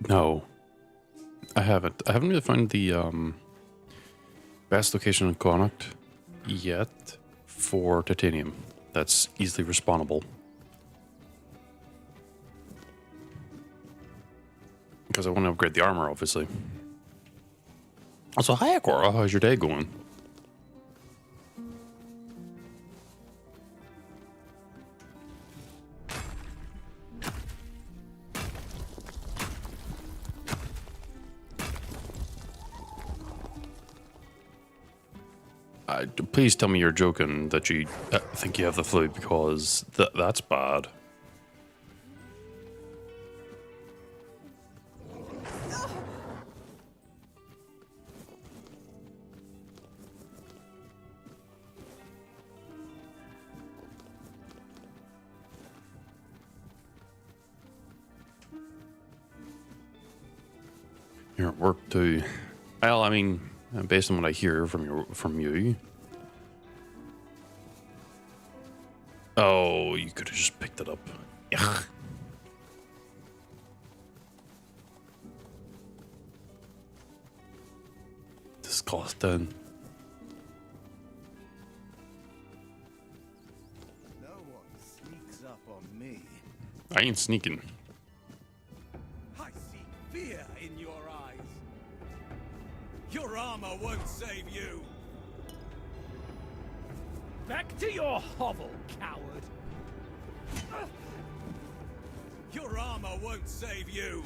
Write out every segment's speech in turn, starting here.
No, I haven't. I haven't really found the best location in Connacht yet for titanium that's easily respawnable. Because I want to upgrade the armor, obviously. Also, hi, Akora. How's your day going? Please tell me you're joking that you think you have the flu, because that's bad. You're at work too. Well, I mean, based on what I hear from you. Oh, you could have just picked it up. Yuck. Disgusting. No one sneaks up on me. I ain't sneaking. I see fear in your eyes. Your armor won't save you. Back to your hovel, coward! Your armor won't save you.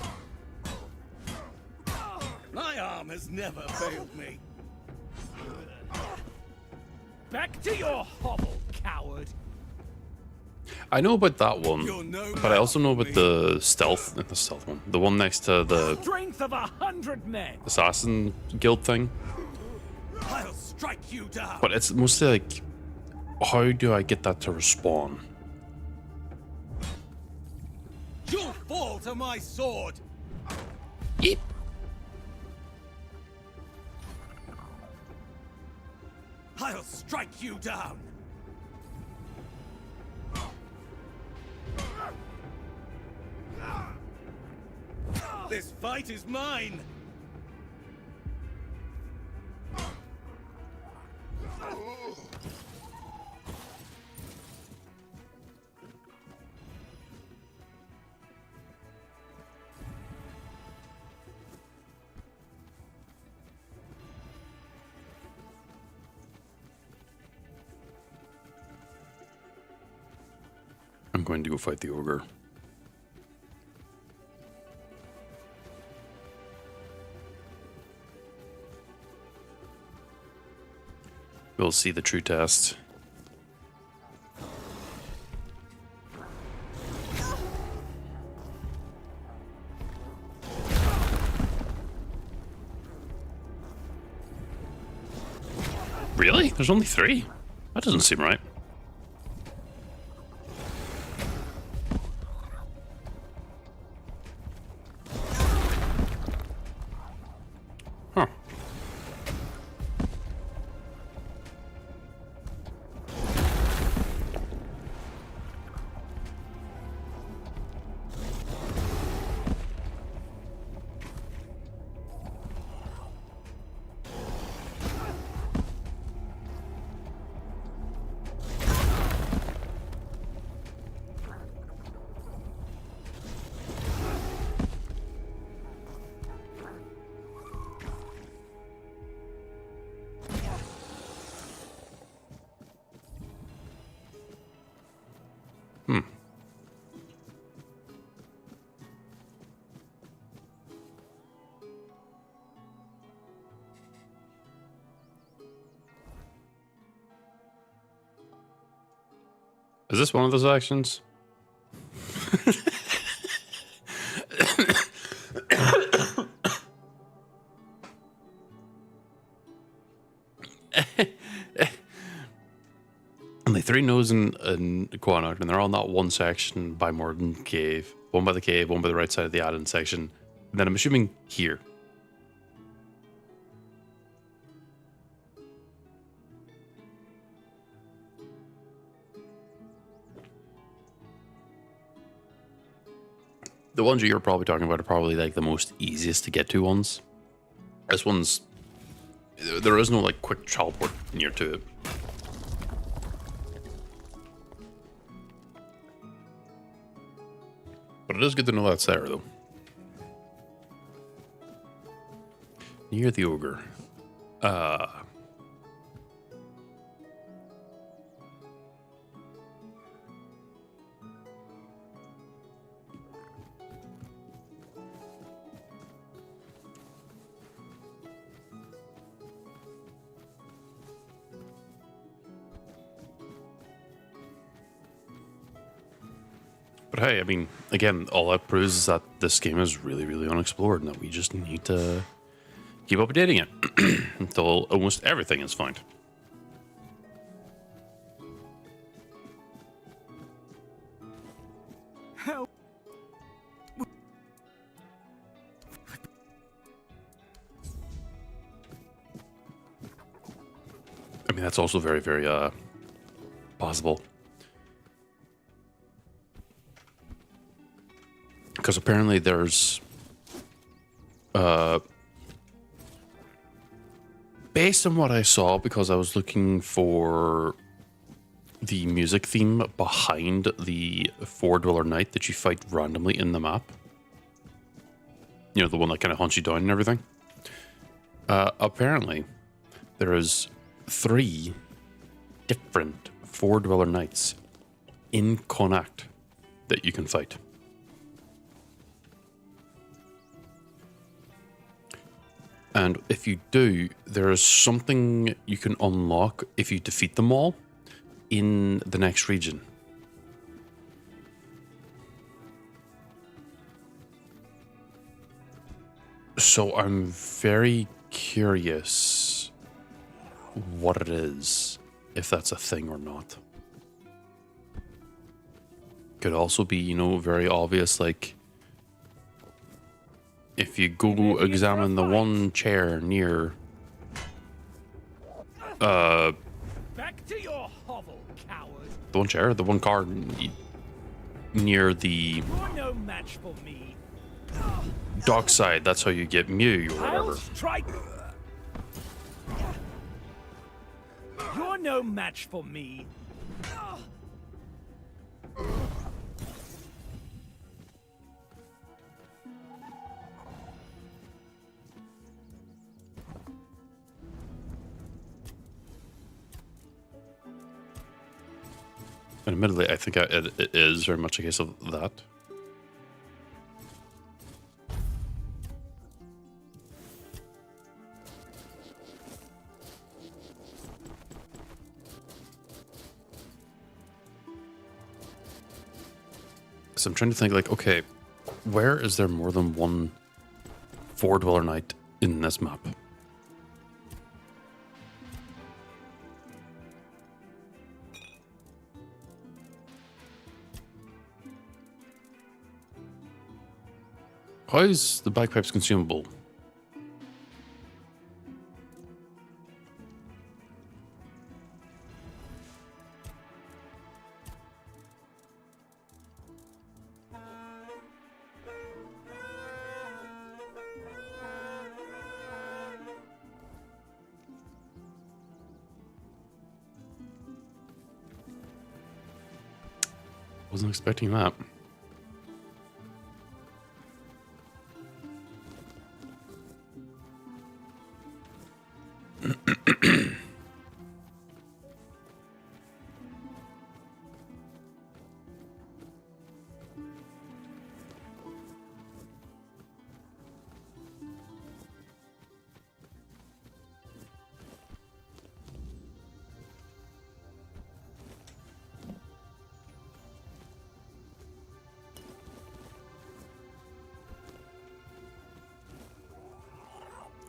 My arm has never failed me. Back to your hovel, coward! I know about that one, You're no but I also know about match the stealth one, the one next to the Strength of 100 men! assassin guild thing. I'll strike you down. But it's mostly like, how do I get that to respawn? You'll fall to my sword. Eep. I'll strike you down. This fight is mine. I'm going to go fight the ogre. We'll see the true test. Really? There's only 3? That doesn't seem right. Huh. Is this one of those actions? Only 3 nodes in Quanok, and they're all in that one section by Morden Cave. One by the cave, one by the right side of the add-in section. And then I'm assuming here. the ones you're probably talking about are probably like the most easiest to get to ones. This one's, there is no like quick teleport near to it. But it is good to know that's there though. Near the ogre. But hey, I mean, again, all that proves is that this game is really, really unexplored and that we just need to keep updating it until almost everything is found. Help. I mean, that's also very, very possible. Because apparently there's, based on what I saw, because I was looking for the music theme behind the Four Dweller Knight that you fight randomly in the map. You know, the one that kind of hunts you down and everything. Apparently, there is 3 different Four Dweller Knights in Connacht that you can fight. And if you do, there is something you can unlock if you defeat them all in the next region. So I'm very curious what it is, if that's a thing or not. Could also be, you know, very obvious, like if you go examine the one chair near Back to your hovel, coward. the one chair, the one car near the You're no match for me. dockside, that's how you get Mew or I'll whatever. strike. You're no match for me. And admittedly, I think it is very much a case of that. So I'm trying to think, like, okay, where is there more than one Four Dweller Knight in this map? How is the bagpipes consumable? Wasn't expecting that.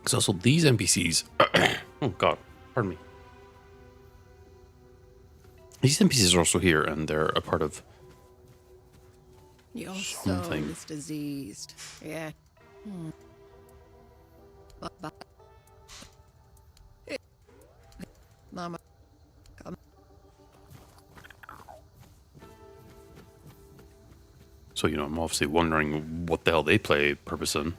So also these NPCs, oh god, pardon me. These NPCs are also here, and they're a part of Your soul something. is diseased. Yeah. Mama. So, you know, I'm obviously wondering what the hell they play purpose in.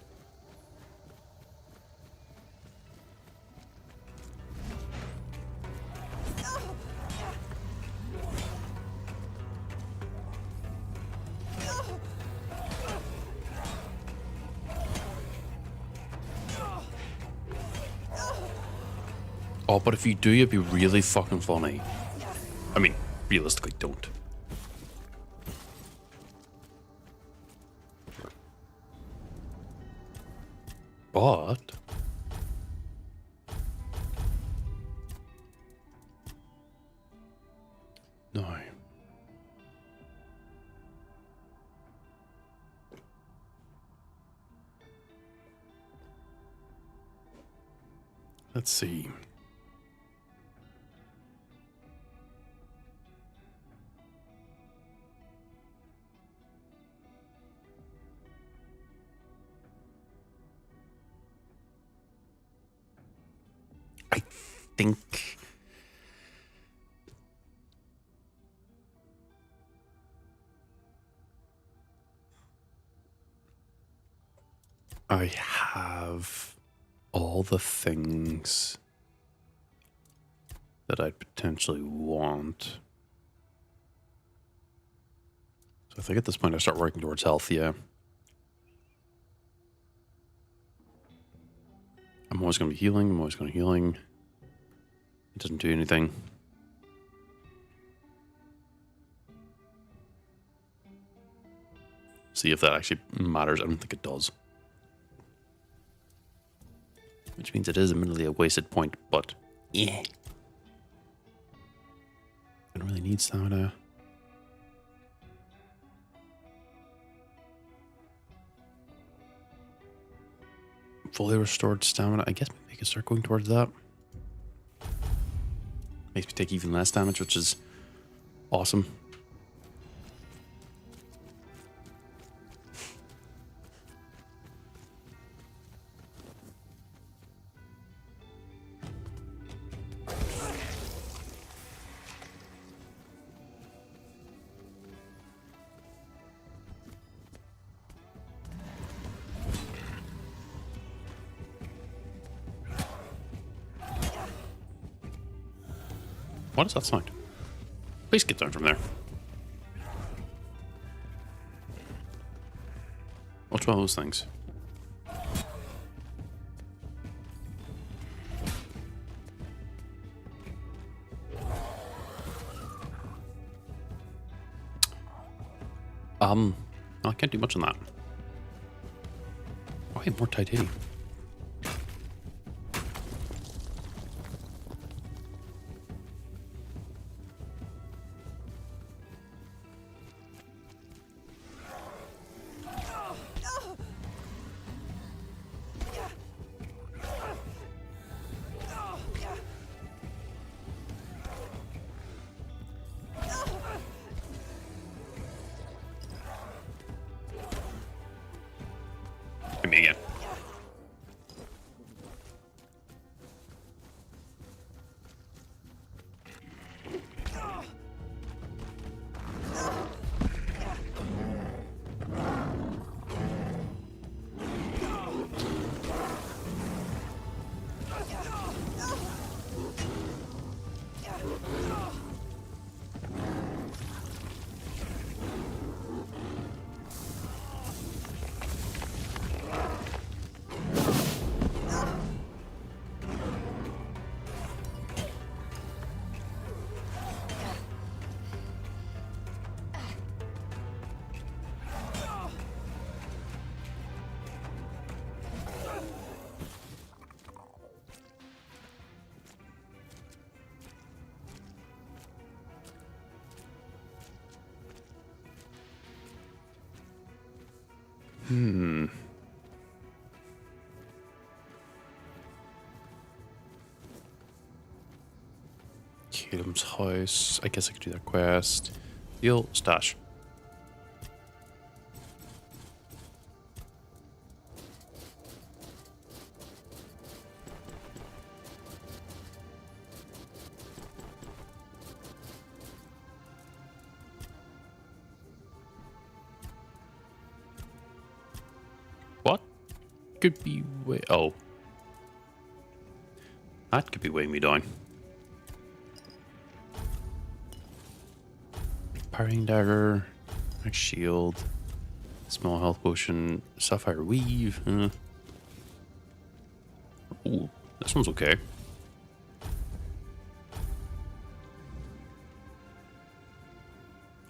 Oh, but if you do, it'd be really fucking funny. I mean, realistically, don't. But... no. Let's see. I think I have all the things that I'd potentially want. So I think at this point I start working towards health, yeah. I'm always going to be healing, I'm always going to healing. It doesn't do anything. See if that actually matters. I don't think it does. Which means it is admittedly a wasted point, but yeah. I don't really need stamina. Fully restored stamina. I guess maybe I can start going towards that. Makes me take even less damage, which is awesome. What does that sound? Please get down from there. What's one of those things? No, I can't do much on that. Oh, I have more titanium. Hit me again. Caleb's house. I guess I could do that quest. Deal stash. could be way... Oh. That could be weighing me down. Parrying dagger. Max shield. Small health potion. Sapphire weave. Ooh, this one's okay.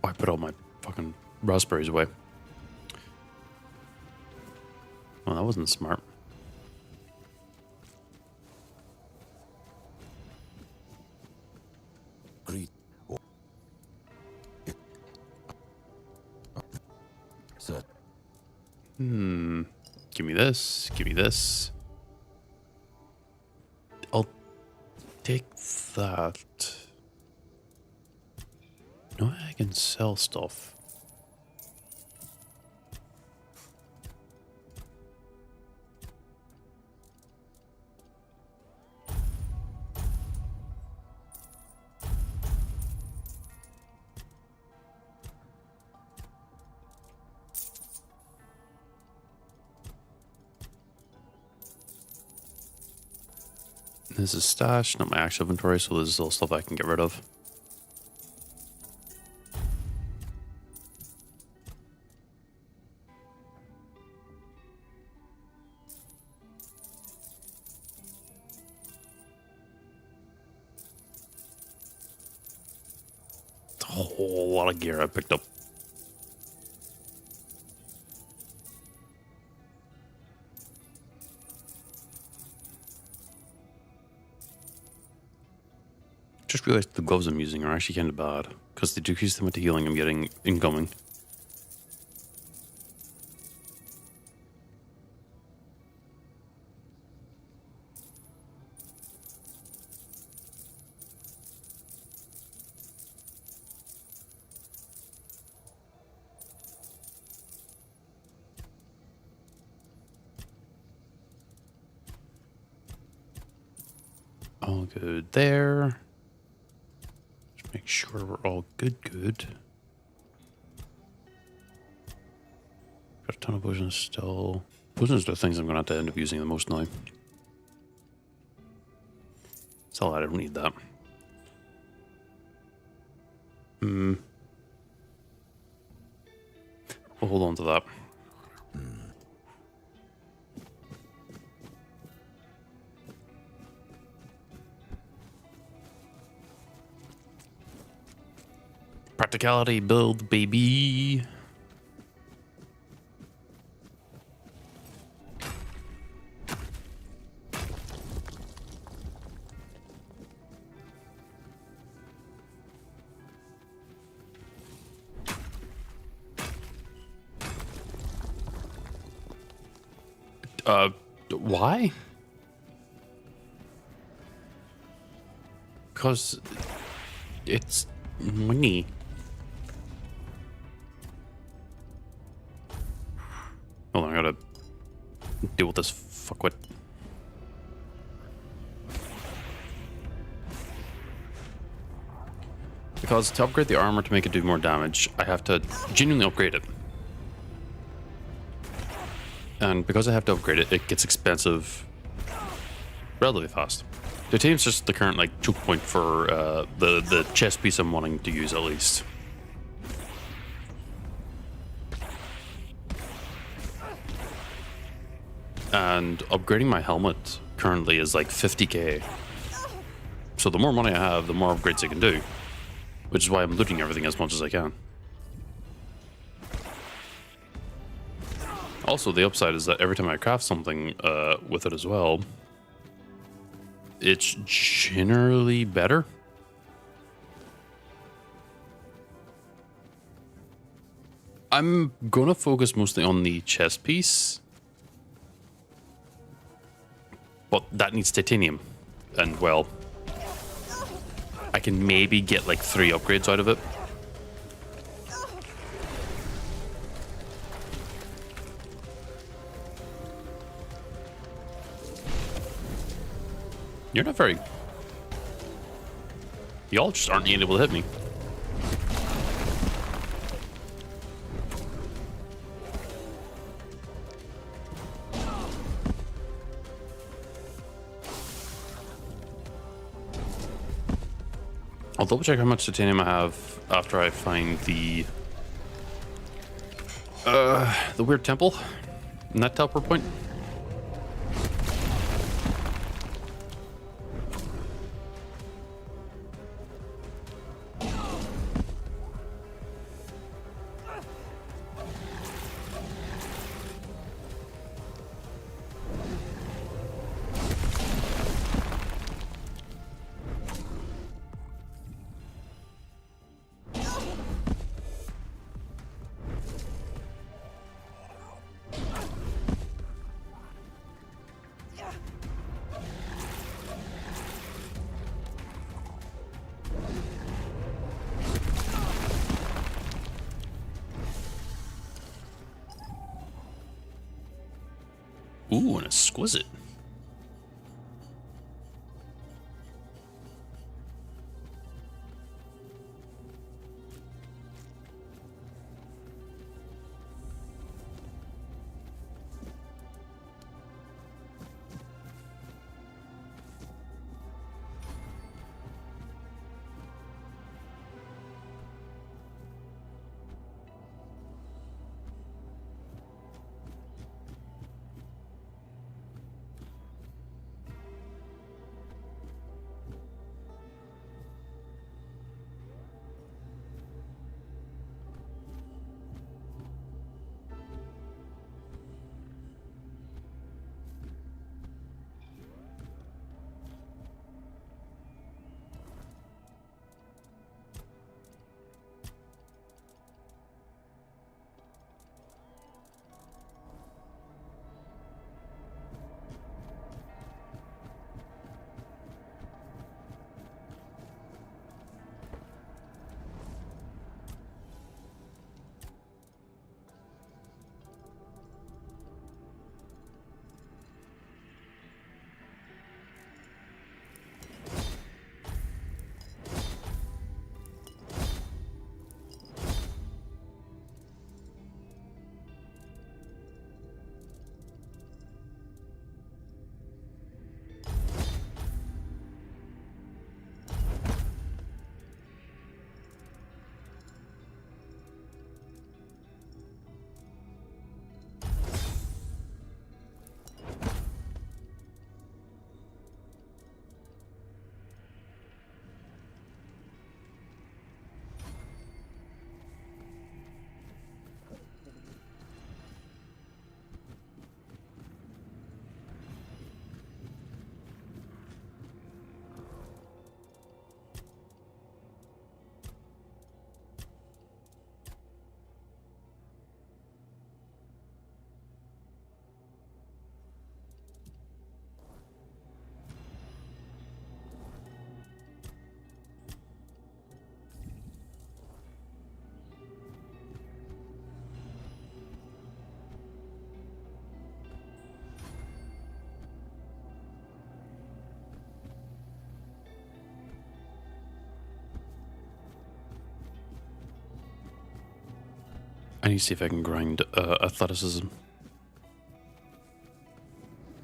Oh, I put all my fucking raspberries away. Well, that wasn't smart. Greet. Sir. Give me this. Give me this. I'll take that. No, I can sell stuff. This is stash, not my actual inventory, so this is all stuff I can get rid of. It's a whole lot of gear I picked up. Just realized the gloves I'm using are actually kind of bad because they decrease the amount of healing I'm getting incoming. All good there. Make sure we're all good. Got a ton of potions still. Potions are the things I'm going to have to end up using the most now. Sell that, I don't need that. We'll hold on to that. Practicality build, baby. Why? Because it's money. Hold on, I gotta deal with this fuckwit. Because to upgrade the armor to make it do more damage, I have to genuinely upgrade it. And because I have to upgrade it, it gets expensive relatively fast. Titanium's just the current like choke point for the chest piece I'm wanting to use at least. And upgrading my helmet currently is like 50k. So the more money I have, the more upgrades I can do. Which is why I'm looting everything as much as I can. Also, the upside is that every time I craft something with it as well, it's generally better. I'm gonna focus mostly on the chest piece. But that needs titanium. And, well, I can maybe get like 3 upgrades out of it. You're not very... Y'all just aren't being able to hit me. I'll double check how much titanium I have after I find the weird temple in that teleport point. Ooh, an exquisite. I need to see if I can grind athleticism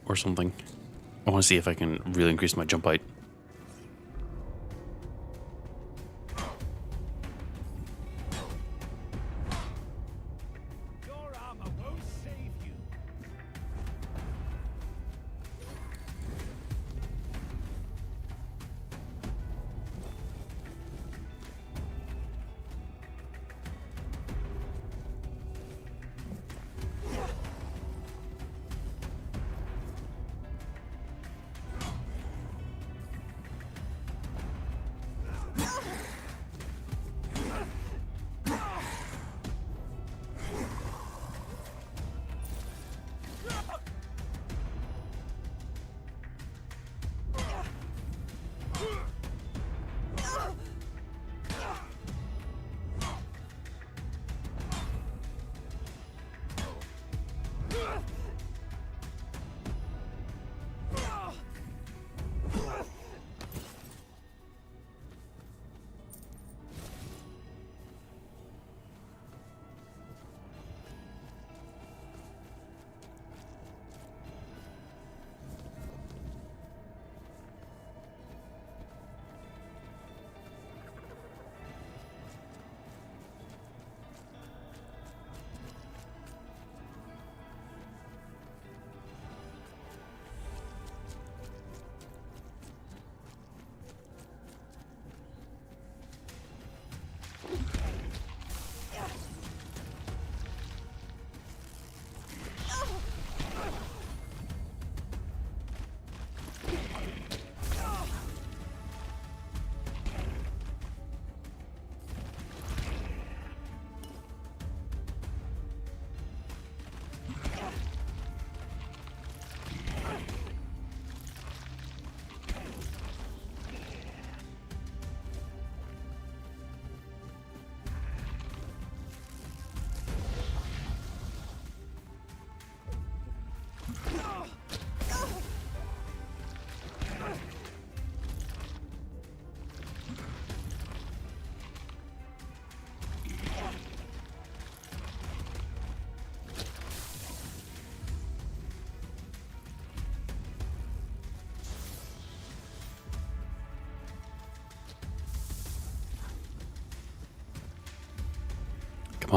or something. I want to see if I can really increase my jump height. Your armor won't save you.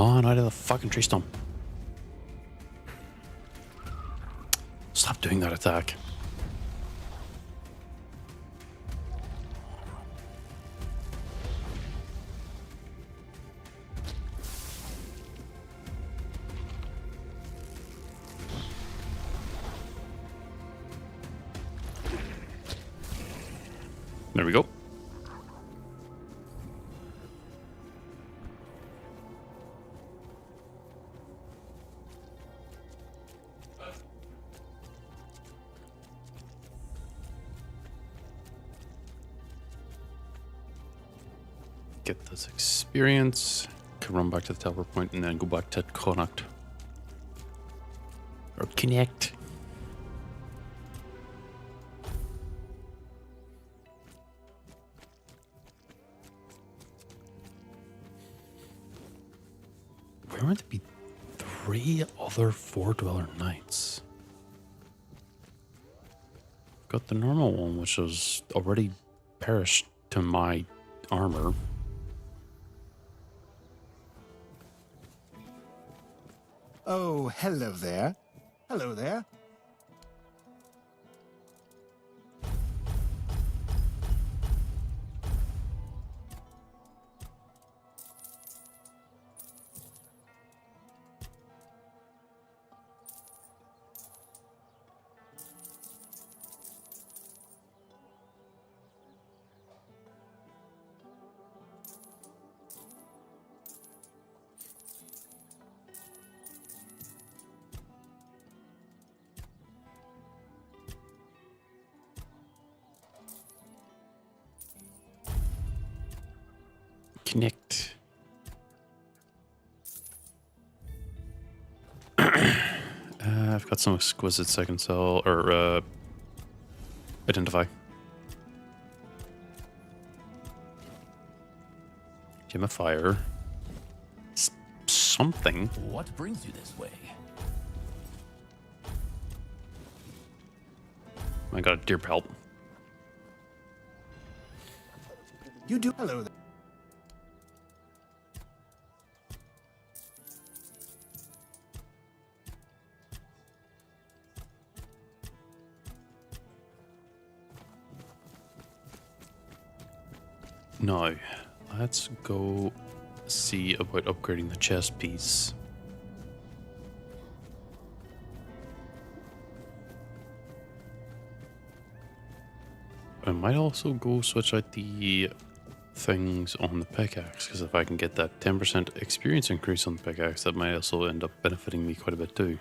on, out of the fucking tree stump. Stop doing that attack. There we go. Get this experience. Can run back to the teleport point and then go back to connect. Or connect. Where would there be 3 other 4-dweller knights? Got the normal one, which has already perished to my armor. Oh, hello there. Hello there. Connect. I've got some exquisite second cell, or identify. Gem of fire. Something. What brings you this way? I got a deer pelt. You do hello there. Now, let's go see about upgrading the chest piece. I might also go switch out the things on the pickaxe, because if I can get that 10% experience increase on the pickaxe, that might also end up benefiting me quite a bit too.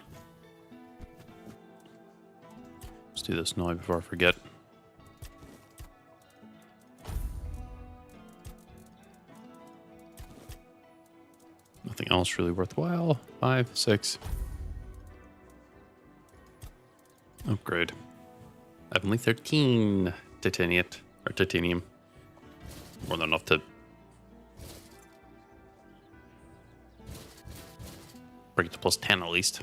Let's do this now before I forget. Nothing else really worthwhile. 5, 6. Upgrade. I've only 13 titanium. More than enough to bring it to plus 10 at least.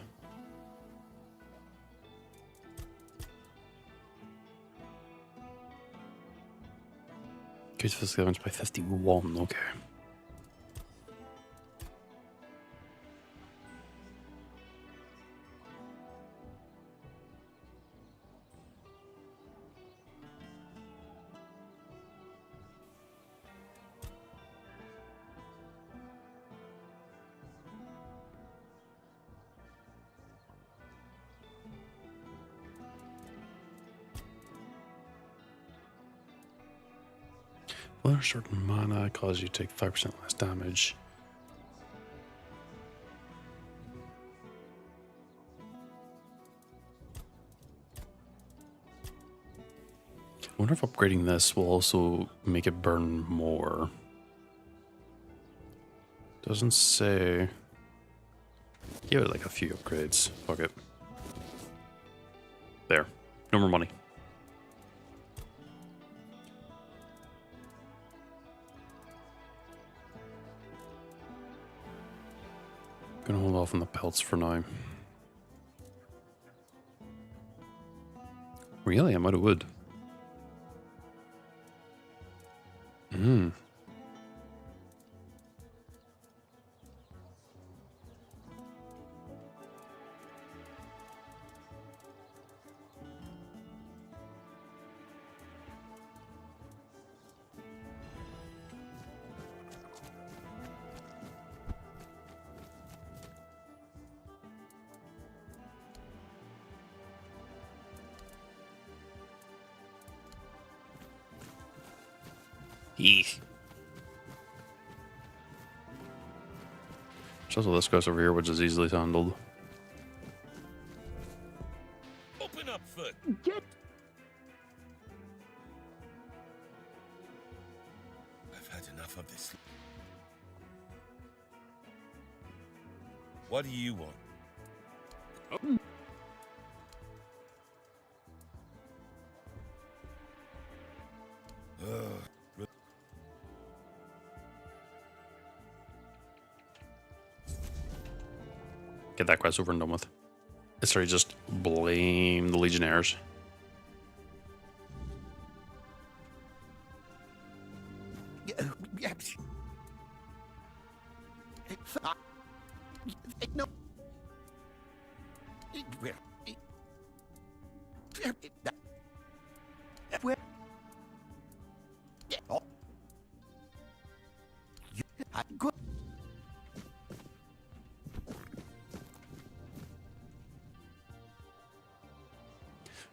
Increase physical damage by 51, okay. Well, certain mana cause you to take 5% less damage. I wonder if upgrading this will also make it burn more. Doesn't say. Give it like a few upgrades. Fuck it. There. No more money. Gonna hold off on the pelts for now. Really? I'm out of wood. Eek. There's also this guy's over here, which is easily handled. Open up, foot. I've had enough of this. What do you want? Get that quest over and done with. Sorry, just blame the Legionnaires. No.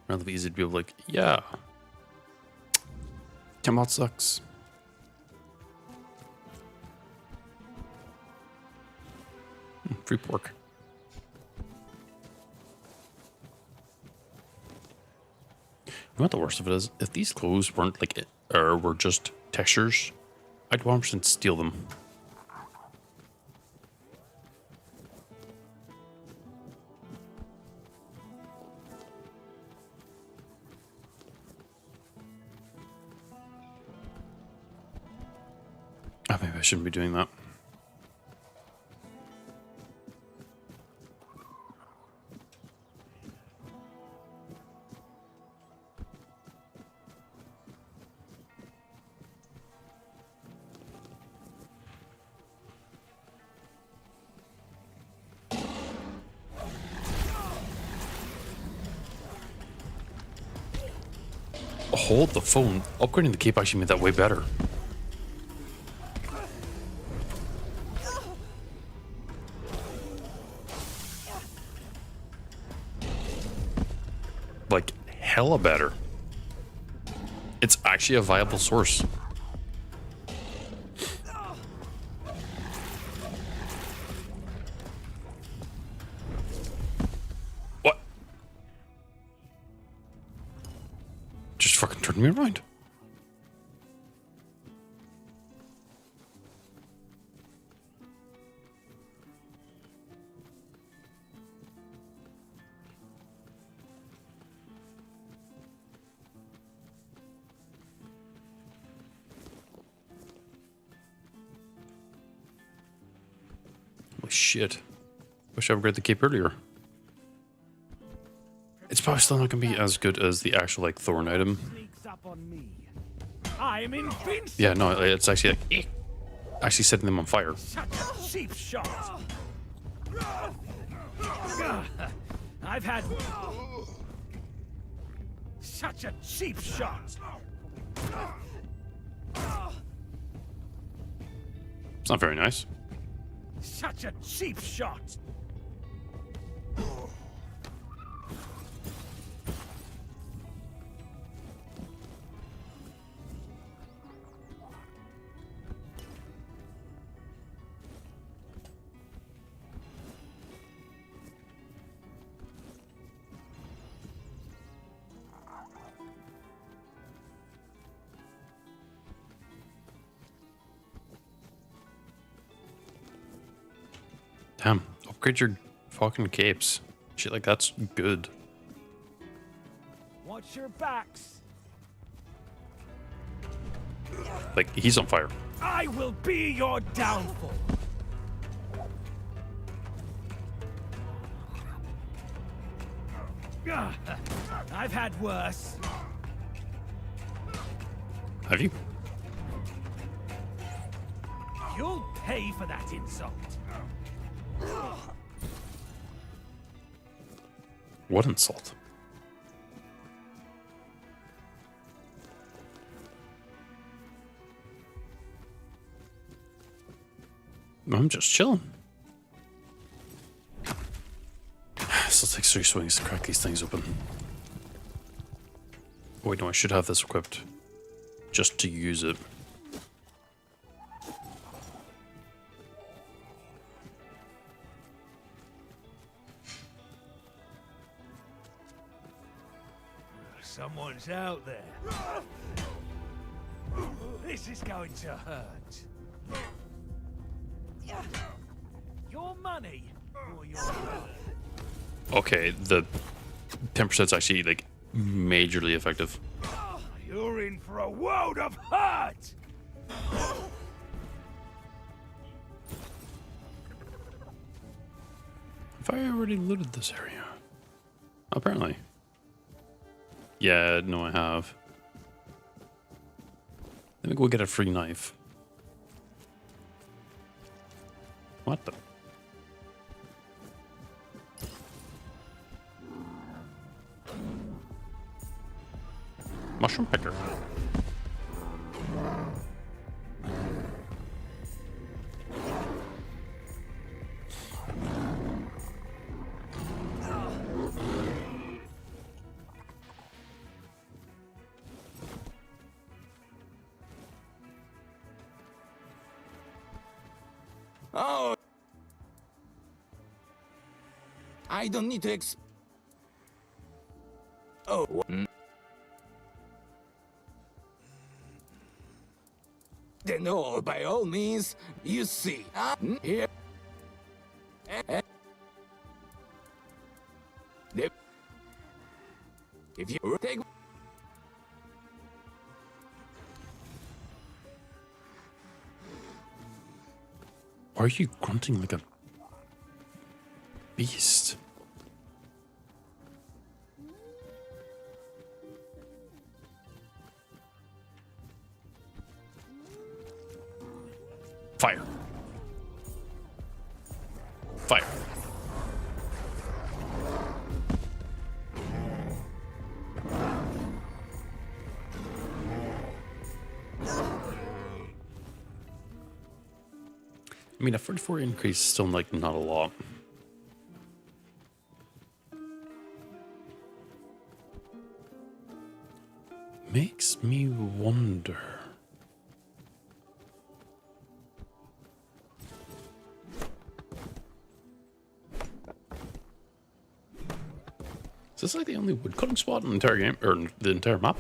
Rather easy to be like, yeah. Camelot sucks. Free pork. You know what the worst of it is? If these clothes weren't like, or were just textures, I'd 100% steal them. Oh, maybe I shouldn't be doing that. Hold the phone. Upgrading the cape actually made that way better. Like, hella better. It's actually a viable source. What? Just fucking turned me around. Holy shit. Wish I upgraded the cape earlier. It's probably still not going to be as good as the actual, like, Thorn item. Sneaks up on me. I'm invincible. Yeah, no, it's actually, like, actually setting them on fire. Such a cheap shot. I've had such a cheap shot. It's not very nice. Such a cheap shot. Damn, upgrade your fucking capes. Shit like that's good. Watch your backs. Like, he's on fire. I will be your downfall. I've had worse. Have you? You'll pay for that insult. What insult? I'm just chilling. Still takes 3 swings to crack these things open. Oh, wait, no, I should have this equipped just to use it. Someone's out there. This is going to hurt. Your money or your blood? Okay, the 10% is actually like majorly effective. You're in for a world of hurt! Have I already looted this area? Apparently. Yeah, no, I have. Let me go get a free knife. What the? Mushroom picker. Oh, I don't need to Oh. Then, oh, by all means, you see. Here. If you take. Why are you grunting like a beast? Fire. Fire. I mean, a 44 increase is still like not a lot. Makes me wonder. Is this like the only woodcutting spot in the entire game, or the entire map?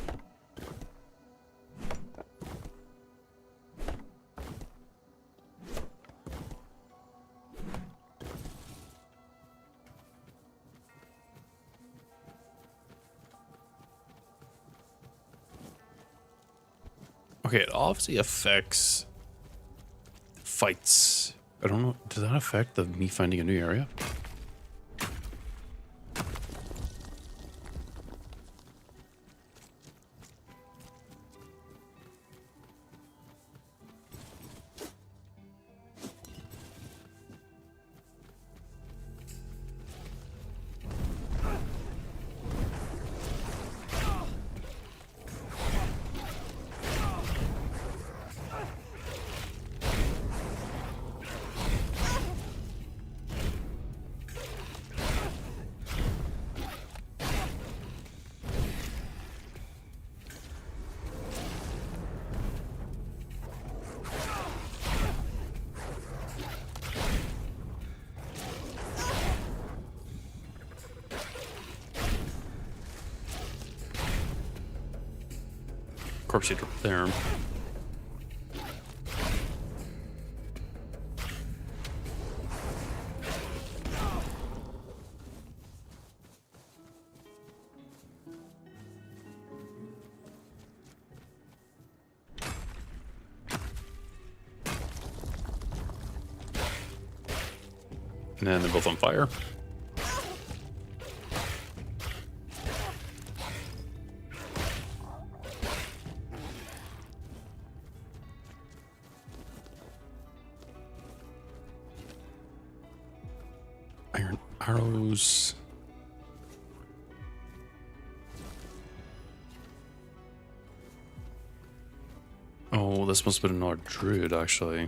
Okay, it obviously affects fights. I don't know. Does that affect me finding a new area? Corpse eater there. And then they're both on fire. Iron arrows. Oh, this must have been another druid, actually.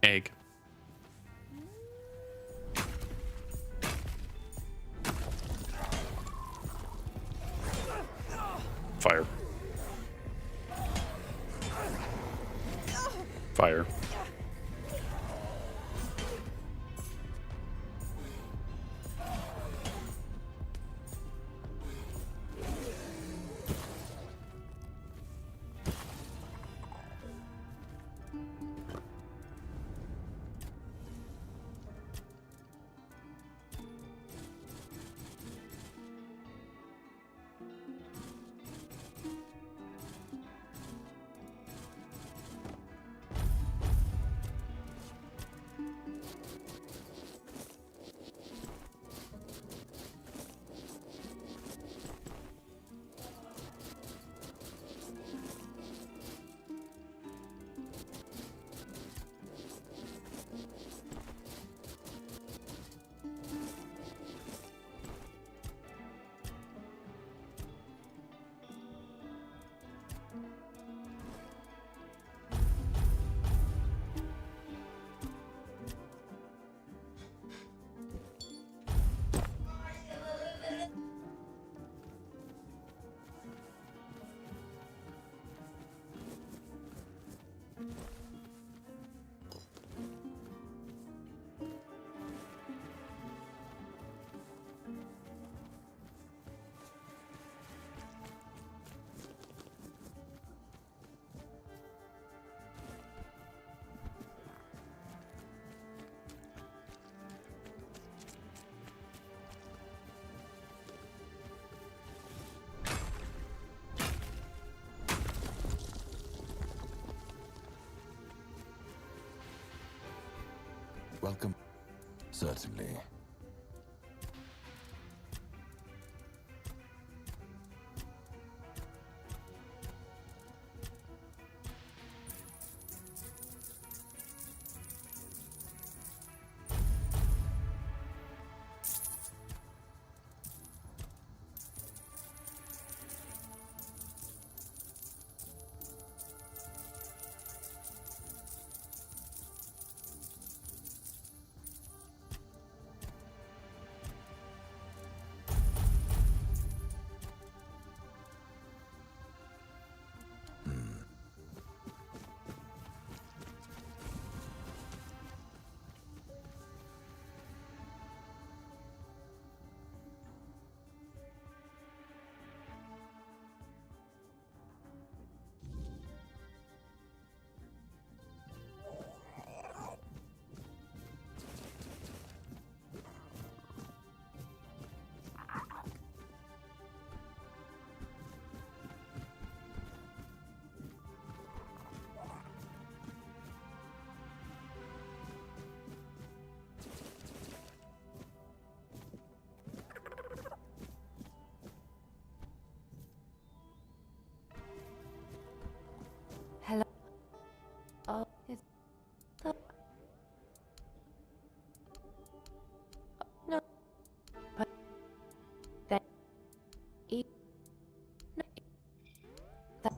Egg. Fire. Fire. Welcome. Certainly. Hello. Oh, it's the no, but that it no, that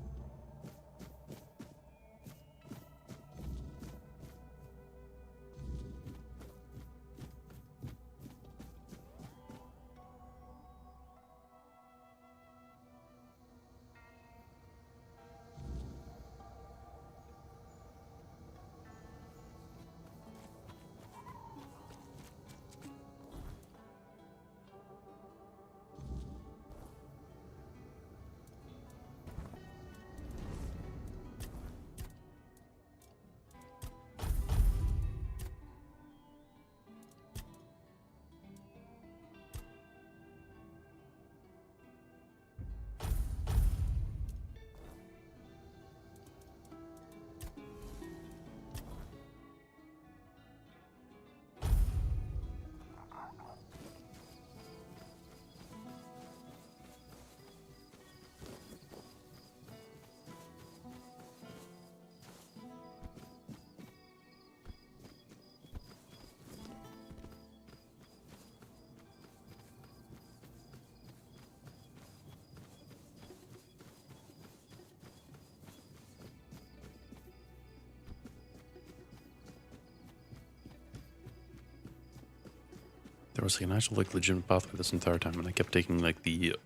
There was like an actual like legitimate pathway this entire time, and I kept taking like the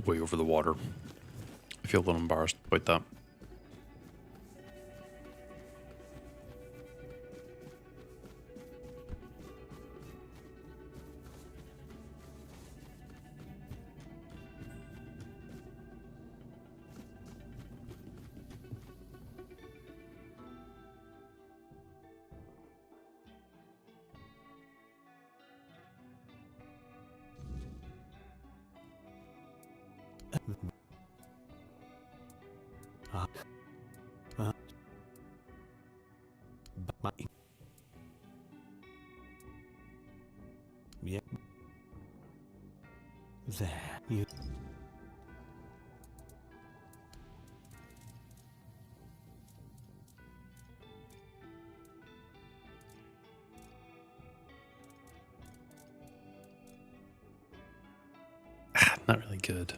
way over the water. I feel a little embarrassed about that. Yeah. There, you. Not really good.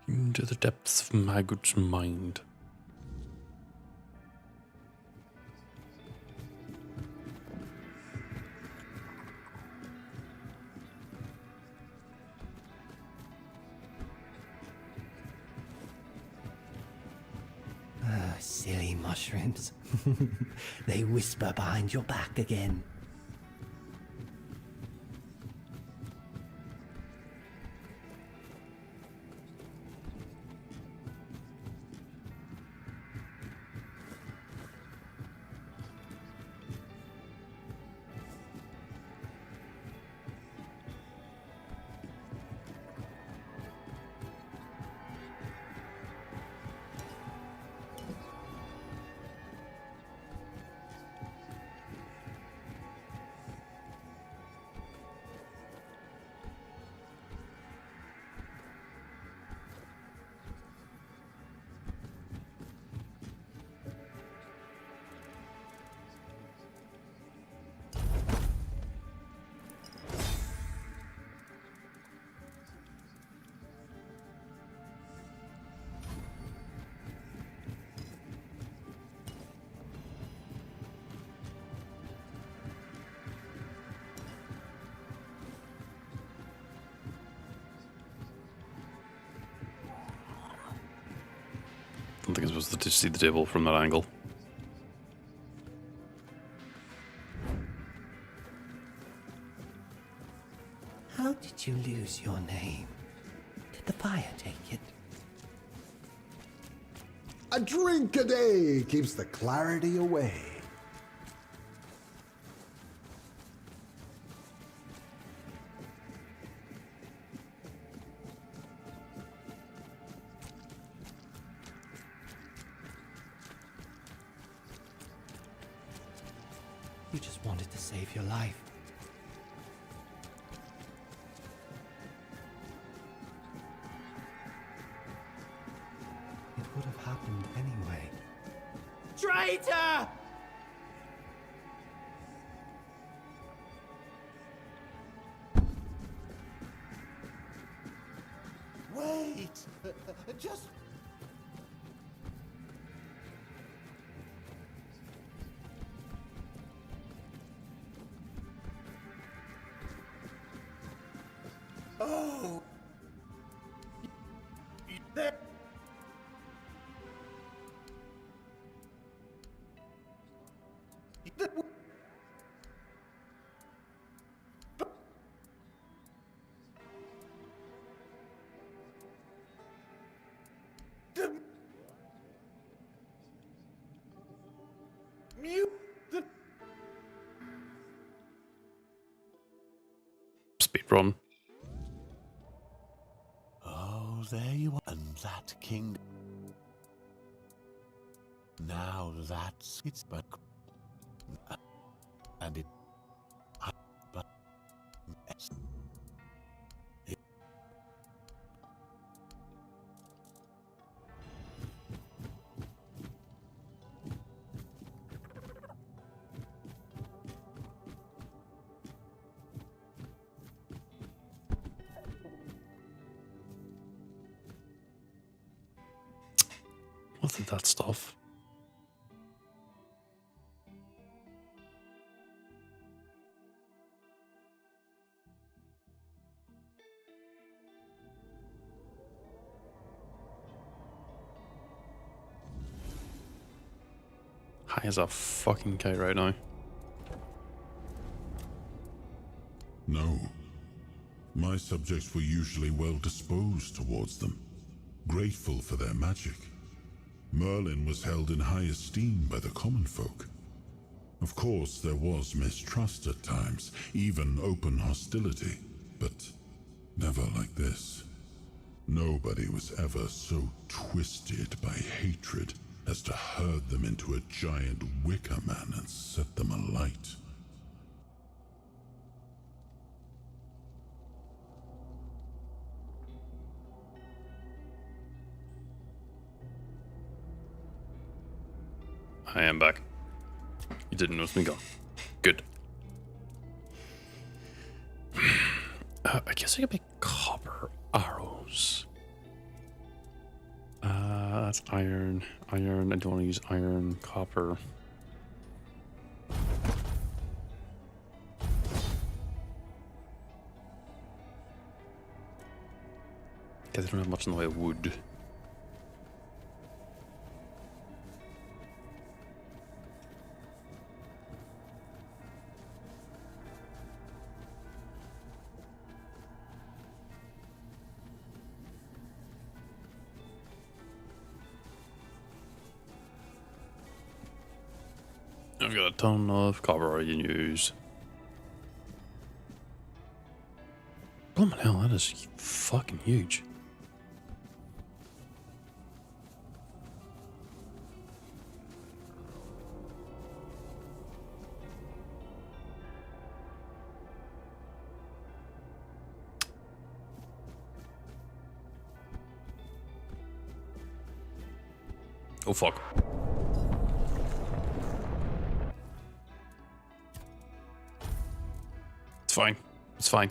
Into the depths of Magut's mind. Silly mushrooms. They whisper behind your back again. don't think I'm supposed to see the table from that angle. How did you lose your name? Did the fire take it? A drink a day keeps the clarity away. You just wanted to save your life. It would have happened anyway. Traitor! Wait! Just... Oh! There... Speedrun. Oh, there you are. And that king. Now that's it's but and it but What did that stuff? High as a fucking kite right now. No. My subjects were usually well disposed towards them, grateful for their magic. Merlin was held in high esteem by the common folk. Of course, there was mistrust at times, even open hostility, but never like this. Nobody was ever so twisted by hatred as to herd them into a giant wicker man and set them alight. I am back. You didn't notice me go. Good. I guess I could make copper arrows. That's iron. Iron. I don't want to use iron. Copper. Because I don't have much in the way of wood. I've got a ton of copper I can use. Blooming hell, that is fucking huge. Oh fuck. It's fine. It's fine.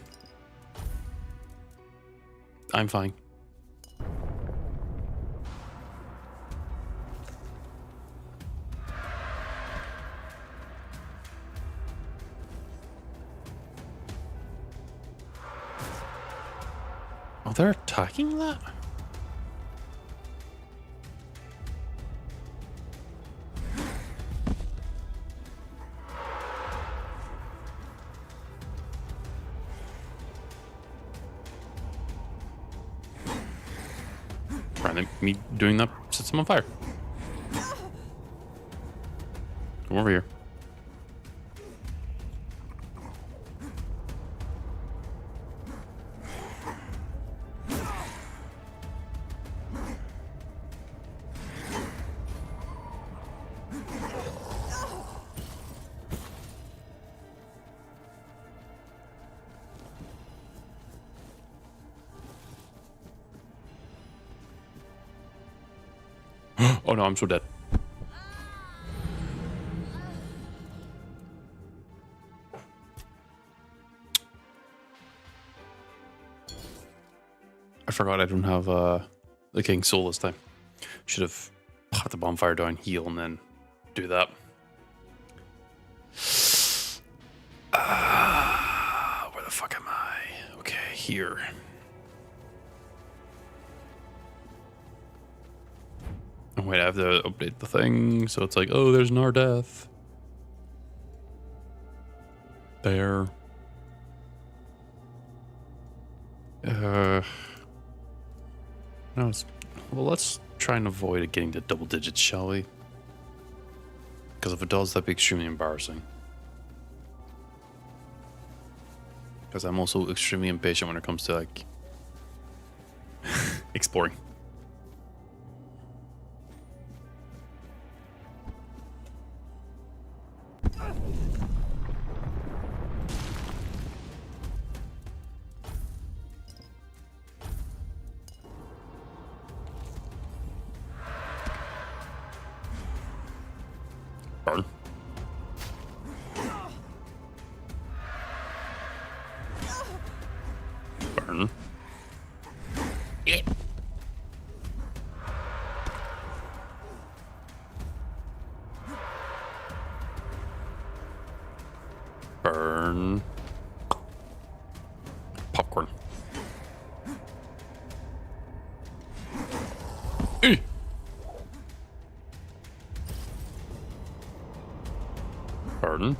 I'm fine. Oh, they're attacking that? Apparently, me doing that sets him on fire. Come over here. Oh no, I'm so dead. I forgot I don't have the King's Soul this time. Should have popped the bonfire down, heal, and then do that. Where the fuck am I? Okay, here. Oh wait, I have to update the thing, so it's like, oh, there's an death. There. No, well, let's try and avoid it getting to double digits, shall we? Because if it does, that'd be extremely embarrassing. Because I'm also extremely impatient when it comes to, like, exploring. Burn. Burn. Yeah. Burn. Popcorn. Burn.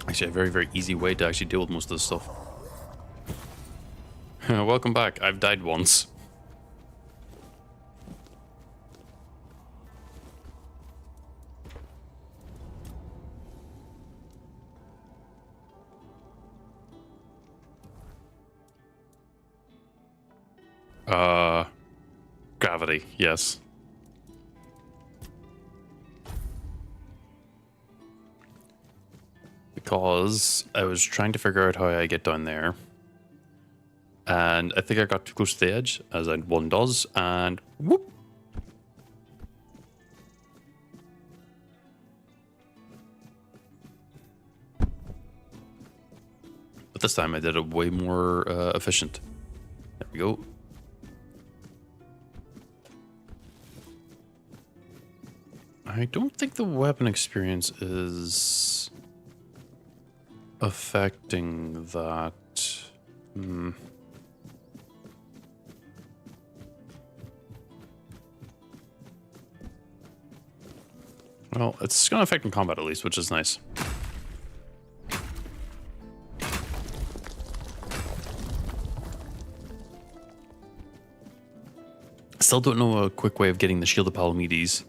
Actually, a very, very easy way to actually deal with most of this stuff. Welcome back. I've died once. Gravity, yes. Because I was trying to figure out how I get down there. And I think I got too close to the edge, as one does, and whoop. But this time I did it way more efficient. There we go. I don't think the weapon experience is affecting that. Well, it's going to affect in combat at least, which is nice. Still don't know a quick way of getting the Shield of Palamedes.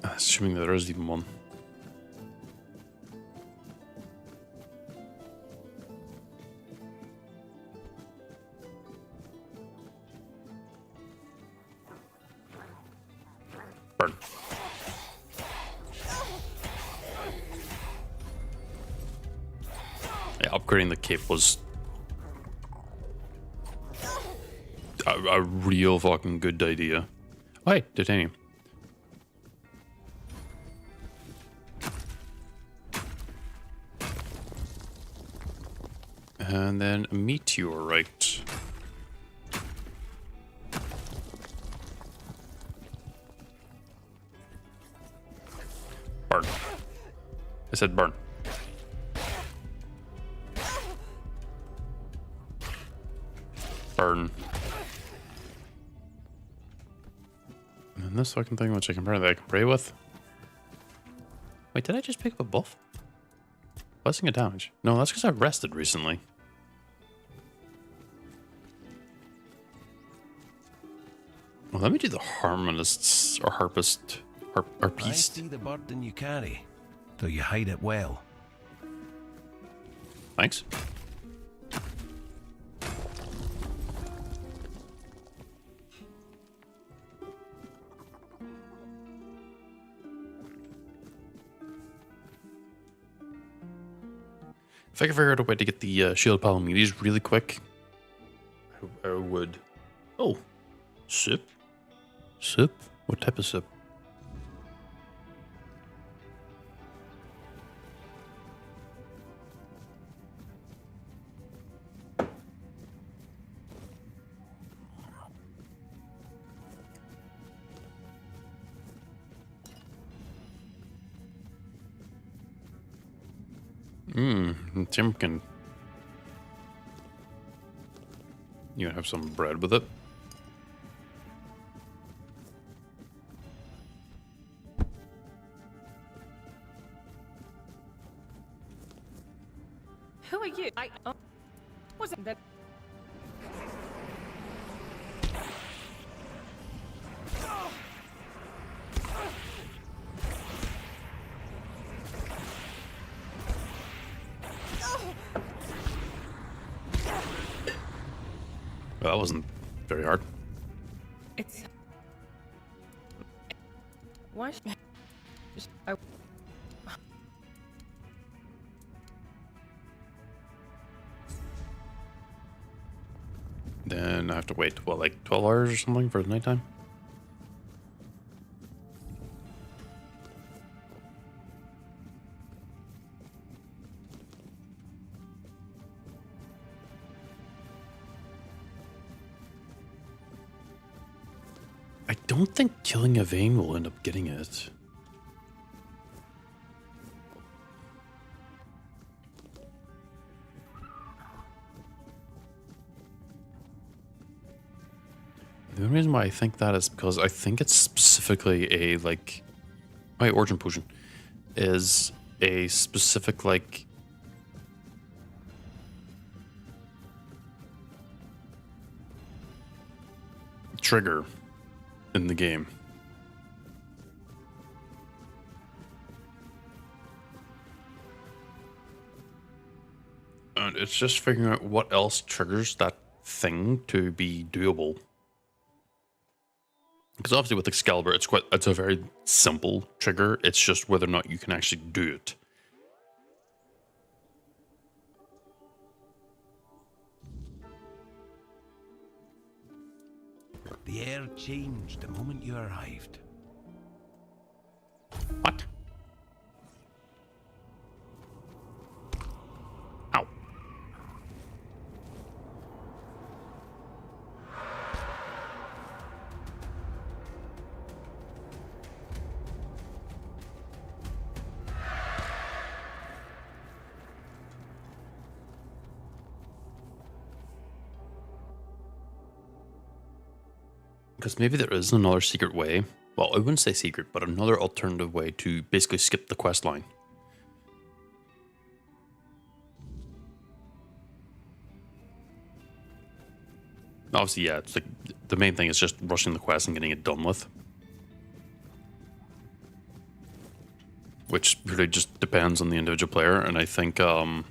Assuming that there is even one. Burn. Yeah, upgrading the cape was a real fucking good idea. Oh, hey, titanium. And then a meteorite. Burn. I said burn. Burn. And this fucking thing, which I can pray with. Wait, did I just pick up a buff? Blessing of damage. No, that's because I rested recently. Well, let me do the harmonists or harpist. I Harpiste. see the burden you carry, though you hide it well. Thanks. If I could figure out a way to get the shield palamedes really quick, I would. Oh, soup? Soup? What type of soup? Tim can. You can have some bread with it. Who are you? I wasn't that. Well, that wasn't very hard. It's. Why? I. Then I have to wait, what, like 12 hours or something for the nighttime? I don't think killing a vein will end up getting it. The only reason why I think that is because I think it's specifically a, like, my origin potion is a specific, like, trigger in the game. And it's just figuring out what else triggers that thing to be doable. Because obviously with Excalibur, it's a very simple trigger. It's just whether or not you can actually do it. The air changed the moment you arrived. What? Ow. Because maybe there is another secret way. Well, I wouldn't say secret, but another alternative way to basically skip the quest line. Obviously, yeah, it's like the main thing is just rushing the quest and getting it done with. Which really just depends on the individual player, and I think the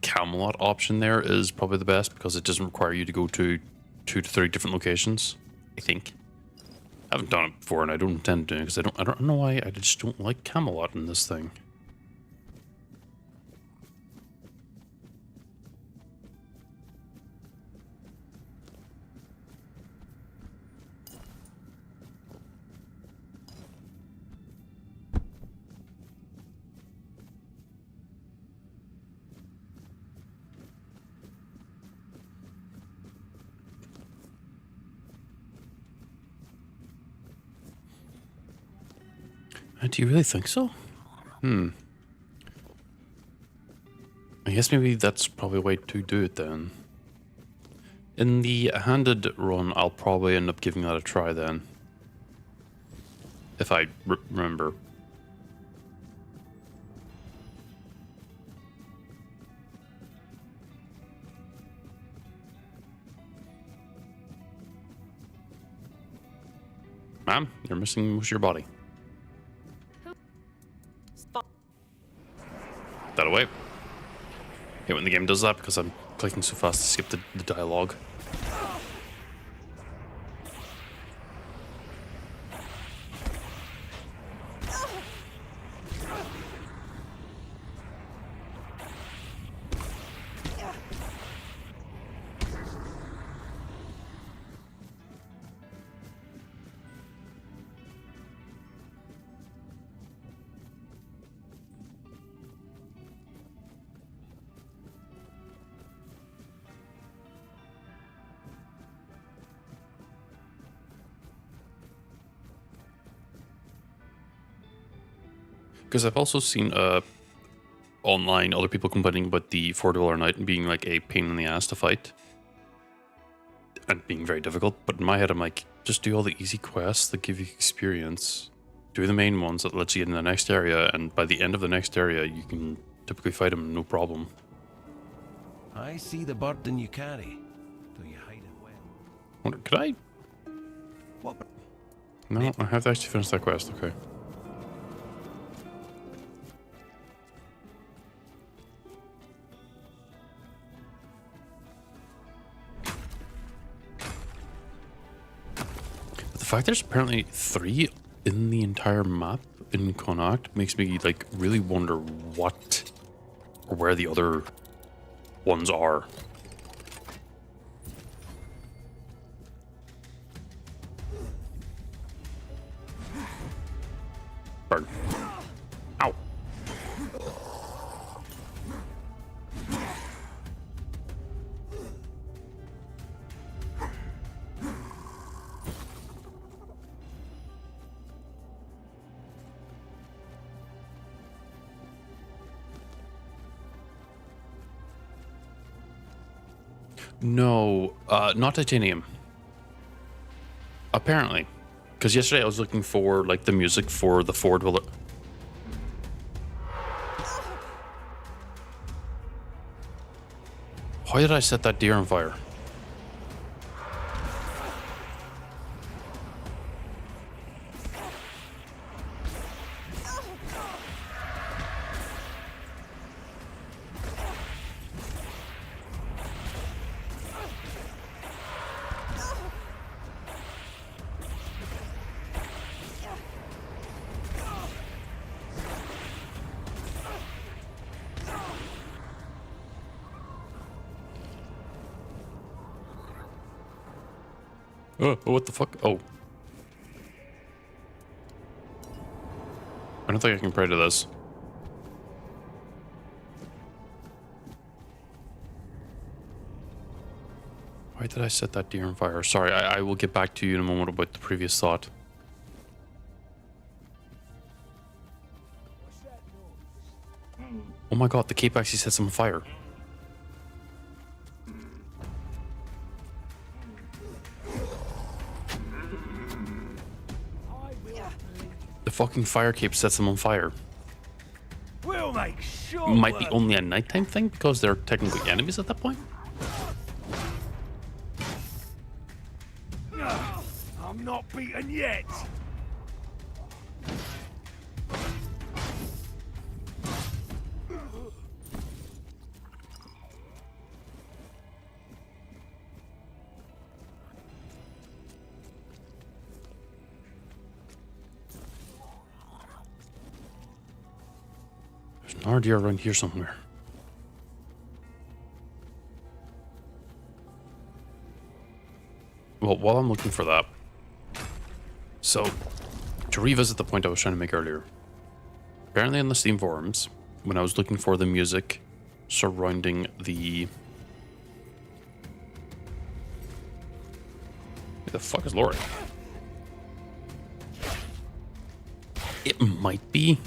Camelot option there is probably the best because it doesn't require you to go to 2 to 3 different locations, I think. I haven't done it before, and I don't intend to, because I don't know why. I just don't like Camelot in this thing. Do you really think so? I guess maybe that's probably a way to do it then. In the handed run, I'll probably end up giving that a try then. if I remember. Ma'am, you're missing most of your body. That away. Hate when the game does that because I'm clicking so fast to skip the dialogue. Because I've also seen online other people complaining about the Four Dweller Knight being like a pain in the ass to fight and being very difficult. But in my head, I'm like, just do all the easy quests that give you experience. Do the main ones that lets you in the next area, and by the end of the next area, you can typically fight him no problem. I see the burden you carry, though you hide it well. Wonder, could I? What? No, I have to actually finish that quest. Okay. The fact there's apparently 3 in the entire map in Connacht makes me like really wonder what or where the other ones are. Burn. Ow. No, not titanium. Apparently. Because yesterday I was looking for, like, the music for the Four Dweller. Why did I set that deer on fire? Oh, what the fuck? Oh. I don't think I can pray to this. Why did I set that deer on fire? Sorry, I will get back to you in a moment about the previous thought. Oh my god, the cape actually sets him on fire. The fucking fire cape sets them on fire. We'll make sure. Might be only a nighttime thing because they're technically enemies at that point. I'm not beaten yet. There's an RDR around here somewhere. Well, while I'm looking for that, so to revisit the point I was trying to make earlier, apparently on the Steam forums, when I was looking for the music surrounding the... Where the fuck is Lori? It might be.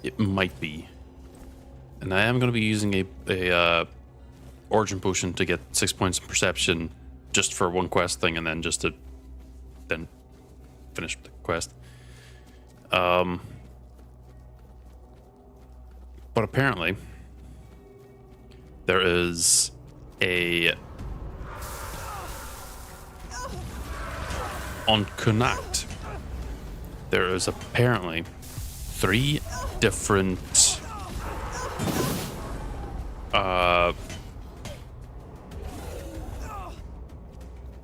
It might be. And I am going to be using a origin potion to get 6 points in perception just for one quest thing, and then just to then finish the quest. But apparently there is on Connacht, there is apparently 3 different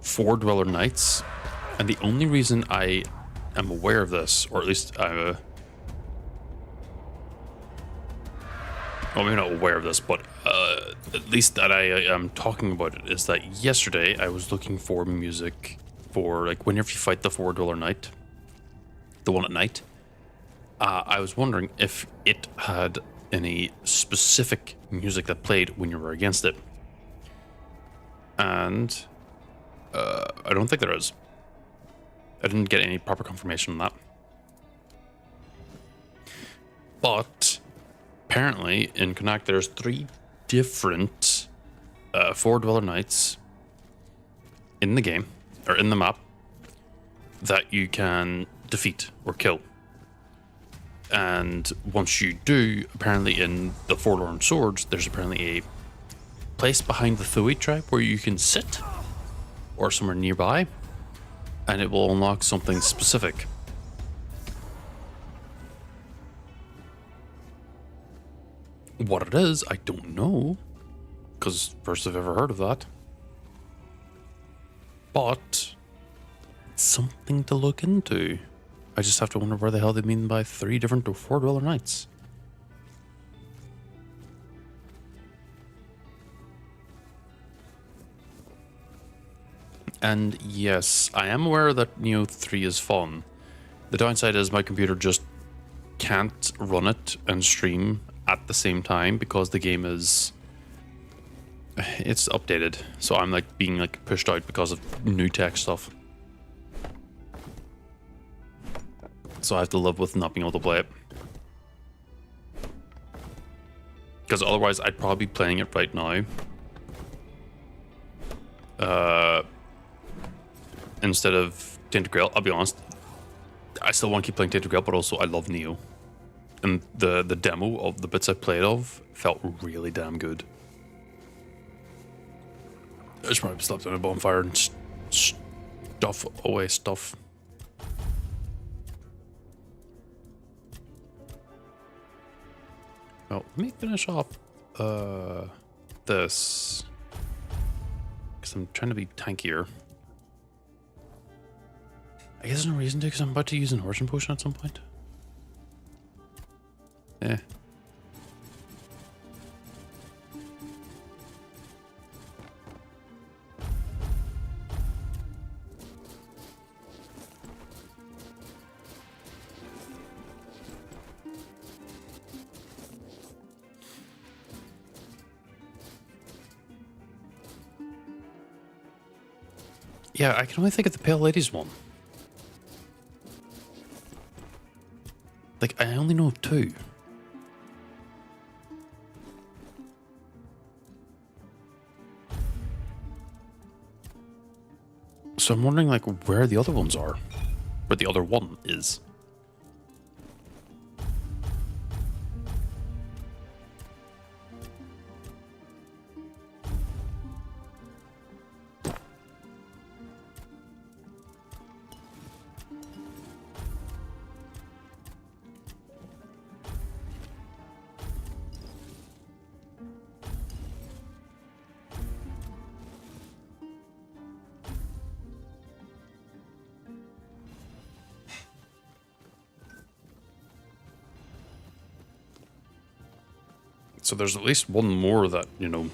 Four Dweller Knights, and the only reason I am aware of this, or at least well, maybe not aware of this, but at least that I am talking about it, is that yesterday I was looking for music for, like, whenever you fight the Four Dweller Knight, the one at night. I was wondering if it had any specific music that played when you were against it. And I don't think there is. I didn't get any proper confirmation on that. But apparently in Connacht there's 3 different Four Dweller Knights in the game, or in the map, that you can defeat or kill. And once you do, apparently in the Forlorn Swords, there's apparently a place behind the FoA tribe where you can sit, or somewhere nearby, and it will unlock something specific. What it is, I don't know, because first I've ever heard of that. But it's something to look into. I just have to wonder where the hell they mean by 3 different Four Dweller Knights. And yes, I am aware that Neo 3 is fun. The downside is my computer just can't run it and stream at the same time because the game is... it's updated. So I'm like being like pushed out because of new tech stuff. So I have to live with not being able to play it. Because otherwise I'd probably be playing it right now. Instead of Tainted Grail. I'll be honest, I still want to keep playing Tainted Grail, but also I love Neo. And the demo of the bits I played of felt really damn good. I just probably slept on a bonfire and stuff away stuff. Well, let me finish off this, because I'm trying to be tankier. I guess there's no reason to, because I'm about to use an origin potion at some point. Eh. Yeah, I can only think of the Pale Ladies one. Like, I only know of 2. So I'm wondering, like, where the other ones are. Where the other one is. So there's at least one more that, you know...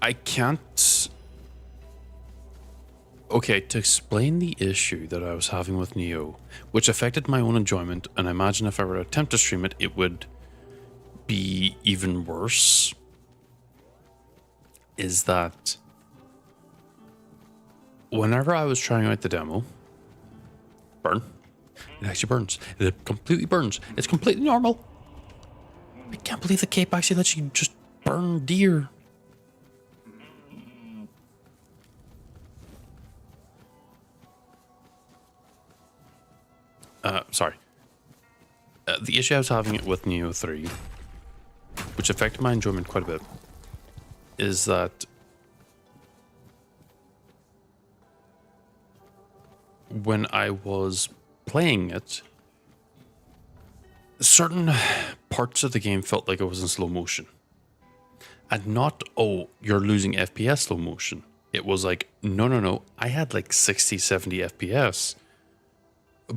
I can't... Okay, to explain the issue that I was having with Neo, which affected my own enjoyment, and I imagine if I were to attempt to stream it, it would be even worse, is that whenever I was trying out the demo, Burn, It actually burns. It completely burns. It's completely normal. I can't believe the cape actually lets you just burn deer. Sorry. The issue I was having it with Neo 3, which affected my enjoyment quite a bit, is that when I was playing it, certain parts of the game felt like it was in slow motion. And not, oh, you're losing FPS slow motion. It was like, no. I had like 60, 70 FPS.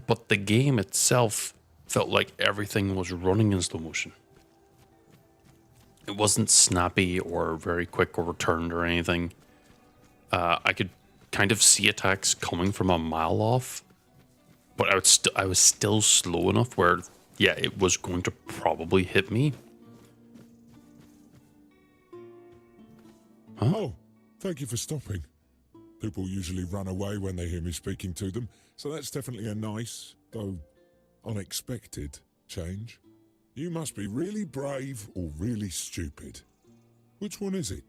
But the game itself felt like everything was running in slow motion. It wasn't snappy or very quick or turned or anything. I could kind of see attacks coming from a mile off, but I was still slow enough where, yeah, it was going to probably hit me. Huh? Oh, thank you for stopping. People usually run away when they hear me speaking to them, so that's definitely a nice, though unexpected, change. You must be really brave or really stupid. Which one is it?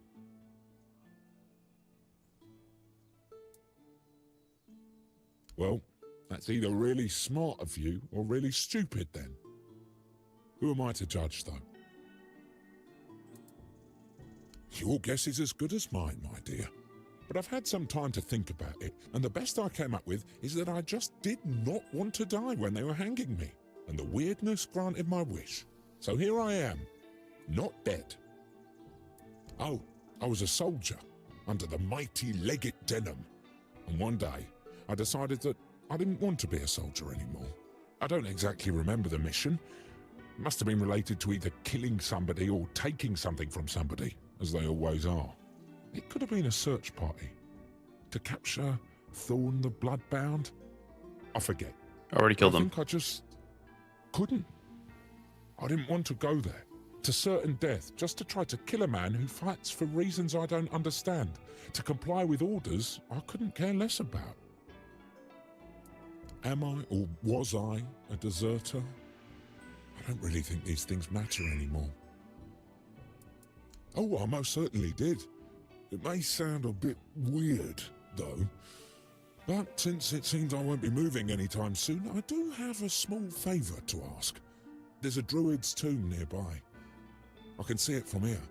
Well, that's either really smart of you or really stupid then. Who am I to judge, though? Your guess is as good as mine, my dear. But I've had some time to think about it, and the best I came up with is that I just did not want to die when they were hanging me, and the weirdness granted my wish. So here I am, not dead. Oh, I was a soldier, under the mighty Legate Denham, and one day I decided that I didn't want to be a soldier anymore. I don't exactly remember the mission. It must have been related to either killing somebody or taking something from somebody, as they always are. It could have been a search party. To capture Thorn the Bloodbound? I forget. Already killed I him. think I just couldn't. I didn't want to go there, to certain death, just to try to kill a man who fights for reasons I don't understand, to comply with orders I couldn't care less about. Am I, or was I, a deserter? I don't really think these things matter anymore. Oh, I most certainly did. It may sound a bit weird, though, but since it seems I won't be moving anytime soon, I do have a small favour to ask. There's a druid's tomb nearby. I can see it from here.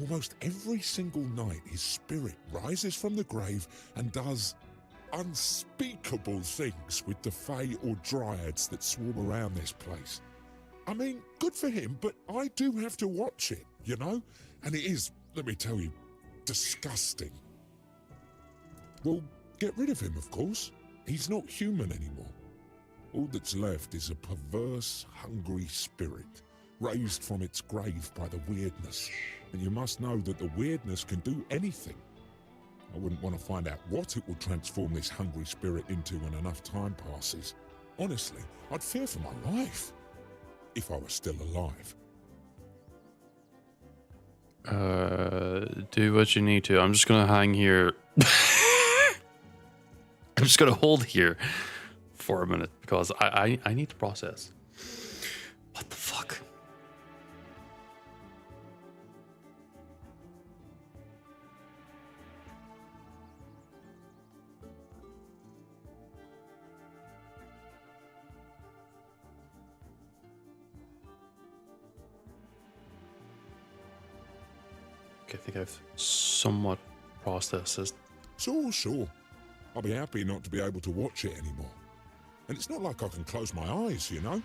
Almost every single night, his spirit rises from the grave and does unspeakable things with the fae or dryads that swarm around this place. I mean, good for him, but I do have to watch it, you know? And it is, let me tell you, disgusting. Well, get rid of him, of course. He's not human anymore. All that's left is a perverse, hungry spirit, raised from its grave by the weirdness. And you must know that the weirdness can do anything. I wouldn't want to find out what it will transform this hungry spirit into when enough time passes. Honestly, I'd fear for my life. If I was still alive. Do what you need to. I'm just gonna hang here. I'm just gonna hold here for a minute because I need to process. What the fuck? I think I've somewhat processed this. Sure. I'll be happy not to be able to watch it anymore. And it's not like I can close my eyes, you know?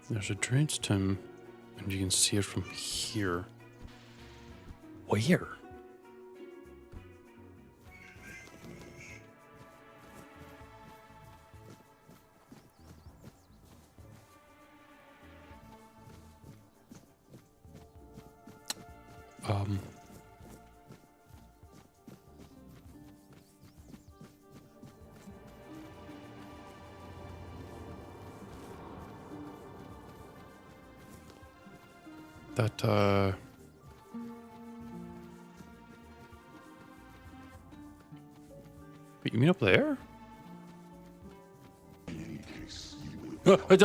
There's a druid's tomb, and you can see it from here. Where? That, Wait, you mean up there? I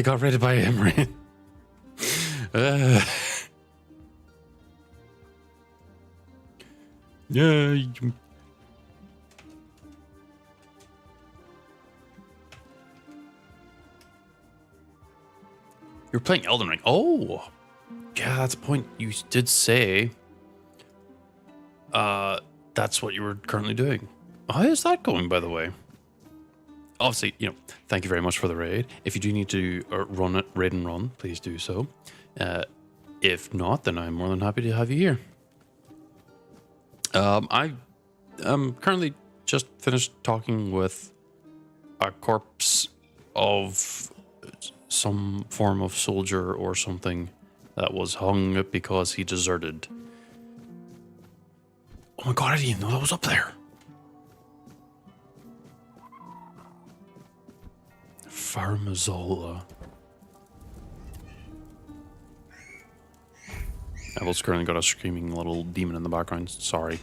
got raided by Emery. Yeah. You're playing Elden Ring. Oh, yeah, that's a point. You did say that's what you were currently doing. How is that going, by the way? Obviously, thank you very much for the raid. If you do need to run it, raid and run, please do so. If not, then I'm more than happy to have you here. I am currently just finished talking with a corpse of some form of soldier or something that was hung because he deserted. Oh my god, I didn't even know that was up there. Farmazola. I've also currently got a screaming little demon in the background. Sorry.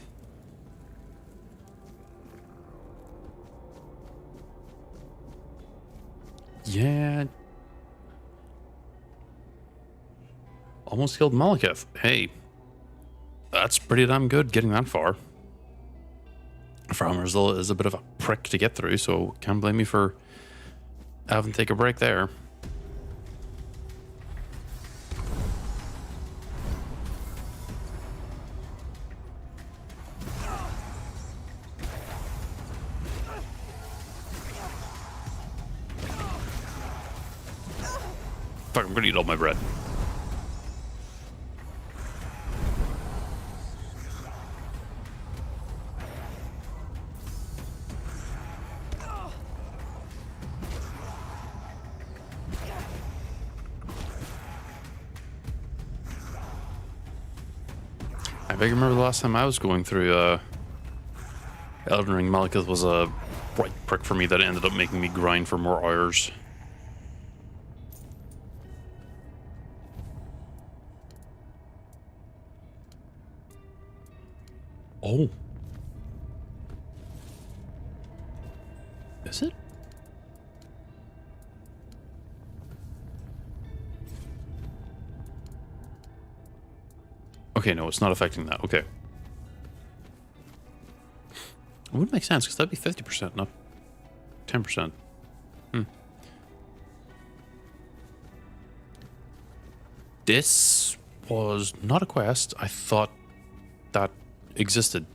Yeah. Almost killed Malekith. Hey. That's pretty damn good getting that far. Farmazola is a bit of a prick to get through, so can't blame me for having to take a break there. Fuck, I'm gonna eat all my bread. I vaguely remember the last time I was going through Elden Ring, Malekith was a right prick for me that ended up making me grind for more hours. Oh. Is it? Okay, no, it's not affecting that. Okay. It would make sense, because that'd be 50%, not 10%. This was not a quest I thought that existed.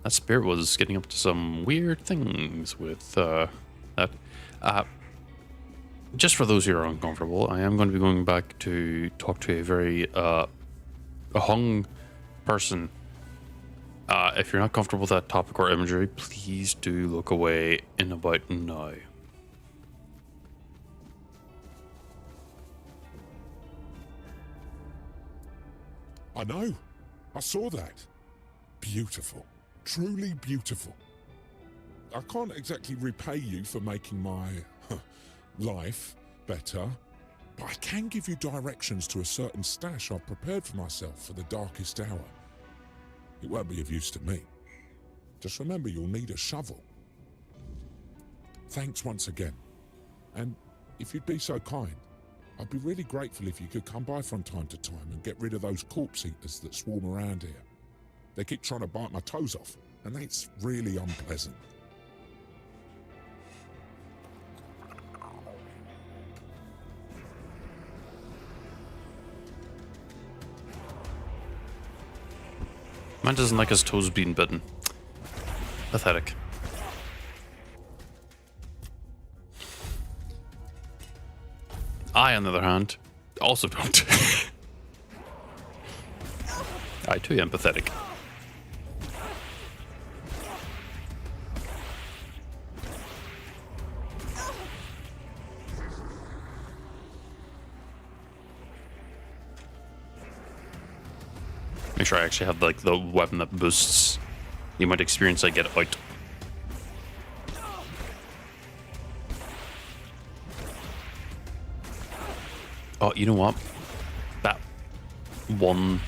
That spirit was getting up to some weird things with that. Just for those who are uncomfortable, I am going to be going back to talk to a very a hung person. If you're not comfortable with that topic or imagery, please do look away in about now. I know. I saw that. Beautiful. Truly beautiful. I can't exactly repay you for making my life better, but I can give you directions to a certain stash I've prepared for myself for the darkest hour. It won't be of use to me. Just remember, you'll need a shovel. Thanks once again. And if you'd be so kind, I'd be really grateful if you could come by from time to time and get rid of those corpse eaters that swarm around here. They keep trying to bite my toes off, and that's really unpleasant. Man doesn't like his toes being bitten. Pathetic. I, on the other hand, also don't. I too am pathetic. Make sure I actually have like the weapon that boosts the amount of experience I get out. Oh, you know what? That one...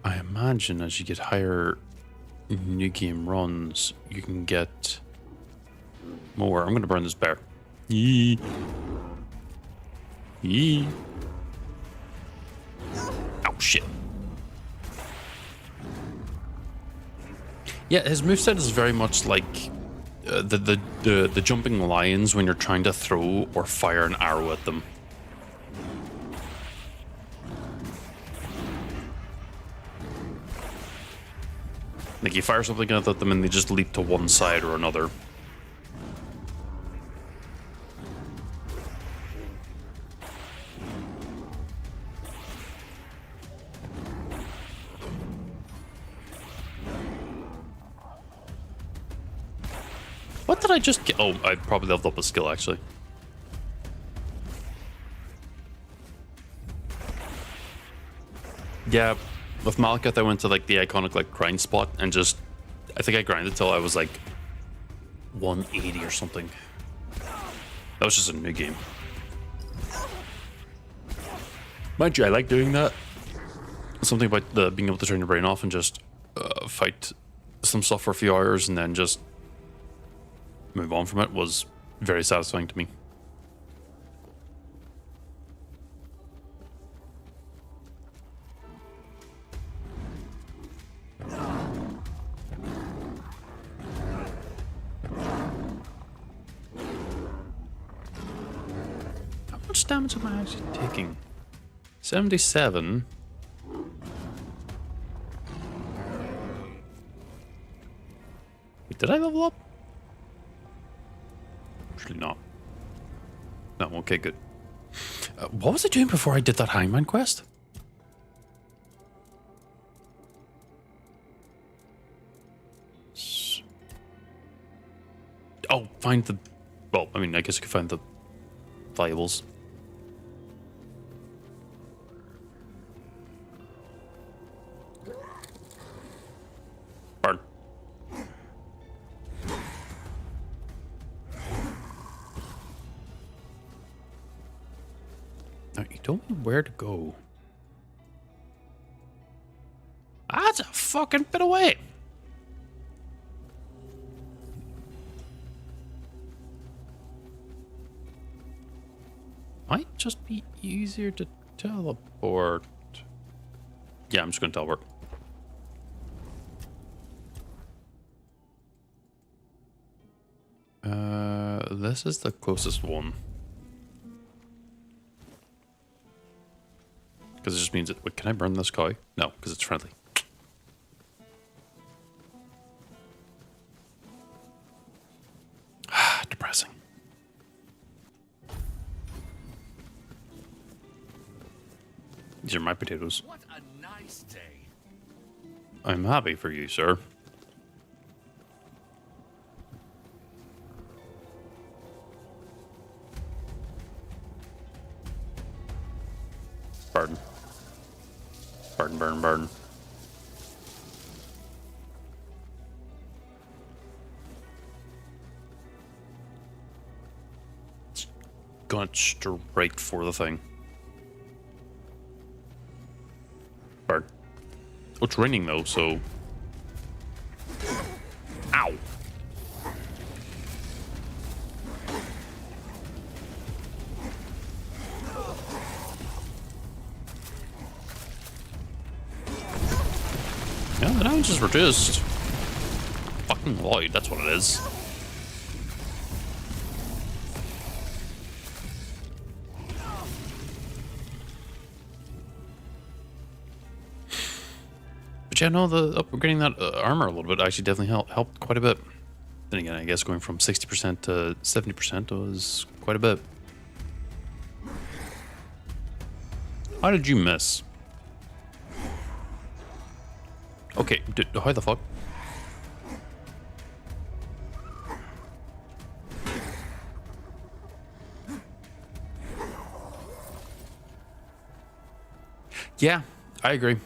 I imagine as you get higher new game runs, you can get more. I'm going to burn this bear. Yee. Yee. Oh, shit. Yeah, his moveset is very much like the jumping lions when you're trying to throw or fire an arrow at them. Like you fire something at them and they just leap to one side or another. What did I just get? Oh, I probably leveled up a skill actually. Yeah, with Malekith I went to like the iconic like grind spot and just, I think I grinded till I was like 180 or something. That was just a new game. Mind you, I like doing that. Something about the being able to turn your brain off and just fight some stuff for a few hours and then just move on from it was very satisfying to me. How much damage am I actually taking? 77. Wait, did I level up? Actually not. No, okay, good. What was I doing before I did that Hangman quest? Oh, find the... Well, I mean, I guess I could find the valuables. Burn. Now, you told me where to go. That's a fucking bit away. Might just be easier to teleport. Yeah, I'm just gonna teleport. This is the closest one. Because it just means it. Wait, can I burn this cow? No, because it's friendly. Depressing. These are my potatoes. What a nice day. I'm happy for you, sir. Burn. Burn, burn, burn. Going straight for the thing. Burn. Oh, it's raining though, so... Ow! Yeah, the damage is reduced. Fucking void, that's what it is. But yeah, no, the upgrading that armor a little bit actually definitely helped quite a bit. Then again, I guess going from 60% to 70% was quite a bit. How did you miss? Okay, how the fuck? Yeah, I agree.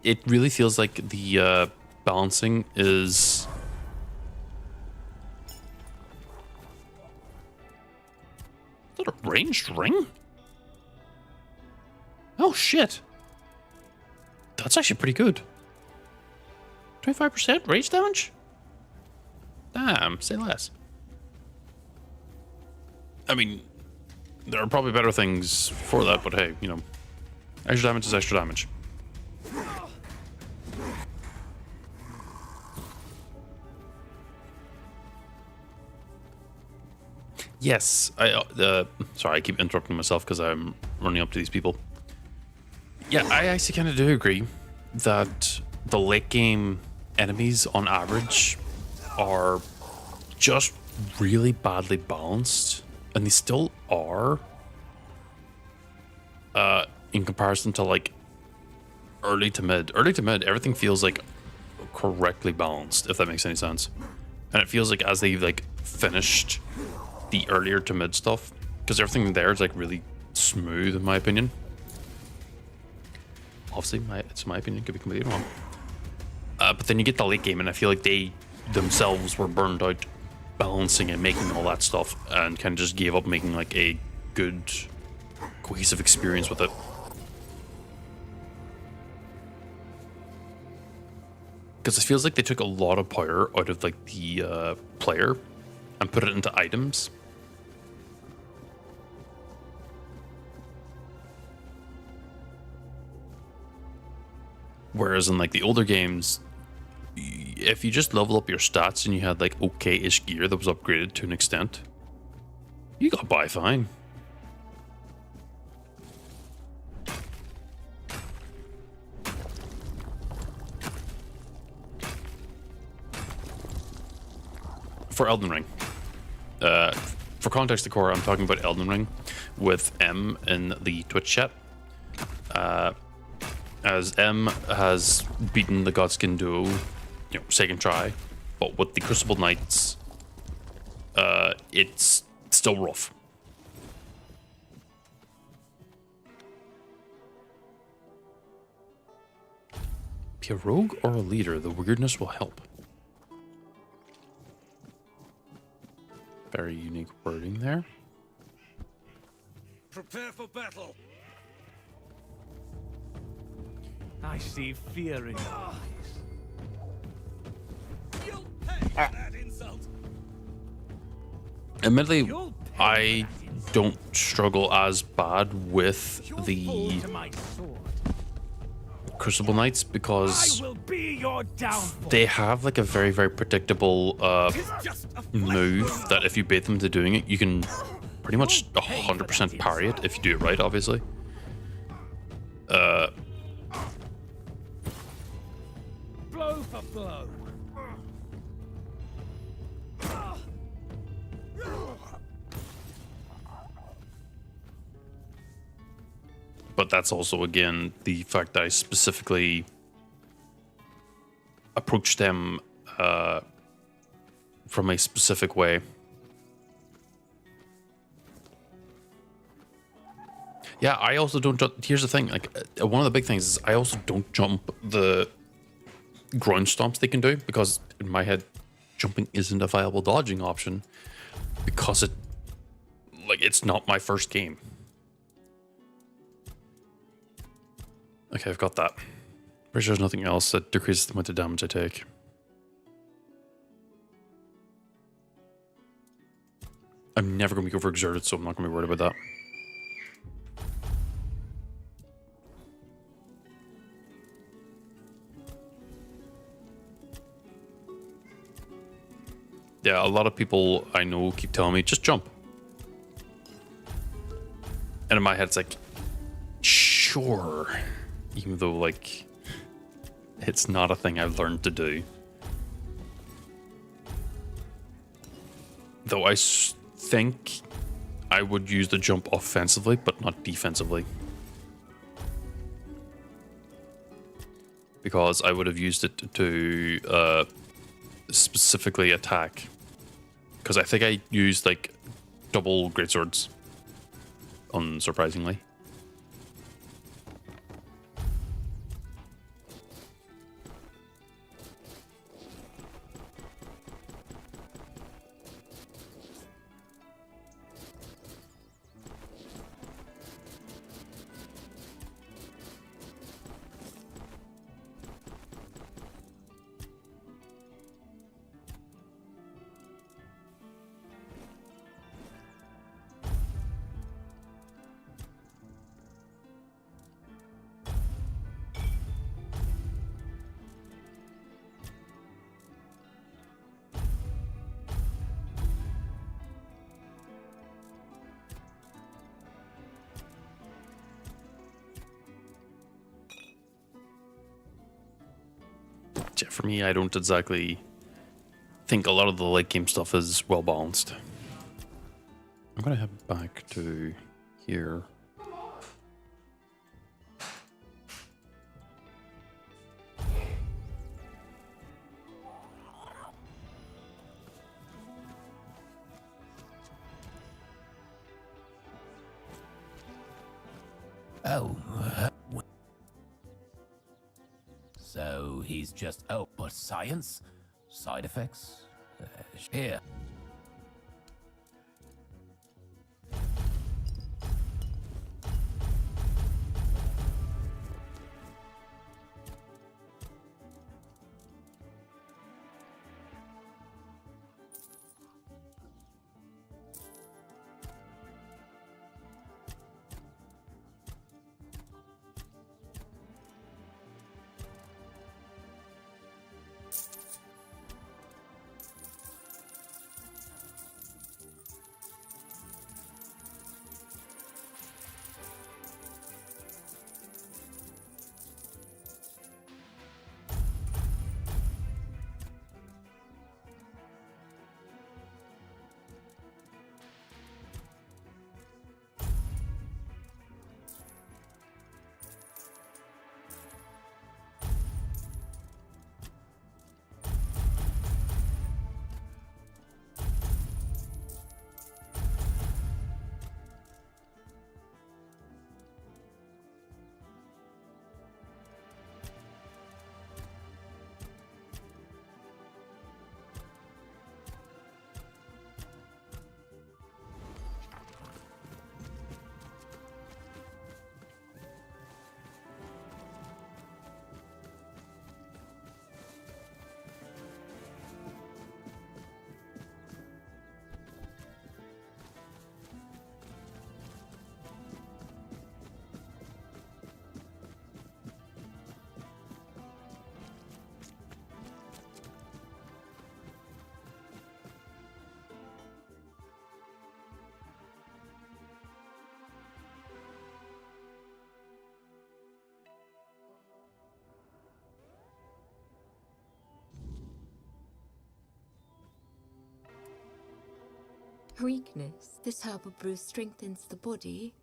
It really feels like the balancing is ranged ring? Oh, shit. That's actually pretty good. 25% rage damage? Damn, say less. I mean, there are probably better things for that, but hey, you know, extra damage is extra damage. Yes, sorry, I keep interrupting myself because I'm running up to these people. Yeah, I actually kind of do agree that the late game enemies on average are just really badly balanced, and they still are in comparison to like early to mid. Early to mid, everything feels like correctly balanced, if that makes any sense. And it feels like as they've like finished the earlier to mid stuff, because everything there is like really smooth in my opinion. Obviously, it's my opinion, could be completely wrong. But then you get the late game, and I feel like they themselves were burned out balancing and making all that stuff, and kind of just gave up making like a good, cohesive experience with it. Because it feels like they took a lot of power out of like the player and put it into items. Whereas in like the older games, if you just level up your stats and you had like okay-ish gear that was upgraded to an extent, you got by fine. For Elden Ring. For context decor, I'm talking about Elden Ring with M in the Twitch chat. As M has beaten the Godskin duo, you know, second try, but with the Crucible Knights, it's still rough. Be a rogue or a leader, the weirdness will help. Very unique wording there. Prepare for battle. I see fear in your eyes. You'll pay for that insult. Admittedly, I don't struggle as bad with the To my sword. Crucible Knights because I will be your downfall. they have like a very, very predictable It's just a move that if you bait them to doing it, you can pretty much 100% parry it if you do it right, obviously. Blow for blow. But that's also, again, the fact that I specifically approach them from a specific way. Yeah, I also don't jump. Here's the thing, like, one of the big things is I also don't jump the ground stomps they can do, because in my head, jumping isn't a viable dodging option, because it's not my first game. Okay, I've got that. Pretty sure there's nothing else that decreases the amount of damage I take. I'm never going to be overexerted, so I'm not going to be worried about that. Yeah, a lot of people I know keep telling me, just jump. And in my head, it's like, sure. Even though, like, it's not a thing I've learned to do. Though I think I would use the jump offensively, but not defensively. Because I would have used it to specifically attack. Because I think I used, like, double greatswords, unsurprisingly. Yeah, for me, I don't exactly think a lot of the late game stuff is well balanced. I'm gonna head back to here. Oh, so he's just, oh, but science? Side effects? Here. Weakness. This herbal brew strengthens the body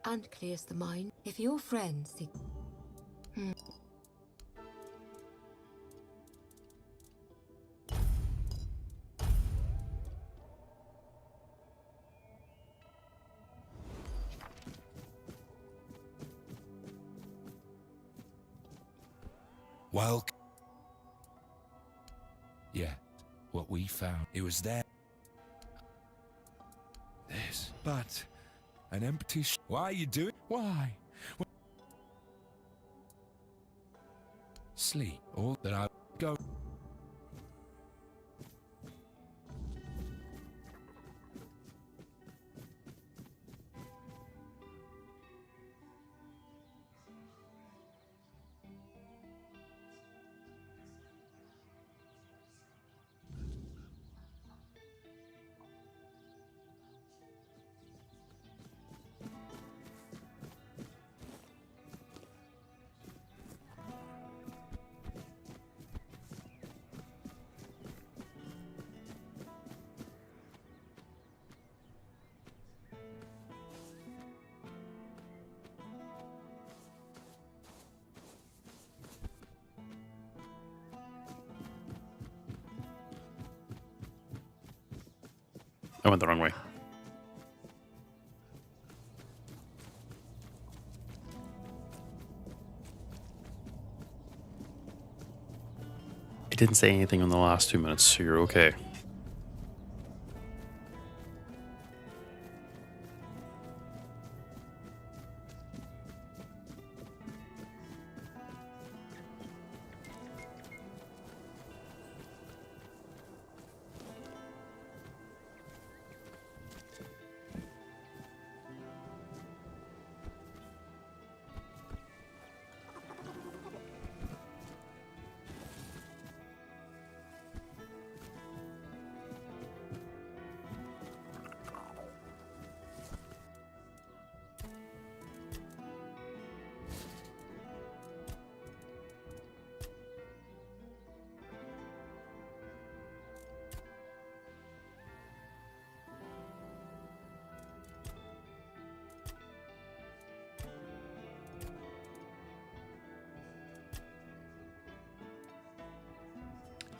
and clears the mind. If your friends think... Well... Yeah, what we found, it was there. This, but an empty Why are you doing? Why? Sleep, all that I go. I went the wrong way. It didn't say anything in the last 2 minutes, so you're okay.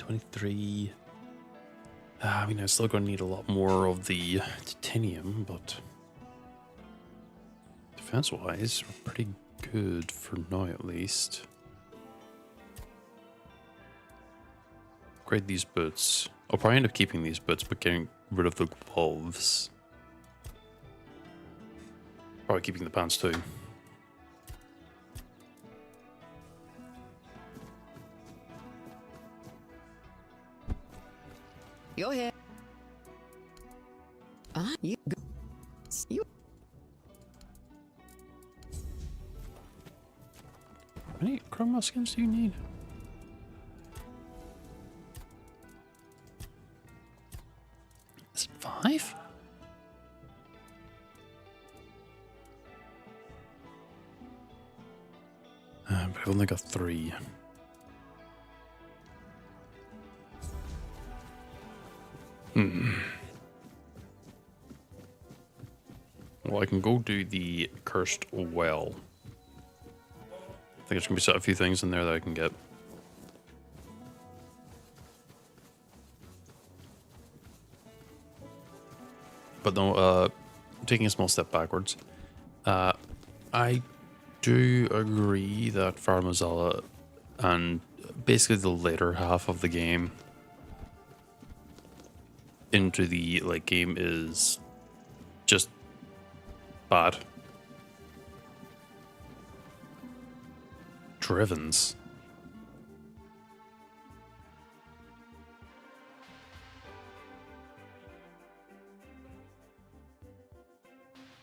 23. I mean, I'm still going to need a lot more of the titanium, but defense-wise, we're pretty good for now, at least. Upgrade these boots. I'll probably end up keeping these boots, but getting rid of the gloves. Probably keeping the pants too. Go ahead. You. You. How many chroma skins do you need? Is it 5? But I've only got 3. Well, I can go do the cursed well. I think there's gonna be a few things in there that I can get. But no, taking a small step backwards, I do agree that Farmazala and basically the later half of the game into the like game is just bad. Drivens.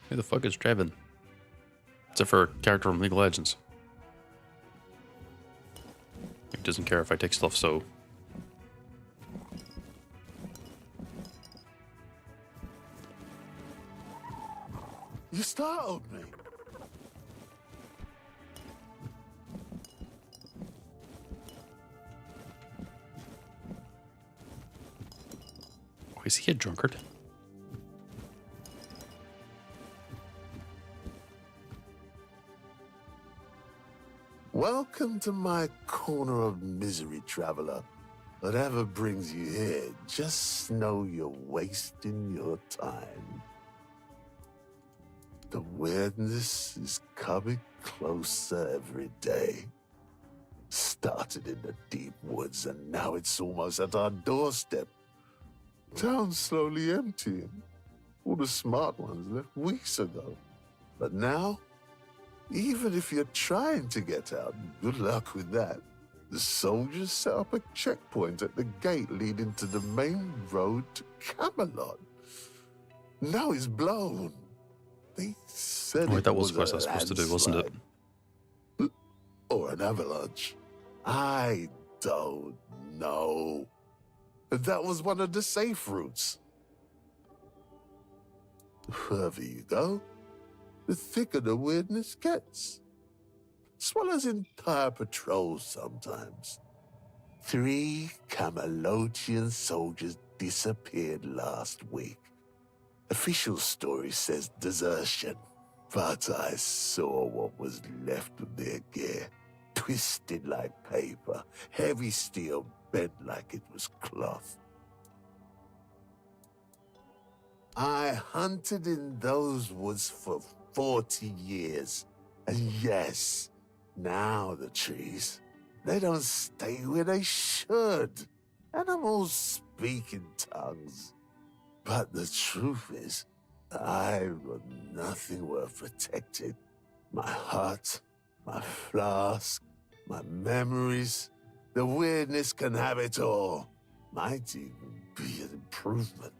Who the fuck is Draven? Except for a character from League of Legends. He doesn't care if I take stuff, so... You startled me. Oh, is he a drunkard? Welcome to my corner of misery, traveler. Whatever brings you here, just know you're wasting your time. The weirdness is coming closer every day. Started in the deep woods and now it's almost at our doorstep. Town's slowly emptying. All the smart ones left weeks ago. But now, even if you're trying to get out, good luck with that. The soldiers set up a checkpoint at the gate leading to the main road to Camelot. Now it's blown. They said Oh, it that was was what I a was supposed to do, wasn't it? landslide. Or an avalanche. I don't know. That was one of the safe routes. The further you go, the thicker the weirdness gets. Swallows entire patrols sometimes. 3 Camelotian soldiers disappeared last week. Official story says desertion, but I saw what was left of their gear. Twisted like paper, heavy steel bent like it was cloth. I hunted in those woods for 40 years. And yes, now the trees, they don't stay where they should. Animals speak in tongues. But the truth is, I've got nothing worth protecting. My heart, my flask, my memories. The weirdness can have it all. Might even be an improvement.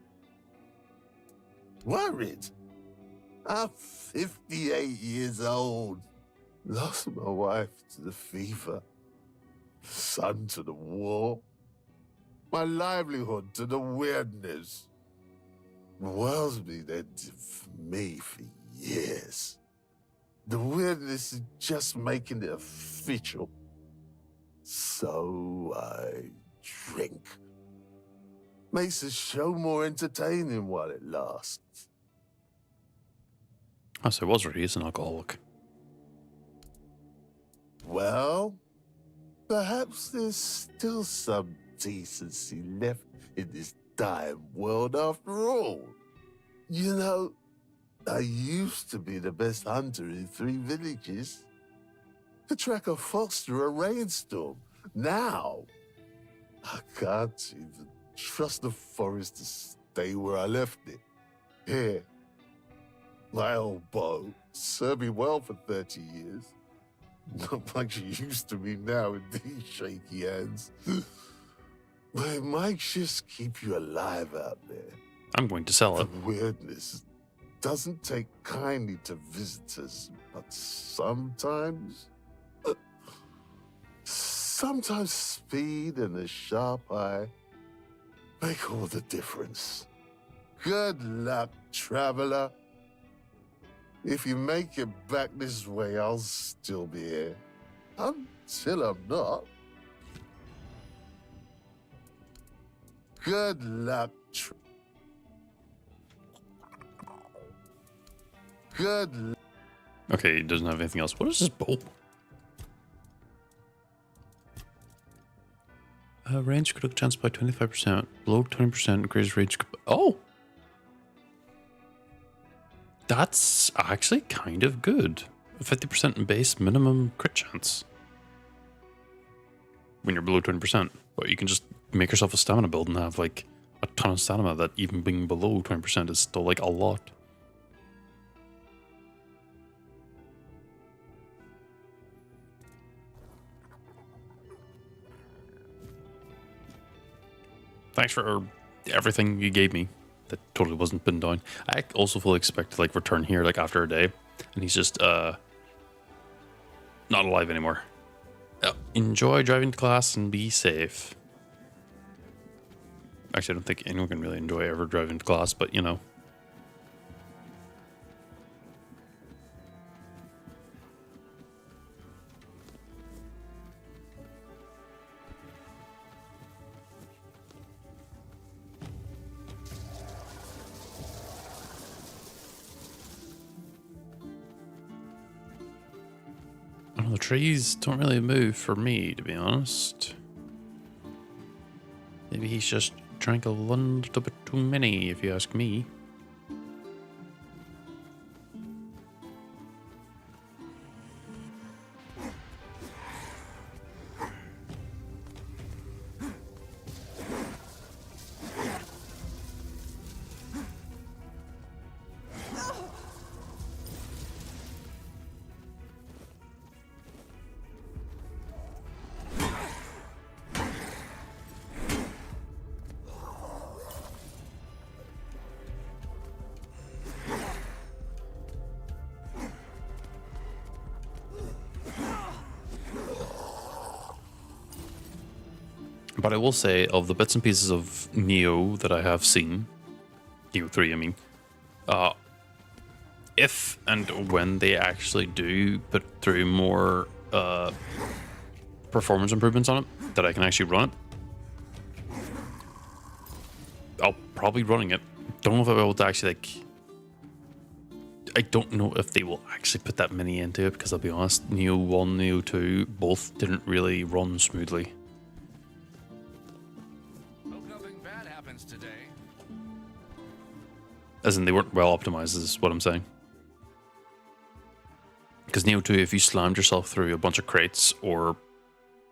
Worried? I'm 58 years old. Lost my wife to the fever, son to the war, my livelihood to the weirdness. The world's been ending for me for years. The weirdness is just making it official. So I drink. Makes the show more entertaining while it lasts. Oh, so it was really an alcoholic. Well, perhaps there's still some decency left in this dying world after all. You know, I used to be the best hunter in 3 villages. To track a fox through a rainstorm. Now, I can't even trust the forest to stay where I left it. Here, my old bow served me well for 30 years. Not like she used to me now in these shaky hands. But it might just keep you alive out there. I'm going to sell it. The weirdness doesn't take kindly to visitors, but sometimes speed and a sharp eye make all the difference. Good luck, traveler. If you make it back this way, I'll still be here. Until I'm not. Good luck, good luck. Okay, he doesn't have anything else. What is this bow? Range critical chance by 25%. Below 20%. Increased range. Oh! That's actually kind of good. 50% base minimum crit chance. When you're below 20%. But you can just make yourself a stamina build and have like a ton of stamina that even being below 20% is still like a lot. Thanks for everything you gave me. That totally wasn't pinned down. I also fully expect to like return here like after a day, and he's just not alive anymore. Enjoy driving to class and be safe. Actually, I don't think anyone can really enjoy ever driving to class, but you know. The trees don't really move for me, to be honest. Maybe he's just drank a little bit too many, if you ask me. But I will say, of the bits and pieces of Neo that I have seen, Neo 3, I mean, if and when they actually do put through more performance improvements on it, that I can actually run it, I'll probably be running it. Don't know if I'll be able to actually, like, I don't know if they will actually put that many into it, because I'll be honest, Neo 1, Neo 2, both didn't really run smoothly. As in, they weren't well optimized, is what I'm saying. Because Neo 2, if you slammed yourself through a bunch of crates or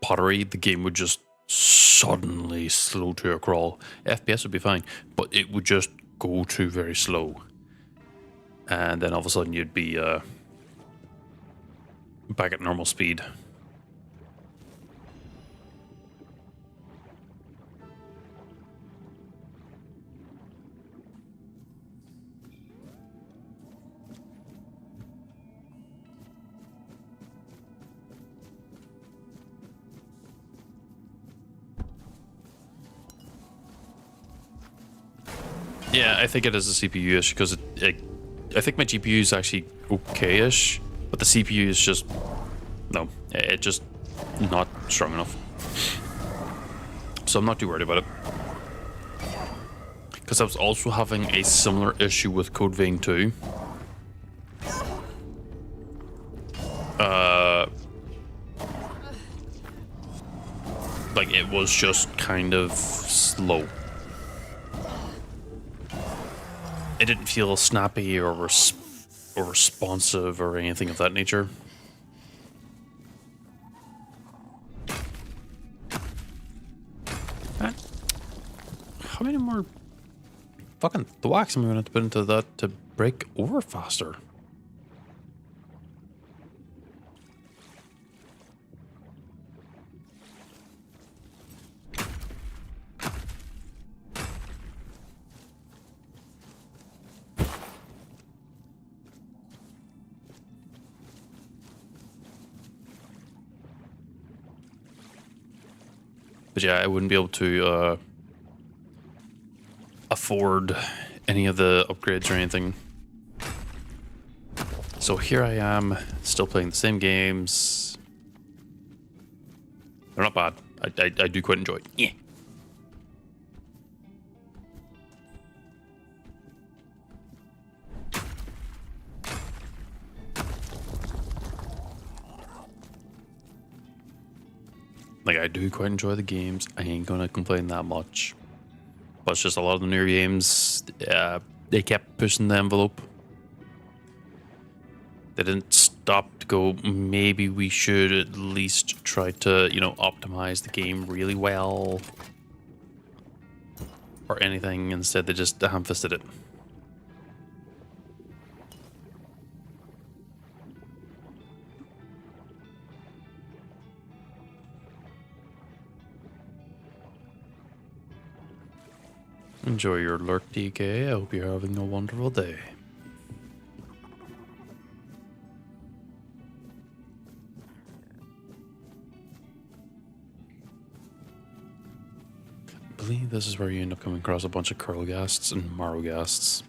pottery, the game would just suddenly slow to a crawl. FPS would be fine, but it would just go to very slow. And then all of a sudden you'd be back at normal speed. Yeah, I think it is a CPU issue because I think my GPU is actually okay-ish, but the CPU is just no, it's just not strong enough. So I'm not too worried about it. Because I was also having a similar issue with Code Vein 2. Like, it was just kind of slow. It didn't feel snappy or responsive or anything of that nature. Man, how many more fucking thwacks am I going to put into that to break over faster? But yeah, I wouldn't be able to afford any of the upgrades or anything. So here I am, still playing the same games. They're not bad. I do quite enjoy it. Yeah. Like, I do quite enjoy the games. I ain't gonna complain that much. But it's just a lot of the newer games, they kept pushing the envelope. They didn't stop to go, maybe we should at least try to, you know, optimize the game really well. Or anything. Instead, they just ham-fisted it. Enjoy your lurk, DK. I hope you're having a wonderful day. I believe this is where you end up coming across a bunch of Curlghasts and Marrowghasts.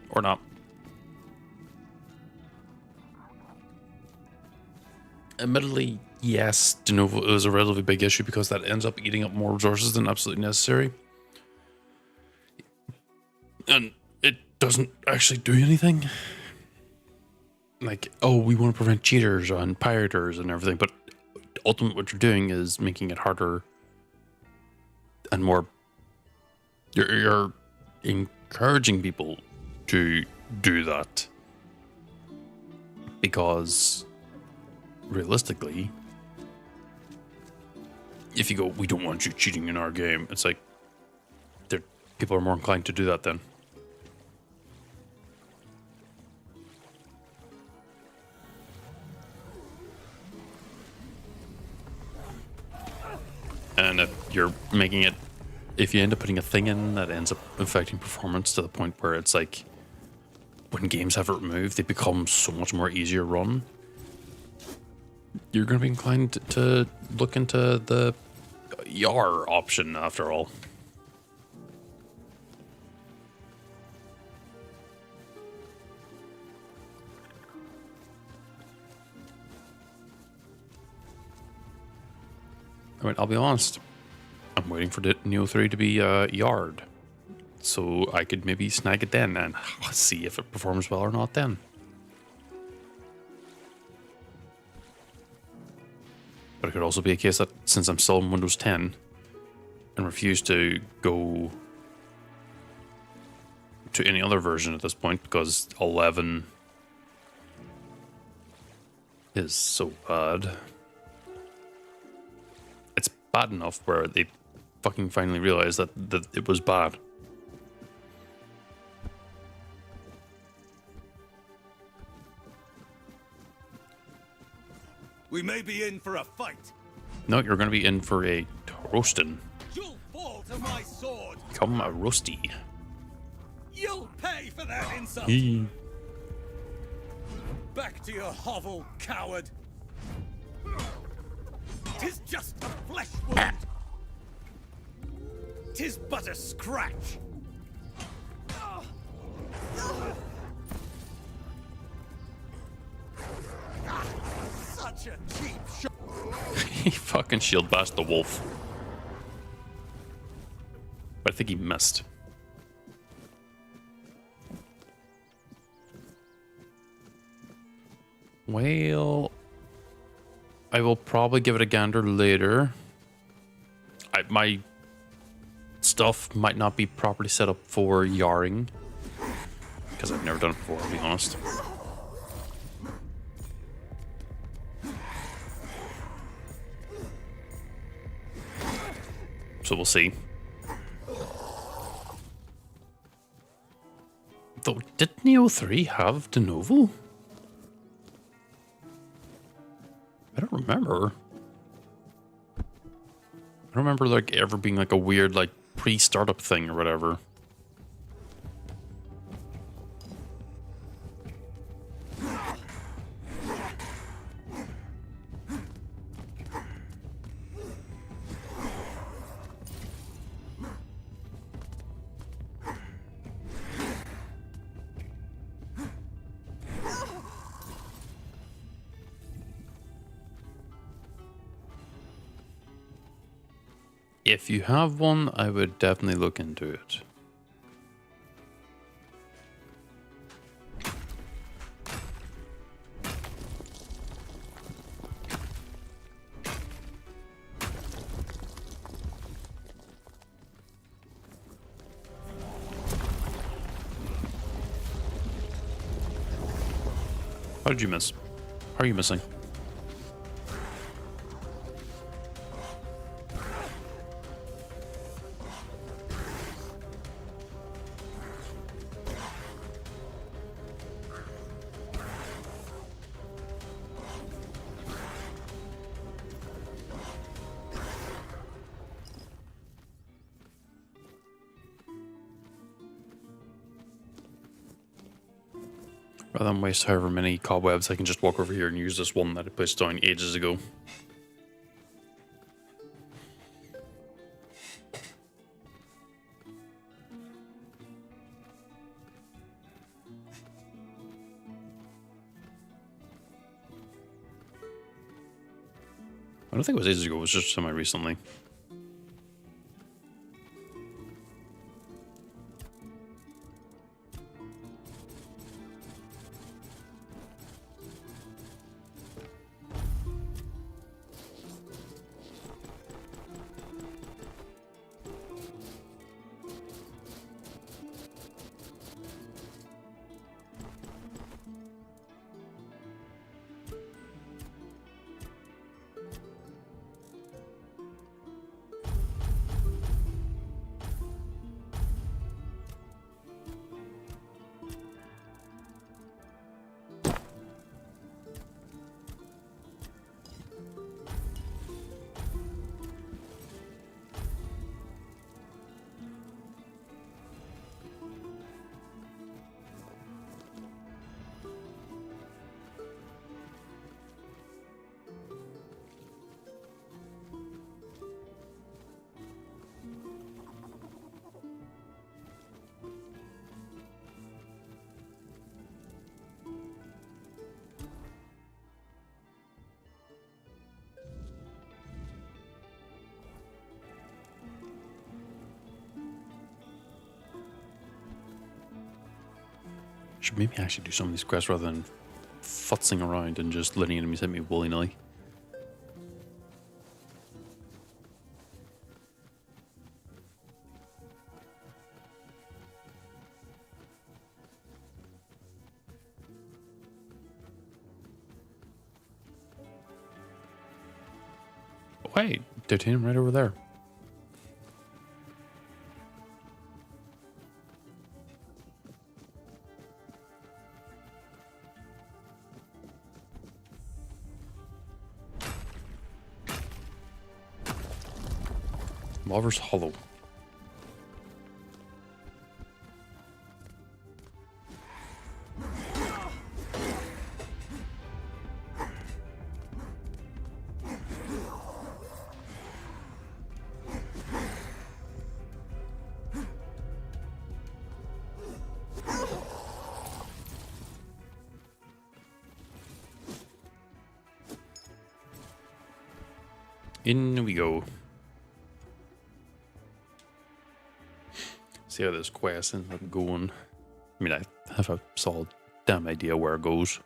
Or not. Admittedly, yes, de novo is a relatively big issue because that ends up eating up more resources than absolutely necessary. And it doesn't actually do anything. Like, oh, we want to prevent cheaters and pirators and everything, but ultimately what you're doing is making it harder and more... You're encouraging people to do that. Because... realistically, if you go, we don't want you cheating in our game, it's like, people are more inclined to do that then. And if you're making it, if you end up putting a thing in that ends up affecting performance to the point where it's like, when games have it removed, they become so much more easier run. You're going to be inclined to look into the YAR option after all. I mean, I'll be honest. I'm waiting for the Neo 3 to be YAR'd. So I could maybe snag it then and see if it performs well or not then. But it could also be a case that since I'm still in Windows 10 and refuse to go to any other version at this point because 11 is so bad. It's bad enough where they fucking finally realized that it was bad. We may be in for a fight. No, you're going to be in for a roasting. You'll fall to my sword. Come a roasty. You'll pay for that insult. Back to your hovel, coward. 'Tis just a flesh wound. 'Tis but a scratch. Such a cheap shot. He fucking shield bashed the wolf. But I think he missed. Well, I will probably give it a gander later. My stuff might not be properly set up for yarring, because I've never done it before, to be honest. So we'll see. Though, did Neo 3 have de novo? I don't remember. I don't remember like ever being like a weird like pre-startup thing or whatever. If you have one, I would definitely look into it. How did you miss? How are you missing? Rather than waste however many cobwebs, I can just walk over here and use this one that I placed down ages ago. I don't think it was ages ago, it was just semi-recently. Should maybe actually do some of these quests rather than futzing around and just letting enemies hit me willy-nilly. Oh, hey, titanium right over there. Lover's Hollow. In we go. See how this quest ends up going. I mean, I have a solid damn idea where it goes.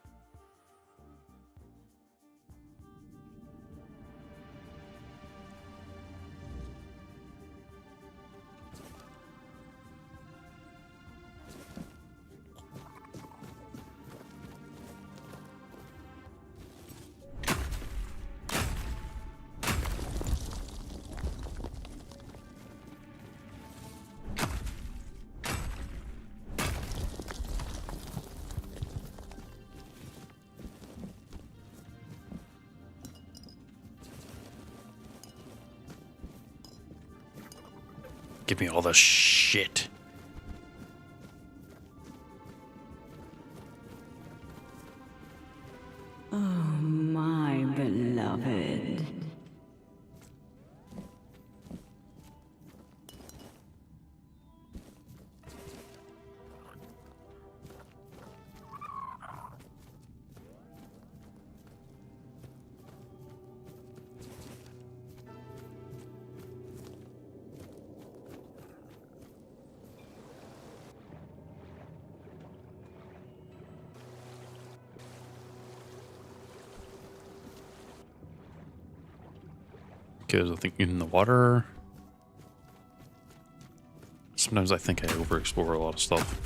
Give me all the shit. Oh, my beloved. Okay, there's nothing in the water. Sometimes I think I overexplore a lot of stuff.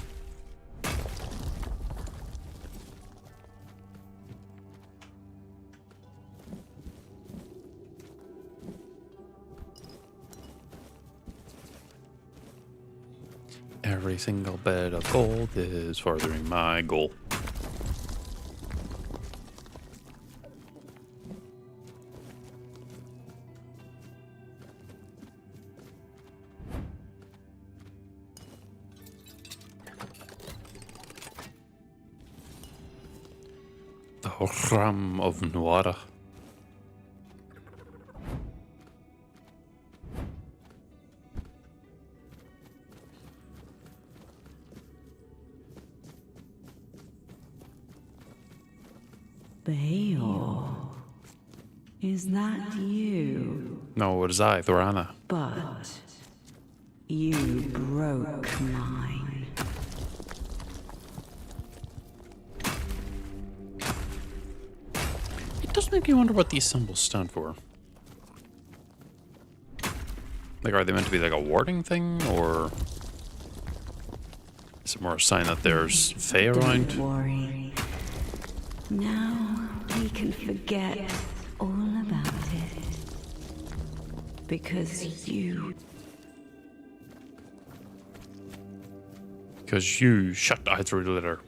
Every single bit of gold is furthering my goal. The Ram of Nuada. Bayor, is that you? No, it is I, Thornana. But you broke mine. It does make me wonder what these symbols stand for. Like, are they meant to be like a warding thing, or is it more a sign that there's Fae around? Don't worry. Now we can forget all about it. Because you... Because you shut I through the litter.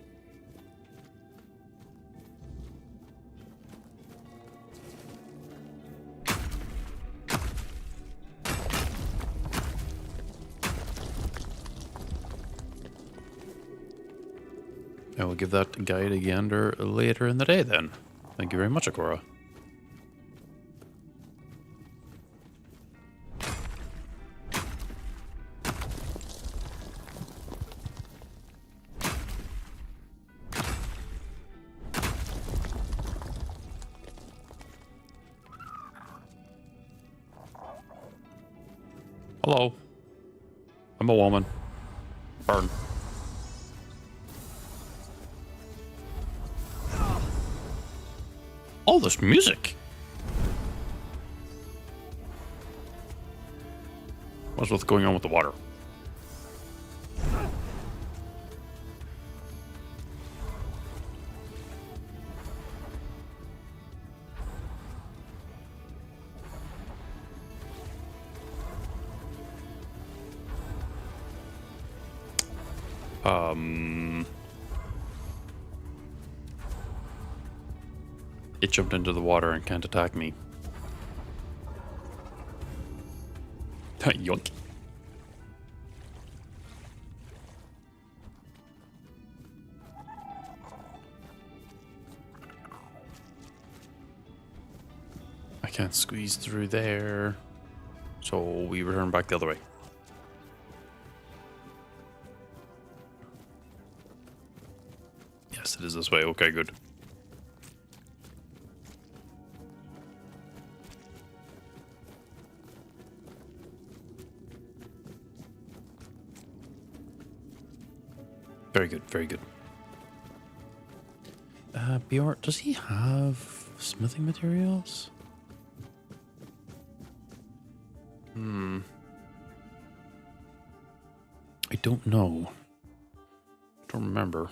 I will give that guide a gander later in the day then. Thank you very much, Akora. Hello. I'm a woman. Burn. All this music. What's going on with the water? It jumped into the water and can't attack me. Yoink. I can't squeeze through there. So we return back the other way. Yes, it is this way. Okay, good. Very good, very good. Bjorn, does he have smithing materials? I don't know. I don't remember.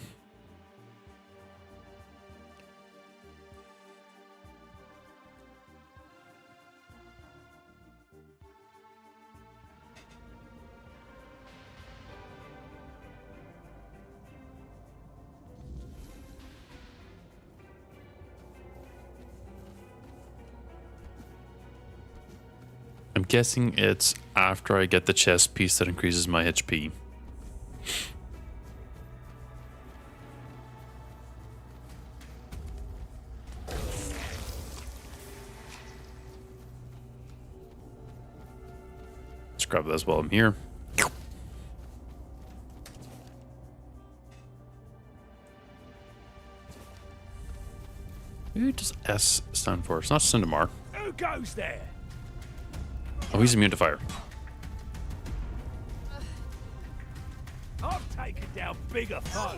I'm guessing it's after I get the chest piece that increases my HP. Let's grab this while I'm here. Who does S stand for? It's not Syndamar. Who goes there? Oh, he's immune to fire. I've taken down bigger foes.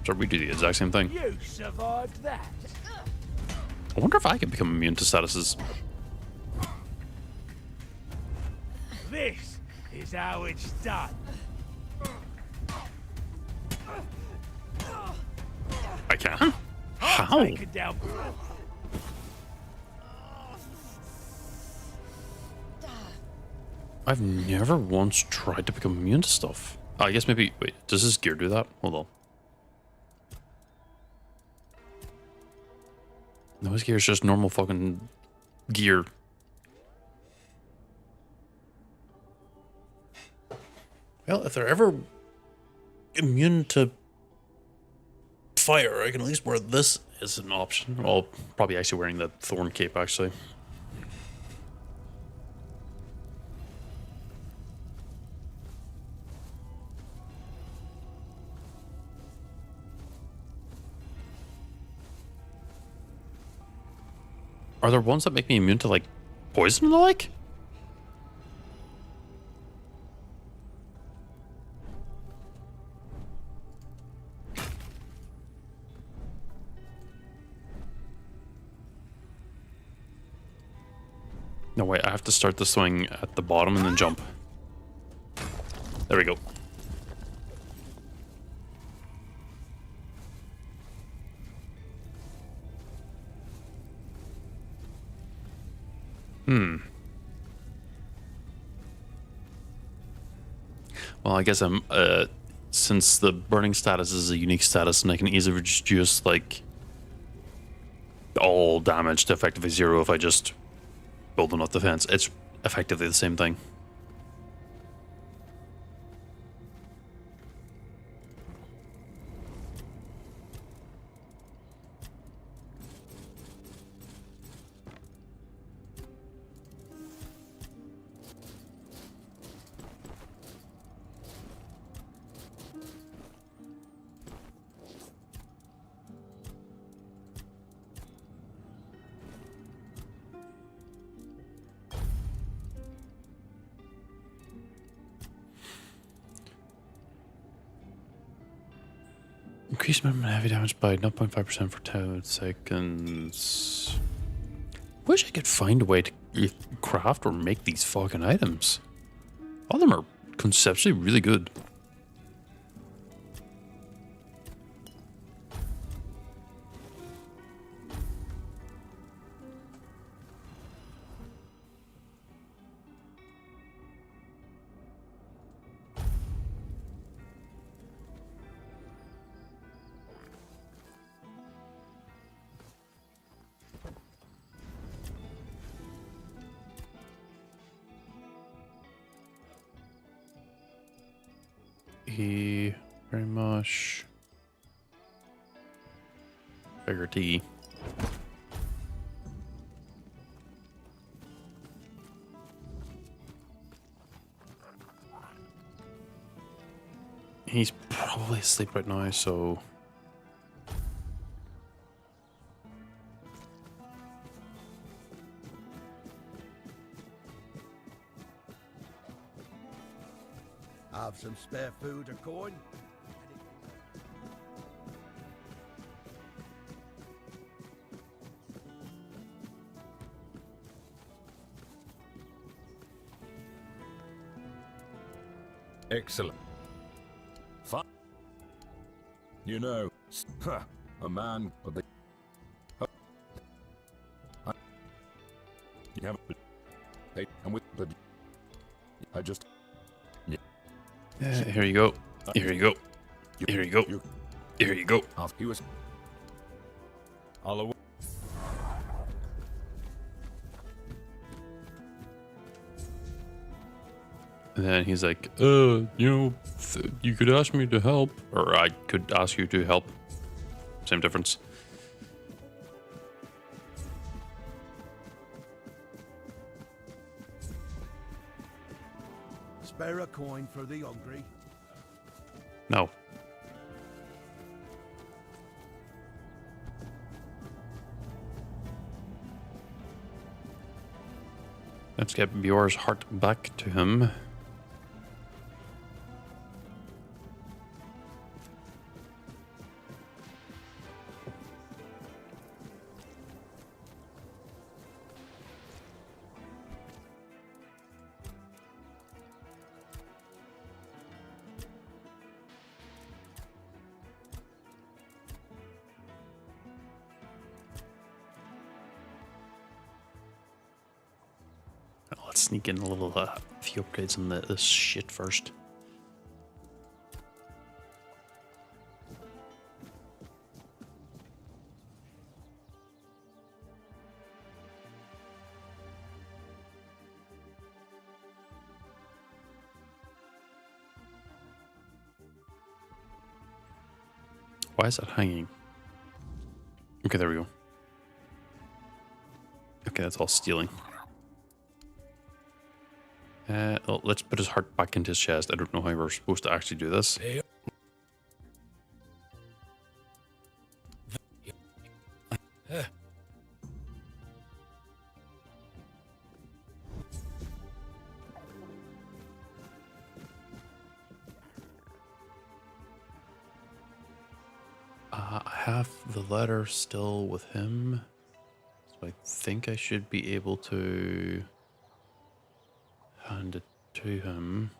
So we do the exact same thing. You survived that. I wonder if I can become immune to statuses. This is how it's done. I can? How? Taken down. I've never once tried to become immune to stuff. Oh, I guess maybe... Wait, does this gear do that? Hold on. No, his gear is just normal fucking gear. Well, if they're ever immune to fire, I can at least wear this as an option. Well, probably actually wearing the Thorn cape, actually. Are there ones that make me immune to, like, poison and the like? No, wait, I have to start the swing at the bottom and then jump. There we go. Well, I guess I'm, since the burning status is a unique status and I can easily reduce, like, all damage to effectively 0 if I just build enough defense, it's effectively the same thing. Increase minimum heavy damage by 0.5% for 10 seconds. Wish I could find a way to craft or make these fucking items. All of them are conceptually really good. Very much. Bigger T. He's probably asleep right now, so... Have some spare food or coin? Excellent. Fun. You know, a man of the... You haven't... I'm with the... I just... Here you go. Here you go. Here you go. Here you go. He was... I'll And then he's like, you know, you could ask me to help, or I could ask you to help. Same difference. Spare a coin for the hungry. No. Let's get Bjor's heart back to him. Let's sneak in a little few upgrades on this shit first. Why is that hanging? Okay, there we go. Okay, that's all stealing. Well, let's put his heart back into his chest. I don't know how we're supposed to actually do this. I have the letter still with him, so I think I should be able to hand it to him.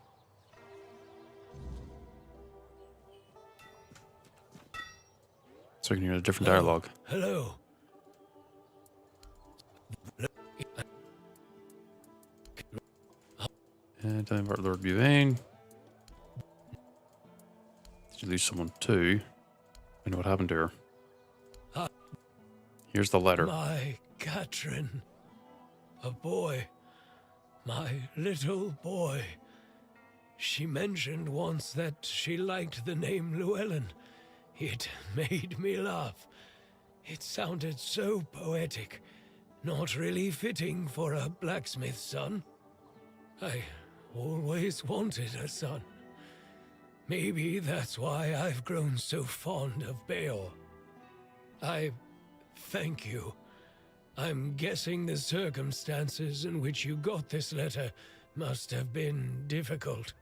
So I can hear a different dialogue. Hello. And tell me about Lord Buvain. Did you lose someone too? I know what happened to her. Here's the letter. My Catherine. A boy. My little boy. She mentioned once that she liked the name Llewellyn. It made me laugh. It sounded so poetic, not really fitting for a blacksmith's son. I always wanted a son. Maybe that's why I've grown so fond of Beor. I thank you. I'm guessing the circumstances in which you got this letter must have been difficult.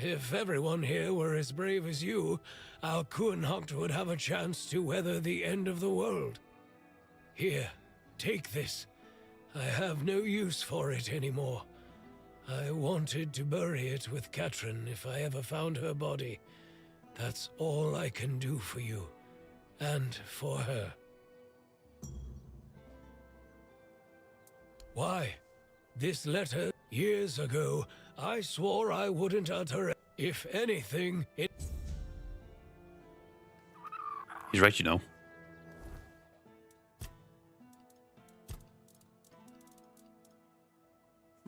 If everyone here were as brave as you, our Kuhnhacht would have a chance to weather the end of the world. Here, take this. I have no use for it anymore. I wanted to bury it with Catherine if I ever found her body. That's all I can do for you, and for her. Why? This letter, years ago, I swore I wouldn't utter it. If anything, it... He's right, you know.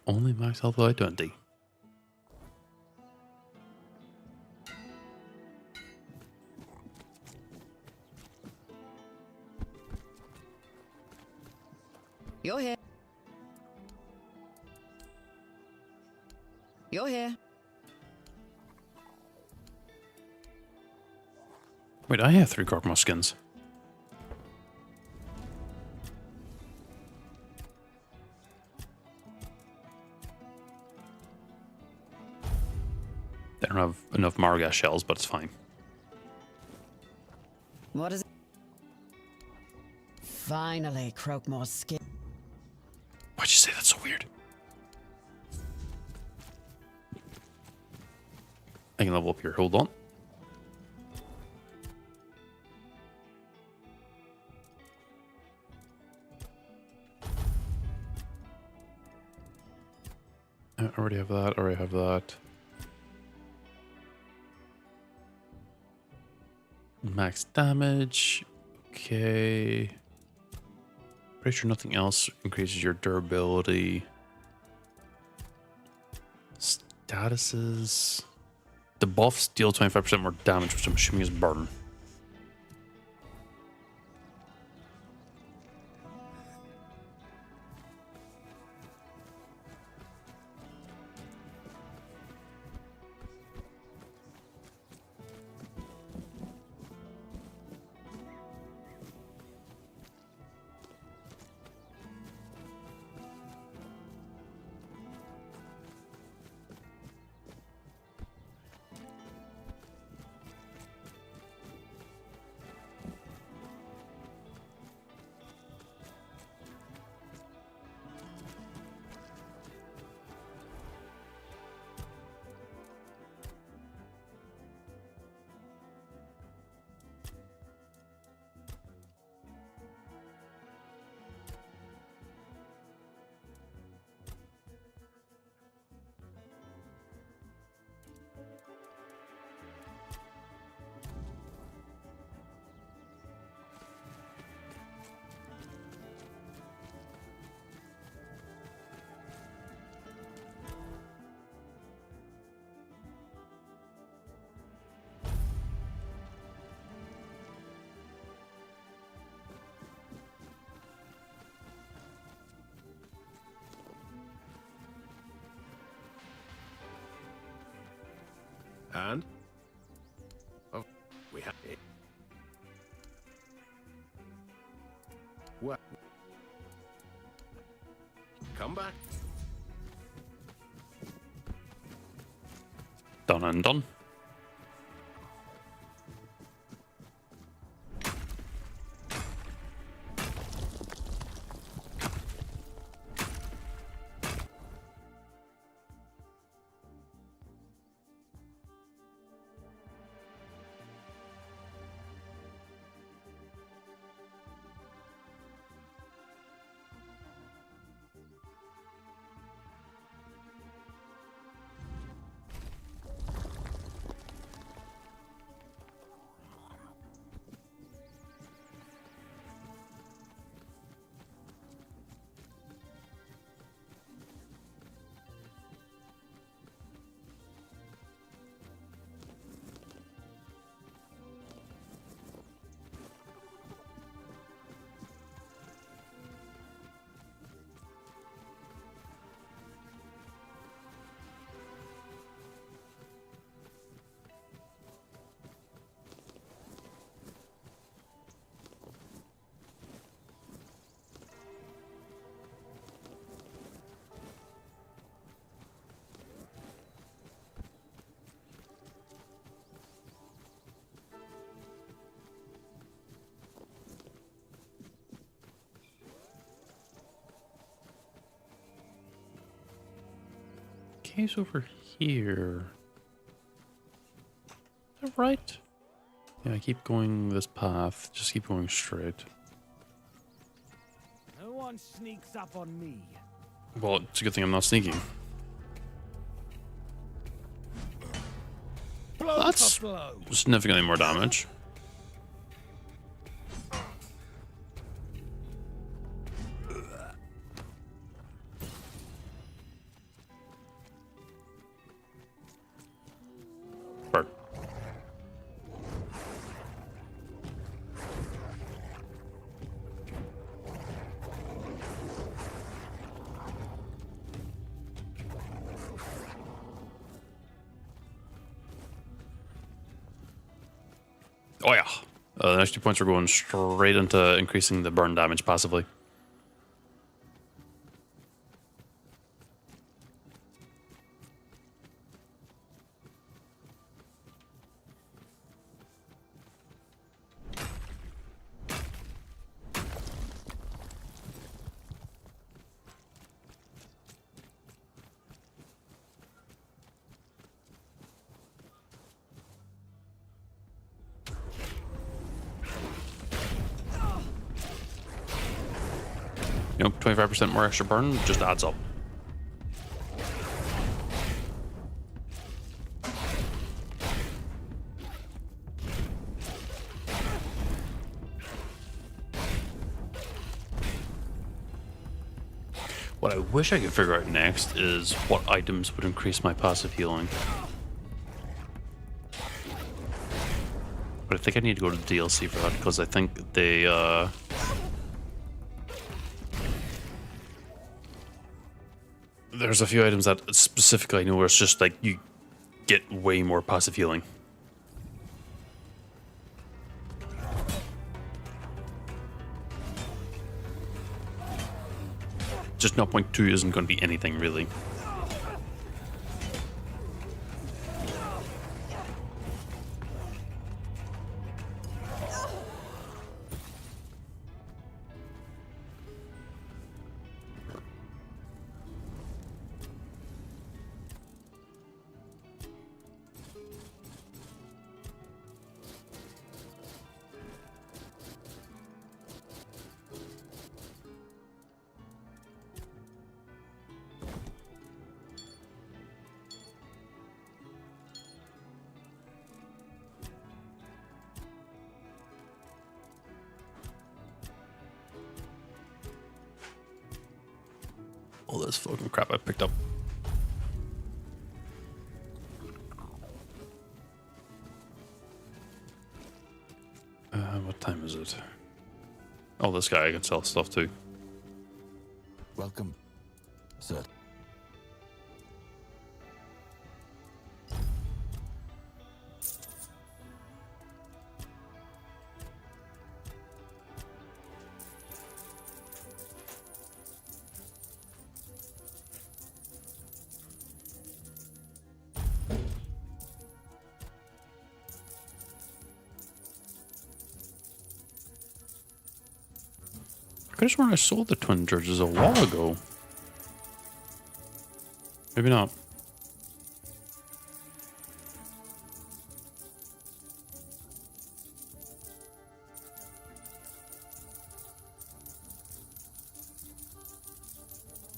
Only myself without 20. You're here. You're here. Wait, I have 3 Gorkmoth skins. I don't have enough Marga shells, but it's fine. What is it? Finally, Croakmore's skin. Why'd you say that's so weird? I can level up here. Hold on. I already have that. Already have that. Max damage. Okay. Pretty sure nothing else increases your durability. Statuses. The buffs deal 25% more damage, which I'm assuming is burn. And? Oh, we have it. What? Come back. Done and done. Cave's over here. Is that right? Yeah, I keep going this path. Just keep going straight. No one sneaks up on me. Well, it's a good thing I'm not sneaking. Blow That's for blow. significantly more damage. Burn. Oh yeah. The next 2 points are going straight into increasing the burn damage passively. You know, 25% more extra burn just adds up. What I wish I could figure out next is what items would increase my passive healing. But I think I need to go to the DLC for that, because I think they, there's a few items that specifically I know where it's just like you get way more passive healing. Just 0.2 isn't going to be anything really. All this fucking crap I picked up. What time is it? Oh, this guy I can sell stuff to. Welcome, sir. I could have sworn I sold the twin judges a while ago. Maybe not.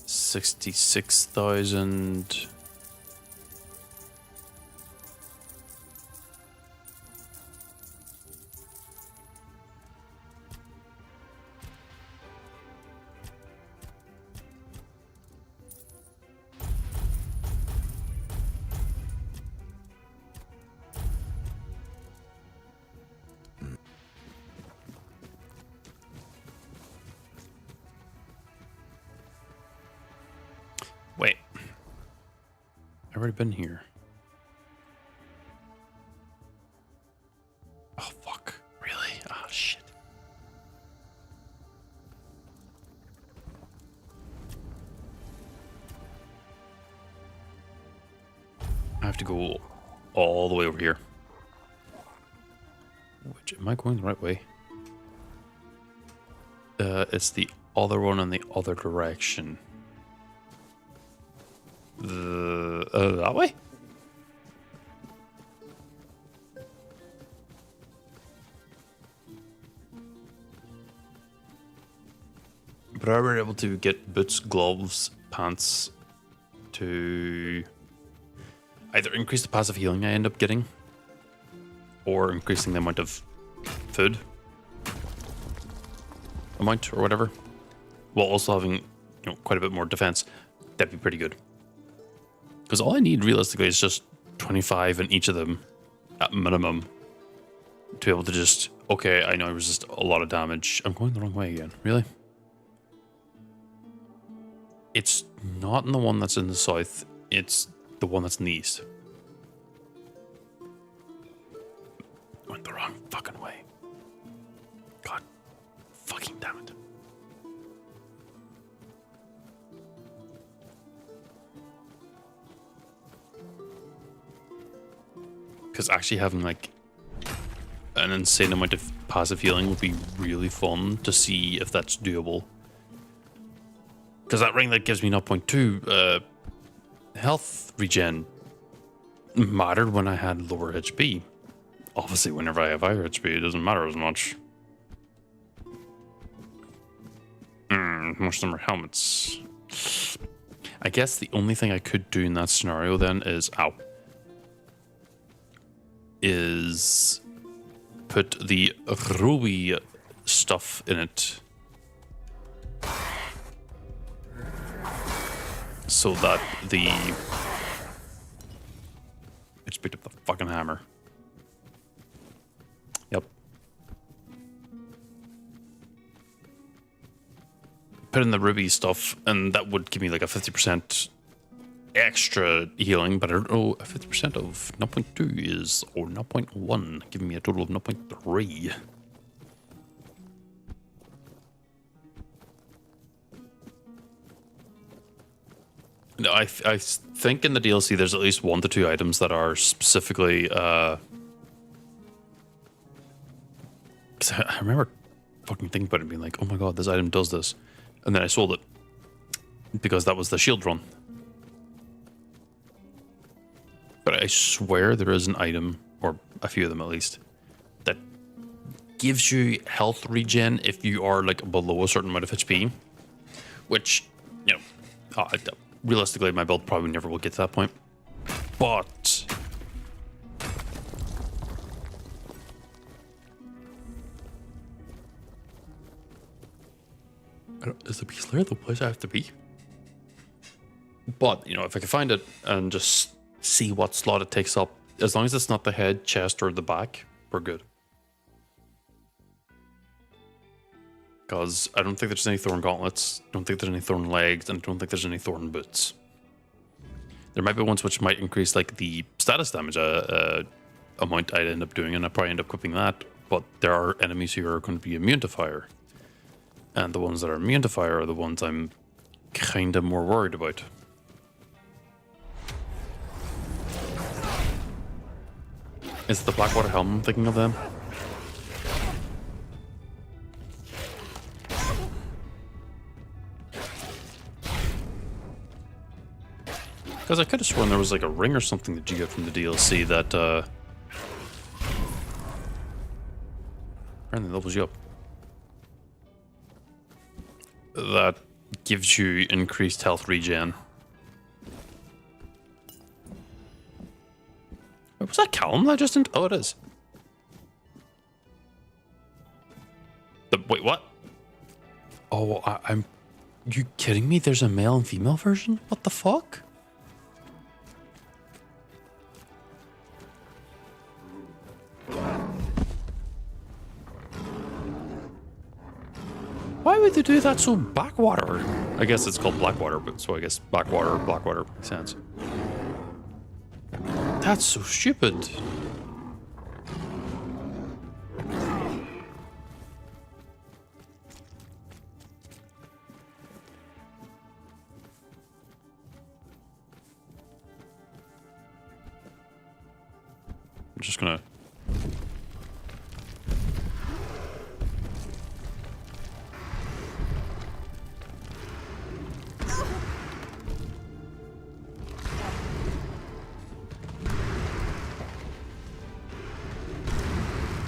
$66,000. Wait. I've already been here. Oh, fuck. Really? Oh, shit. I have to go all the way over here. Which, am I going the right way? It's the other one in the other direction. That way? But I were able to get boots, gloves, pants to either increase the passive healing I end up getting or increasing the amount of food amount or whatever, while also having, you know, quite a bit more defense. That'd be pretty good. Because all I need realistically is just 25 in each of them at minimum to be able to just, okay, I know I resist a lot of damage. I'm going the wrong way again. Really? It's not in the one that's in the south. It's the one that's in the east. Went the wrong fucking way. God fucking damn it. Because actually having like an insane amount of passive healing would be really fun to see if that's doable. Because that ring that gives me 0.2 health regen mattered when I had lower HP. Obviously, whenever I have higher HP, it doesn't matter as much. Most of them are helmets. I guess the only thing I could do in that scenario then is put the ruby stuff in it. so that the... I just picked up the fucking hammer. Yep. Put in the ruby stuff, and that would give me like a 50% extra healing, but I don't know, 50% of 0.2 is, or 0.1, giving me a total of 0.3. No, I think in the DLC there's at least 1 to 2 items that are specifically, because I remember fucking thinking about it and being like, oh my god, this item does this. And then I sold it, because that was the shield run. But I swear there is an item, or a few of them at least, that gives you health regen if you are like below a certain amount of HP. Which, you know, realistically my build probably never will get to that point. But is the Beast Lair the place I have to be? But, you know, if I can find it and just see what slot it takes up, as long as it's not the head, chest, or the back, we're good. Because I don't think there's any Thorn Gauntlets, don't think there's any Thorn Legs, and I don't think there's any Thorn Boots. There might be ones which might increase like the status damage amount I'd end up doing, and I'd probably end up equipping that, but there are enemies who are going to be immune to fire. And the ones that are immune to fire are the ones I'm kind of more worried about. Is it the Blackwater Helm I'm thinking of them? Because I could have sworn there was like a ring or something that you get from the DLC that apparently levels you up. That gives you increased health regen. Wait, was that Callum that just didn't? Oh, it is. Wait, what? Oh, I'm... You kidding me? There's a male and female version? What the fuck? Why would they do that so backwater? I guess it's called Blackwater, but so I guess Blackwater makes sense. That's so stupid. I'm just gonna...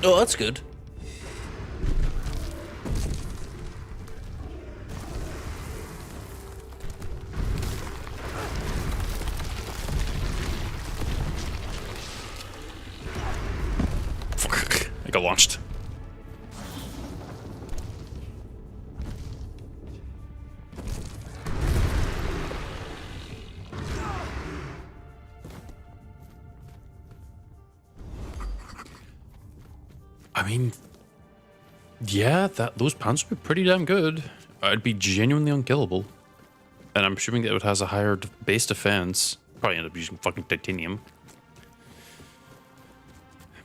Oh, that's good. Fuck, I got launched. I mean, yeah, those pants would be pretty damn good. I'd be genuinely unkillable. And I'm assuming that it has a higher base defense. Probably end up using fucking titanium.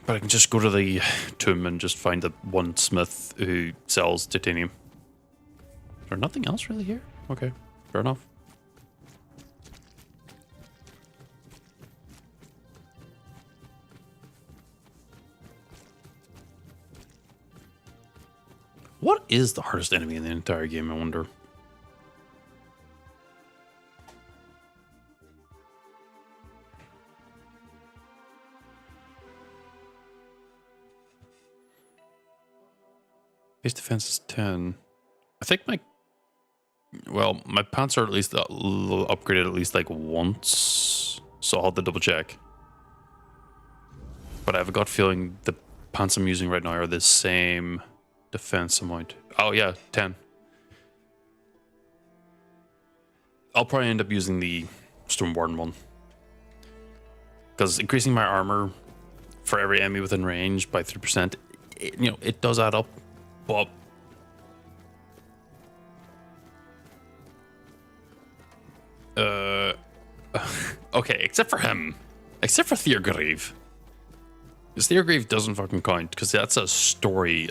But I can just go to the tomb and just find the one smith who sells titanium. Is there nothing else really here? Okay, fair enough. What is the hardest enemy in the entire game, I wonder? Base defense is 10. I think my pants are at least upgraded at least like once, so I'll have to double check. But I have a gut feeling the pants I'm using right now are the same defense amount. Oh yeah, 10. I'll probably end up using the Stone Warden one. Because increasing my armor for every enemy within range by 3%, it does add up. But okay, except for him. Except for Theurgrave. Because Theurgrave doesn't fucking count, because that's a story,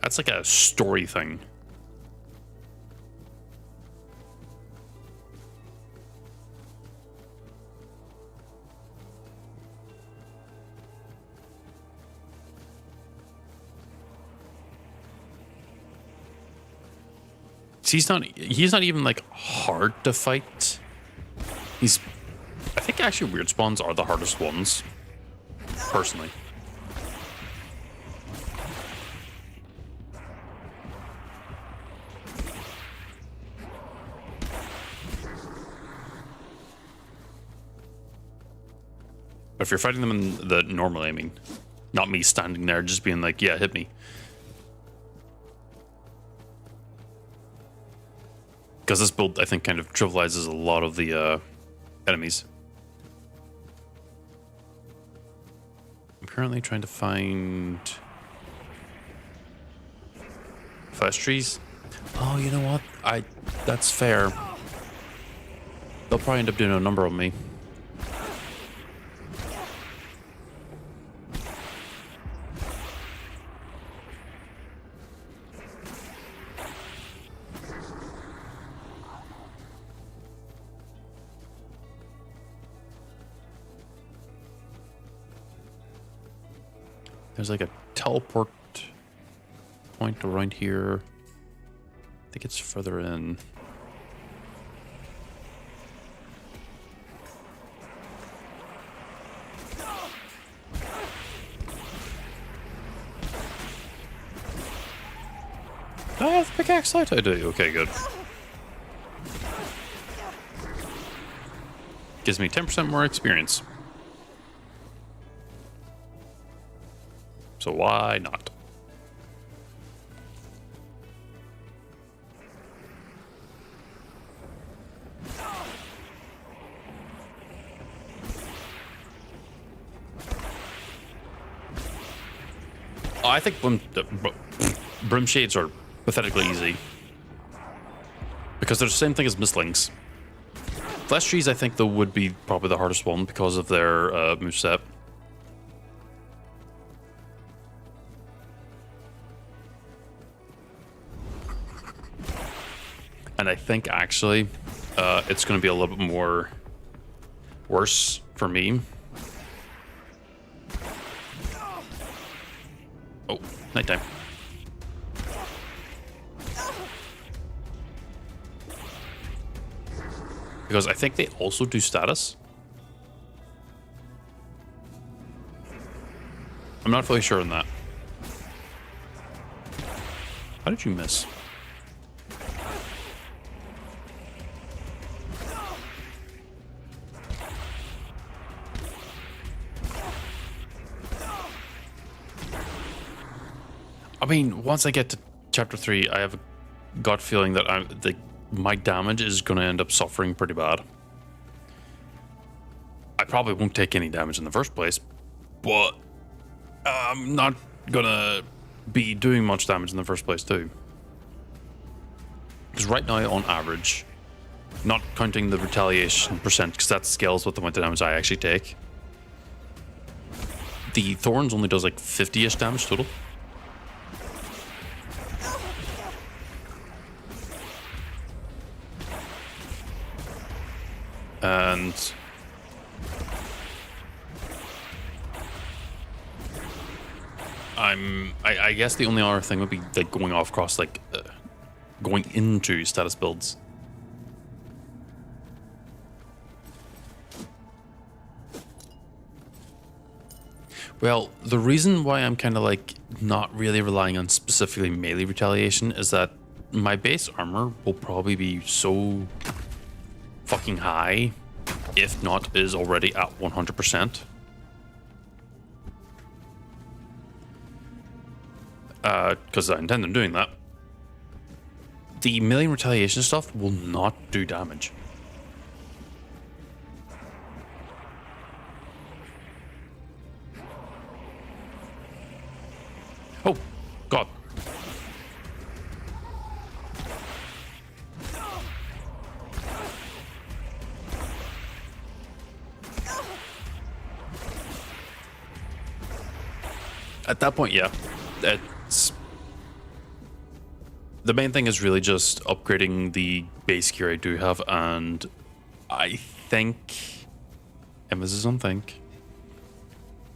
that's like a story thing. He's not even like hard to fight. I think actually weird spawns are the hardest ones, personally. But if you're fighting them in the normal aiming, not me standing there just being like, yeah, hit me. Because this build, I think, kind of trivializes a lot of the enemies. I'm currently trying to find flesh trees. Oh, you know what? That's fair. They'll probably end up doing a number on me. There's like a teleport point around here. I think it's further in. Do I have the pickaxe light? I do. Okay, good. Gives me 10% more experience. So why not? Oh, I think Brim Shades are pathetically easy. Because they're the same thing as Mistlings. Flesh Trees, I think, though, would be probably the hardest one because of their moveset. And I think, actually, it's going to be a little bit more worse for me. Oh, nighttime. Because I think they also do status. I'm not fully sure on that. How did you miss? I mean, once I get to chapter 3, I have a gut feeling that my damage is going to end up suffering pretty bad. I probably won't take any damage in the first place, but I'm not going to be doing much damage in the first place too. Because right now, on average, not counting the retaliation percent, because that scales with the amount of damage I actually take, the Thorns only does like 50-ish damage total. And I guess the only other thing would be like going off across going into status builds. Well, the reason why I'm kind of like not really relying on specifically melee retaliation is that my base armor will probably be so fucking high, if not is already at 100%. because I intend on doing that, the melee retaliation stuff will not do damage. Oh, God. At that point, yeah. It's... The main thing is really just upgrading the base gear I do have, and I think, emphasis on think,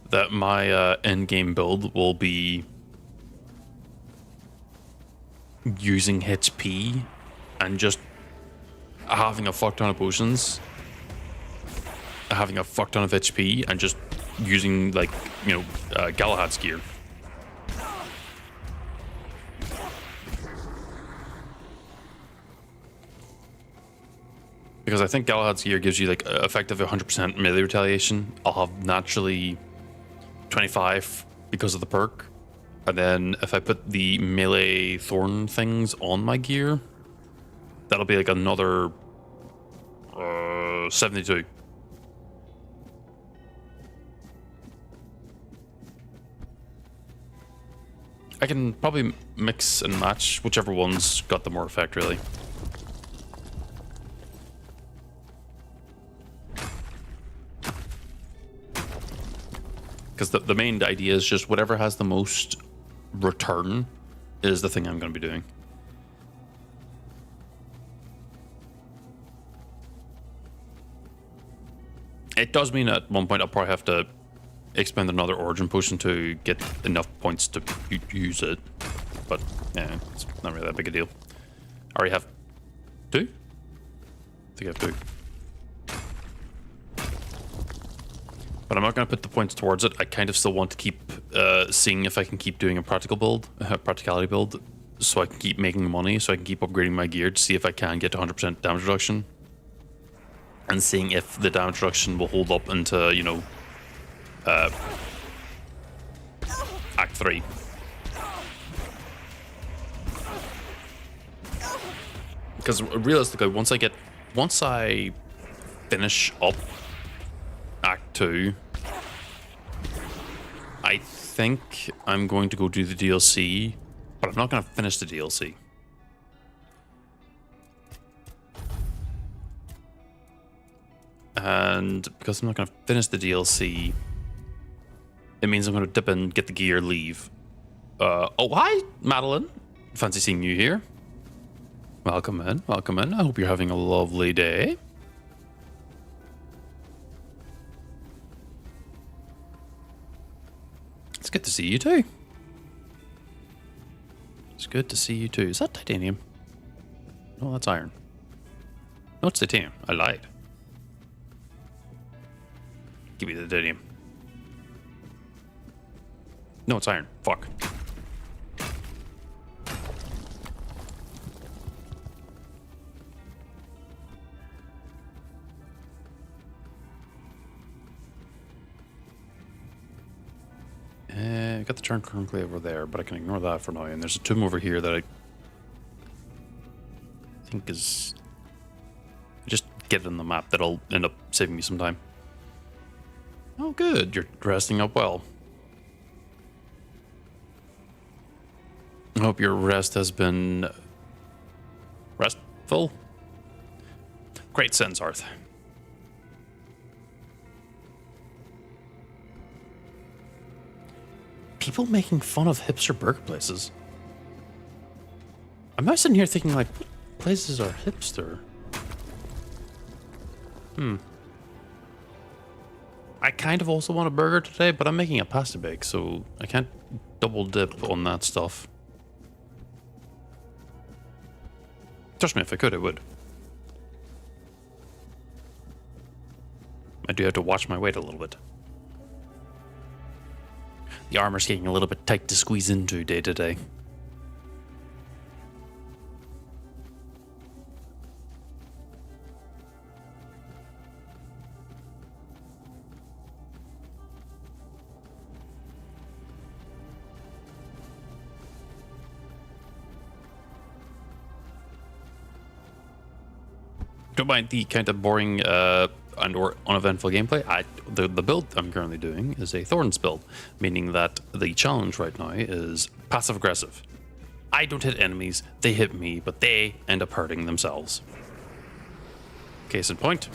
that my in-game build will be using HP and just having a fuck ton of potions, having a fuck ton of HP, and just using, like, you know, Galahad's gear. Because I think Galahad's gear gives you, like, effective 100% melee retaliation. I'll have naturally 25 because of the perk. And then if I put the melee thorn things on my gear, that'll be like another 72. I can probably mix and match whichever one's got the more effect, really. Because the main idea is just whatever has the most return is the thing I'm going to be doing. It does mean at one point I'll probably have to expend another origin potion to get enough points to use it. But yeah, it's not really that big a deal. I already have 2? I think I have 2. But I'm not going to put the points towards it. I kind of still want to keep seeing if I can keep doing a practicality build, so I can keep making money, so I can keep upgrading my gear to see if I can get to 100% damage reduction. And seeing if the damage reduction will hold up into, you know, Act 3. Because realistically, once I finish up Act 2, I think I'm going to go do the DLC, but I'm not going to finish the DLC. And because I'm not going to finish the DLC, it means I'm going to dip in, get the gear, leave. Oh, hi, Madeline. Fancy seeing you here. Welcome in, welcome in. I hope you're having a lovely day. It's good to see you too. It's good to see you too. Is that titanium? No, that's iron. No, it's titanium. I lied. Give me the titanium. No, it's iron. Fuck. Got the turn currently over there, but I can ignore that for now. And there's a tomb over here that I think is... Just get it on the map. That'll end up saving me some time. Oh, good. You're resting up well. I hope your rest has been... restful? Great sense, Arth. People making fun of hipster burger places. I'm not sitting here thinking, like, what places are hipster? I kind of also want a burger today, but I'm making a pasta bake, so I can't double dip on that stuff. Trust me, if I could, I would. I do have to watch my weight a little bit. The armor's getting a little bit tight to squeeze into day to day. don't mind the kind of boring and or uneventful gameplay. The build I'm currently doing is a Thorns build, meaning that the challenge right now is passive aggressive. I don't hit enemies, they hit me, but they end up hurting themselves. Case in point.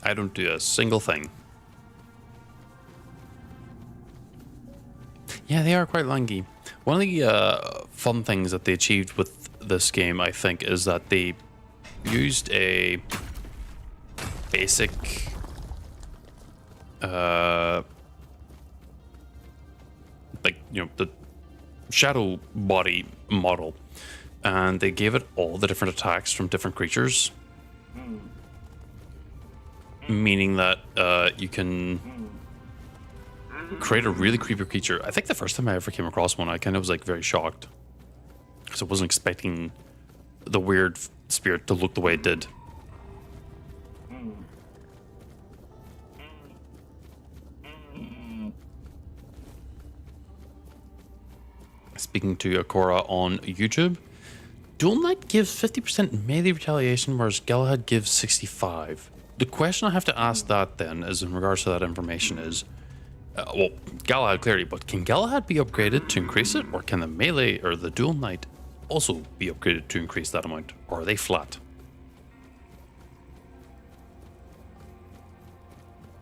I don't do a single thing. Yeah, they are quite lanky. One of the fun things that they achieved with this game, I think, is that they used a basic like, you know, the shadow body model, and they gave it all the different attacks from different creatures. Meaning that you can create a really creepy creature. I think the first time I ever came across one, I kind of was like very shocked because I wasn't expecting the weird spirit to look the way it did. Speaking to Akora on YouTube, Dual Knight gives 50% melee retaliation, whereas Galahad gives 65%. The question I have to ask that then is in regards to that information is, well, Galahad clearly, but can Galahad be upgraded to increase it, or can the melee or the Dual Knight also be upgraded to increase that amount, or are they flat?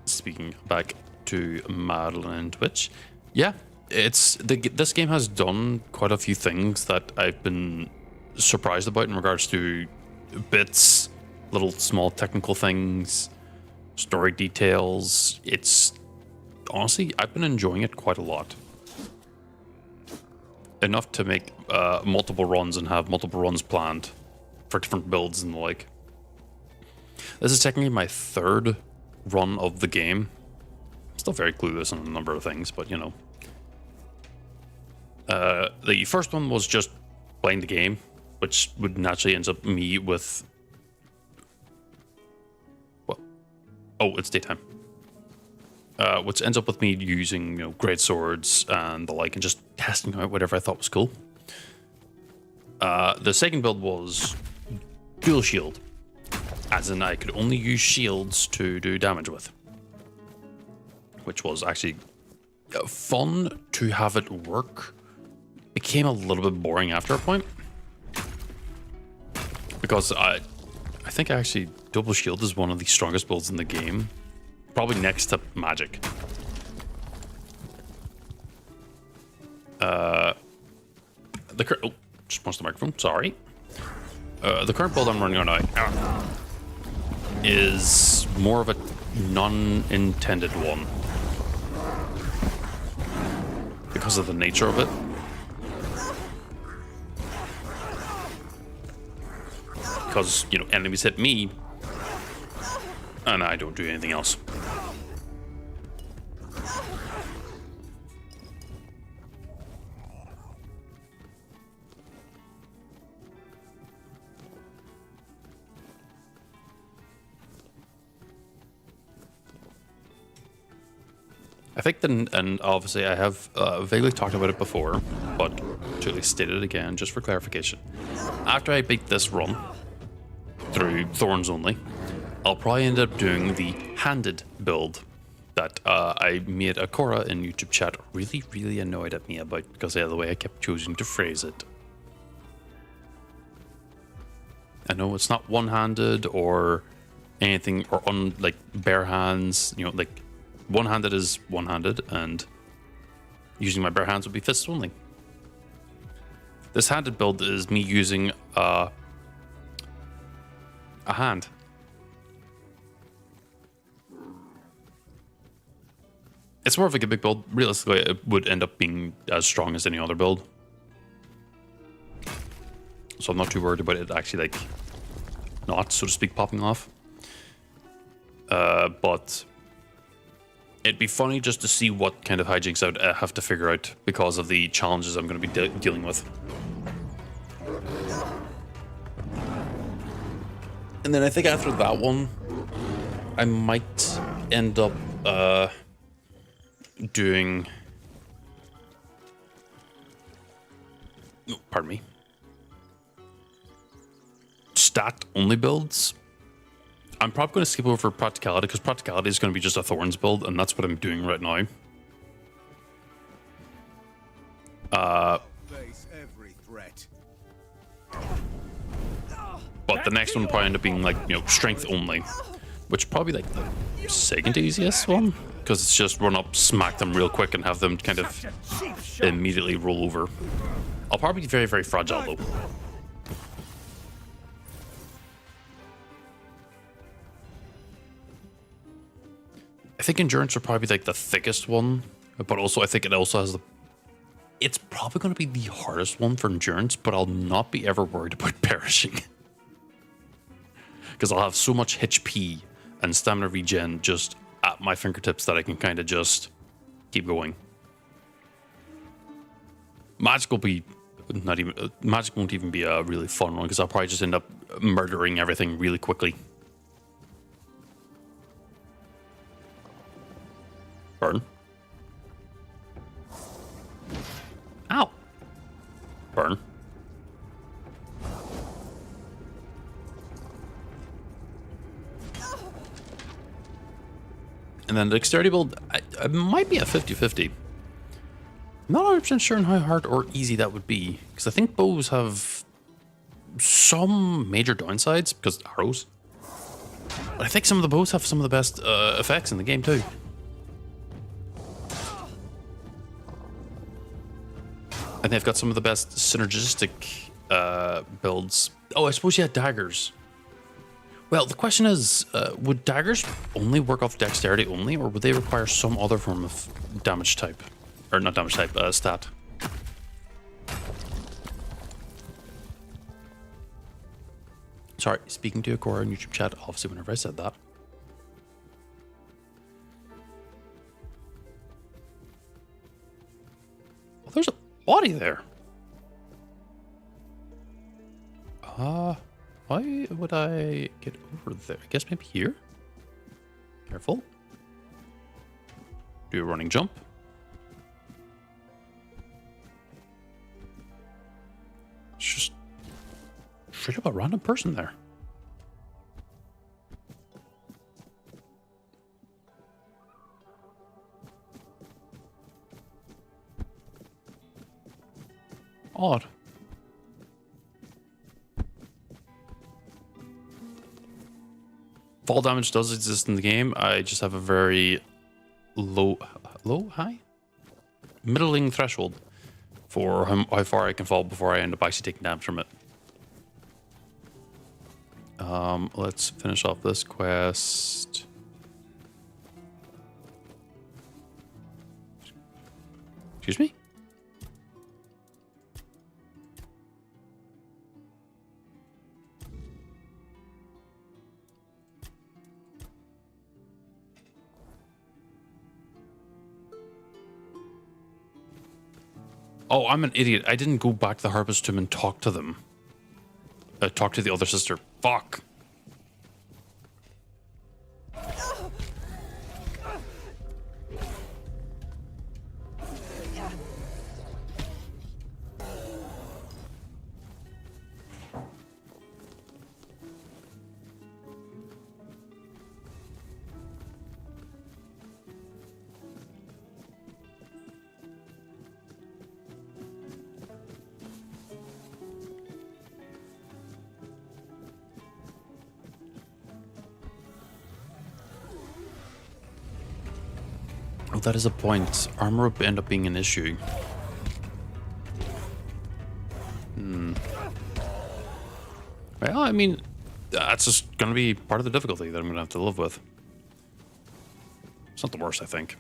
Speaking back to Madeline and Twitch, yeah, this game has done quite a few things that I've been surprised about in regards to bits, little small technical things, story details. It's honestly, I've been enjoying it quite a lot. Enough to make multiple runs and have multiple runs planned for different builds and the like. This is technically my third run of the game. I'm still very clueless on a number of things, but you know. The first one was just playing the game, which would naturally end up me with... What? Oh, it's daytime. Which ends up with me using, you know, great swords and the like, and just testing out whatever I thought was cool. The second build was dual shield, as in I could only use shields to do damage with, which was actually fun to have it work. Became a little bit boring after a point, because I think actually double shield is one of the strongest builds in the game. Probably next to magic. Just punched the microphone. Sorry. The current build I'm running on now is more of a non-intended one because of the nature of it. Because, you know, enemies hit me and I don't do anything else. I think that, and obviously I have vaguely talked about it before, but to at least state it again, just for clarification. After I beat this run through Thorns only, I'll probably end up doing the handed build that I made Akora in YouTube chat really annoyed at me about because of the way I kept choosing to phrase it. I know it's not one-handed or anything, or on like bare hands, you know, like one-handed is one-handed, and using my bare hands would be fists only. This handed build is me using a hand. It's more of like a big build. Realistically, it would end up being as strong as any other build. So I'm not too worried about it actually, like, not, so to speak, popping off. but it'd be funny just to see what kind of hijinks I have to figure out because of the challenges I'm going to be dealing with. And then I think after that one, I might end up doing... Oh, pardon me. Stat-only builds. I'm probably going to skip over practicality because practicality is going to be just a Thorns build, and that's what I'm doing right now. Face every threat. But the next one will probably end up being like, you know, strength only, which probably like the second easiest one because it's just run up, smack them real quick, and have them kind of immediately roll over. I'll probably be very, very fragile though. I think endurance will probably be like the thickest one, but also I think it also has the... It's probably going to be the hardest one for endurance, but I'll not be ever worried about perishing. Because I'll have so much HP and stamina regen just at my fingertips that I can kind of just keep going. Magic will be not even... Magic won't even be a really fun one because I'll probably just end up murdering everything really quickly. Burn. Ow. Burn. And then the dexterity build, I might be a 50-50. I'm not 100% sure on how hard or easy that would be, because I think bows have some major downsides, because arrows. But I think some of the bows have some of the best effects in the game too. And they've got some of the best synergistic builds. Oh, I suppose you had daggers. Well, the question is, would daggers only work off dexterity only, or would they require some other form of damage type? Or not damage type, stat. Sorry, speaking to Akora in YouTube chat, obviously whenever I said that. Well, there's a body there. Why would I get over there? I guess maybe here? Careful. Do a running jump. It's just straight up a random person there. Odd. Fall damage does exist in the game. I just have a very high? Middling threshold for how far I can fall before I end up actually taking damage from it. Let's finish off this quest. Excuse me? Oh, I'm an idiot. I didn't go back to the Harvest Tomb and talk to them. Talk to the other sister. Fuck. Oh, that is a point. Armor would end up being an issue. Well, I mean, that's just going to be part of the difficulty that I'm going to have to live with. It's not the worst, I think.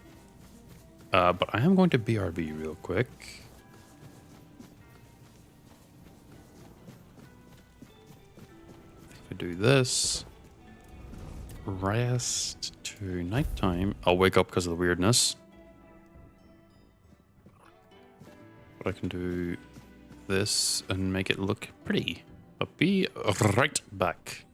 But I am going to BRB real quick. If I do this... rest to nighttime. I'll wake up because of the weirdness. But I can do this and make it look pretty. I'll be right back.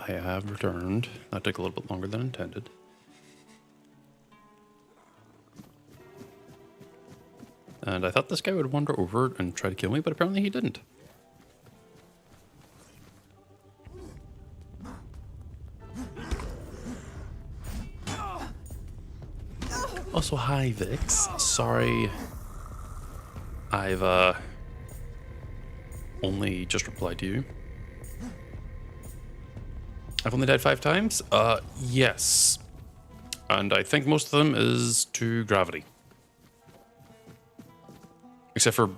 I have returned. That took a little bit longer than intended. And I thought this guy would wander over and try to kill me, but apparently he didn't. Also, hi Vix. Sorry, I've only just replied to you. I've only died 5 times? Yes. And I think most of them is to gravity. Except for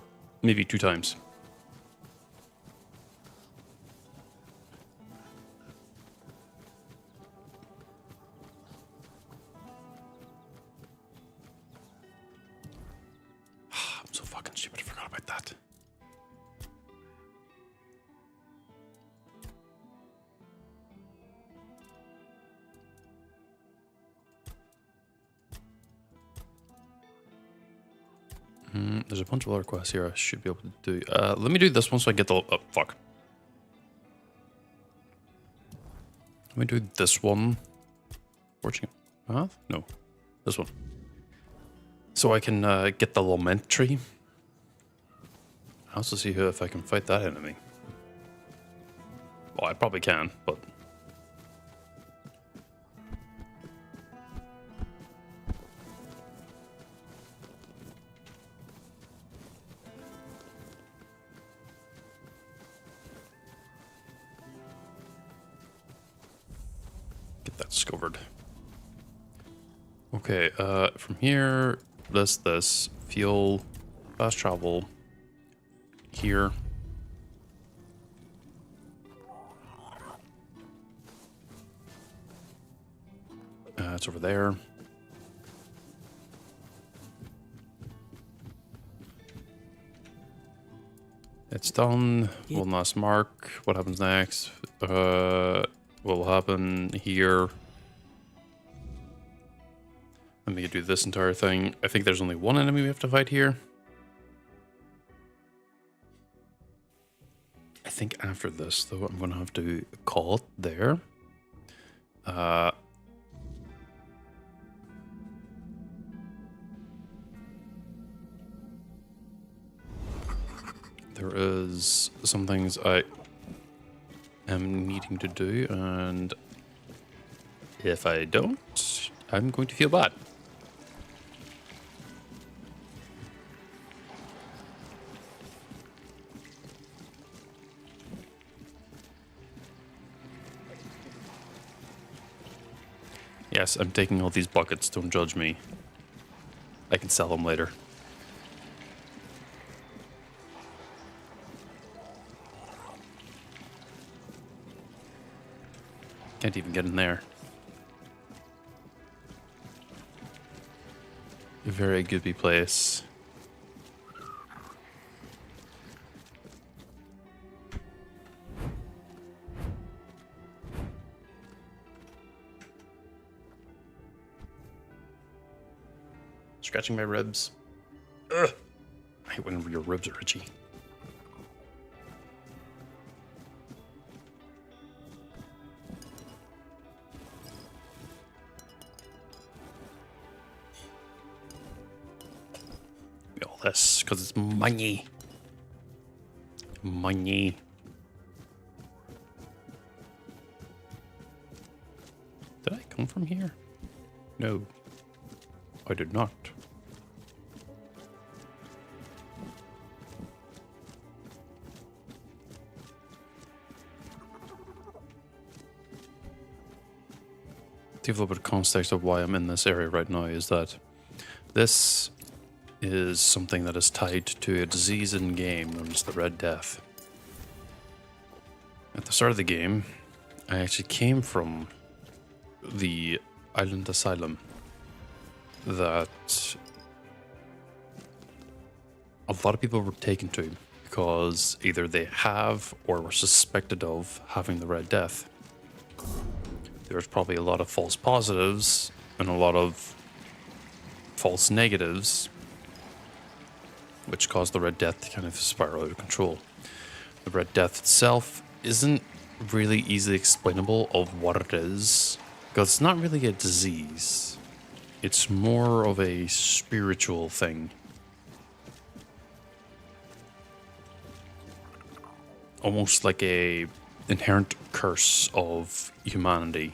maybe 2 times. I'm so fucking stupid, I forgot about that. There's a bunch of other quests here I should be able to do. Let me do this one so I get the... Oh, fuck. Let me do this one. Fortune Path? No. This one. So I can get the Lament Tree. I also see if I can fight that enemy. Well, I probably can, but... Get that discovered. Okay, from here, this, fuel, fast travel, here. It's over there. It's done. One last mark. What happens next? What will happen here? Let me do this entire thing. I think there's only one enemy we have to fight here. I think after this, though, I'm going to have to call it there. There is some things I am needing to do, and if I don't, I'm going to feel bad. Yes, I'm taking all these buckets, don't judge me. I can sell them later. Can't even get in there. A very goopy place. Scratching my ribs. Ugh. I hate when your ribs are itchy. All this, because it's money. Money. Did I come from here? No. I did not. To give a little bit of context of why I'm in this area right now is that this is something that is tied to a disease in game known as the Red Death. At the start of the game, I actually came from the island asylum that a lot of people were taken to because either they have or were suspected of having the Red Death. There's probably a lot of false positives and a lot of false negatives, which caused the Red Death to kind of spiral out of control. The Red Death itself isn't really easily explainable of what it is, because it's not really a disease. It's more of a spiritual thing. Almost like a inherent curse of humanity.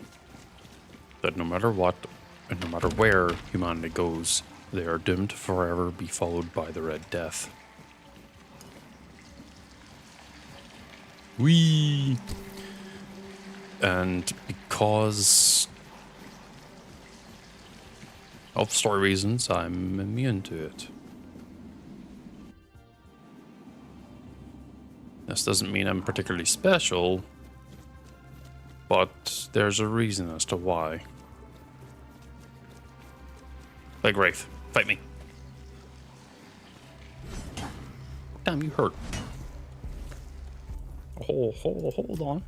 That no matter what, and no matter where humanity goes, they are doomed to forever be followed by the Red Death. Whee! And because of story reasons, I'm immune to it. This doesn't mean I'm particularly special, but there's a reason as to why. Like Wraith, fight me. Damn, you hurt. Hold on.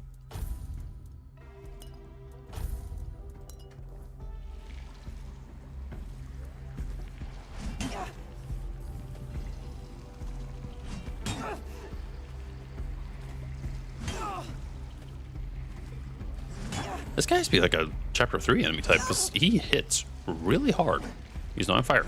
This guy has to be like a chapter 3 enemy type because he hits really hard. He's not on fire.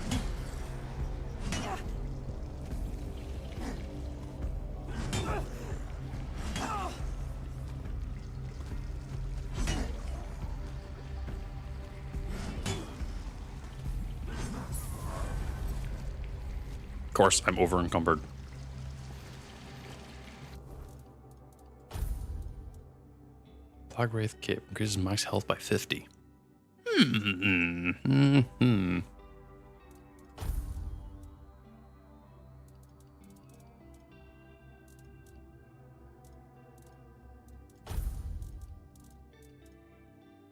Of course, I'm over encumbered. Flag Wraith Cape increases max health by 50.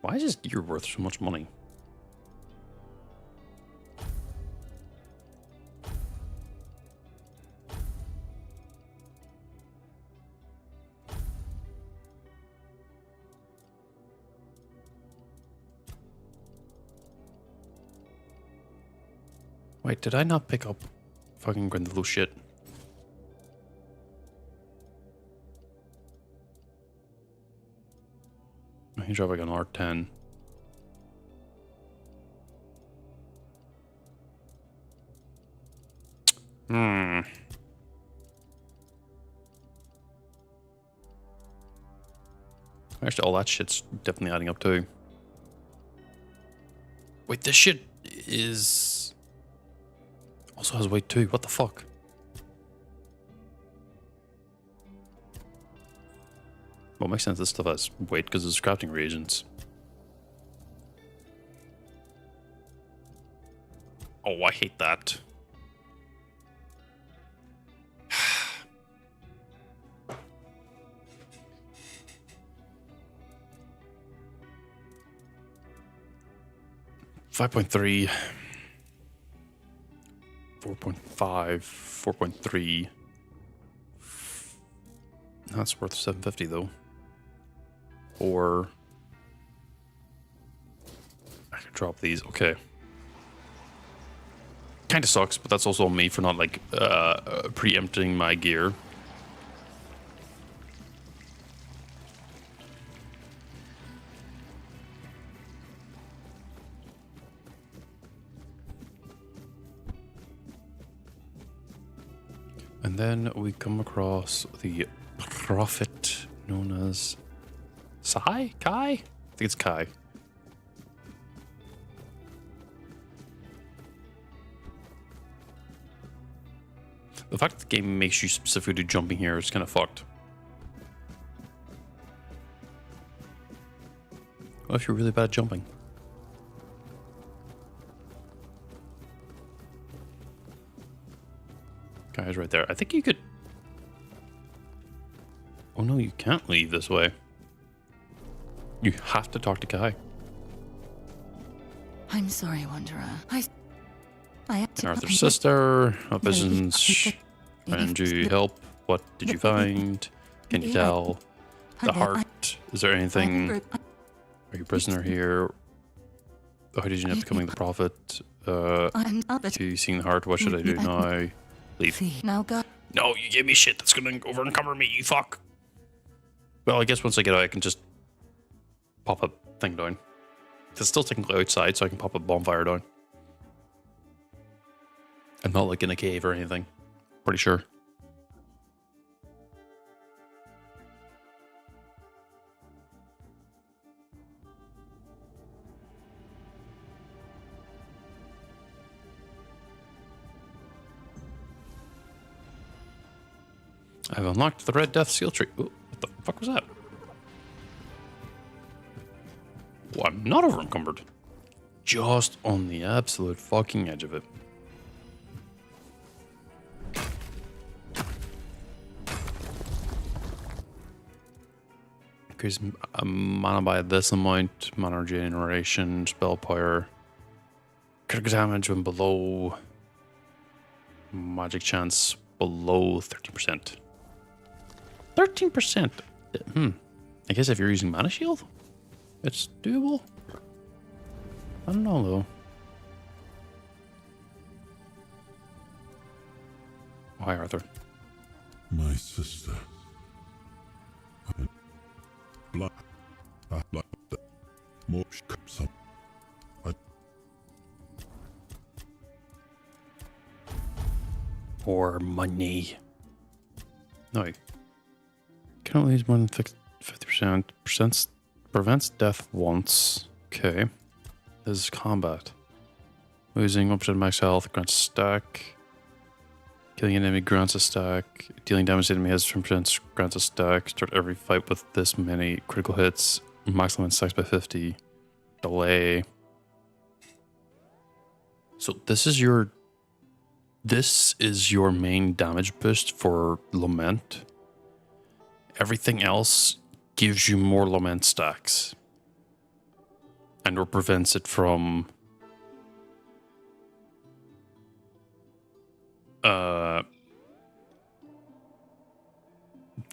Why is this gear worth so much money? Wait, did I not pick up fucking Grindelow shit? He dropped like an R10. Actually, all that shit's definitely adding up too. Wait, this shit is... also has weight too. What the fuck? Well, it makes sense this stuff has weight because it's crafting reagents. Oh, I hate that. $5.3, 4.5, 4.3. That's worth $750 though. Or I could drop these. Okay. Kind of sucks, but that's also on me for not like preempting my gear. And then we come across the prophet known as Kai? I think it's Kai. The fact that the game makes you specifically do jumping here is kind of fucked. What if you're really bad at jumping? Guy's right there. I think you could... oh no, you can't leave this way. You have to talk to Kai. I'm sorry, Wanderer. I Arthur's sister, what visions find you help? What did you find? Can you tell? The heart. Is there anything? Are you a prisoner here? How did you end up becoming the prophet? You seeing the heart? What should I do now? Leave. Now go. No, you gave me shit that's gonna over encumber me, you fuck. Well, I guess once I get out, I can just pop a thing down. It's still technically outside, so I can pop a bonfire down. I'm not like in a cave or anything. Pretty sure. I've unlocked the Red Death Seal Tree. Ooh, what the fuck was that? Oh, I'm not over encumbered. Just on the absolute fucking edge of it. Increase mana by this amount, mana regeneration, spell power, critical damage when below, magic chance below 13%. 13%. I guess if you're using mana shield, it's doable. I don't know though. Hi, Arthur. My sister. More some. Or money. No. Can only use more than 50%. Prevents death once. Okay. This is combat. Losing up to max health grants a stack. Killing an enemy grants a stack. Dealing damage to enemy has 10% grants a stack. Start every fight with this many critical hits. Maximum stacks by 50. Delay. So this is your main damage boost for Lament. Everything else gives you more Lament stacks. And or prevents it from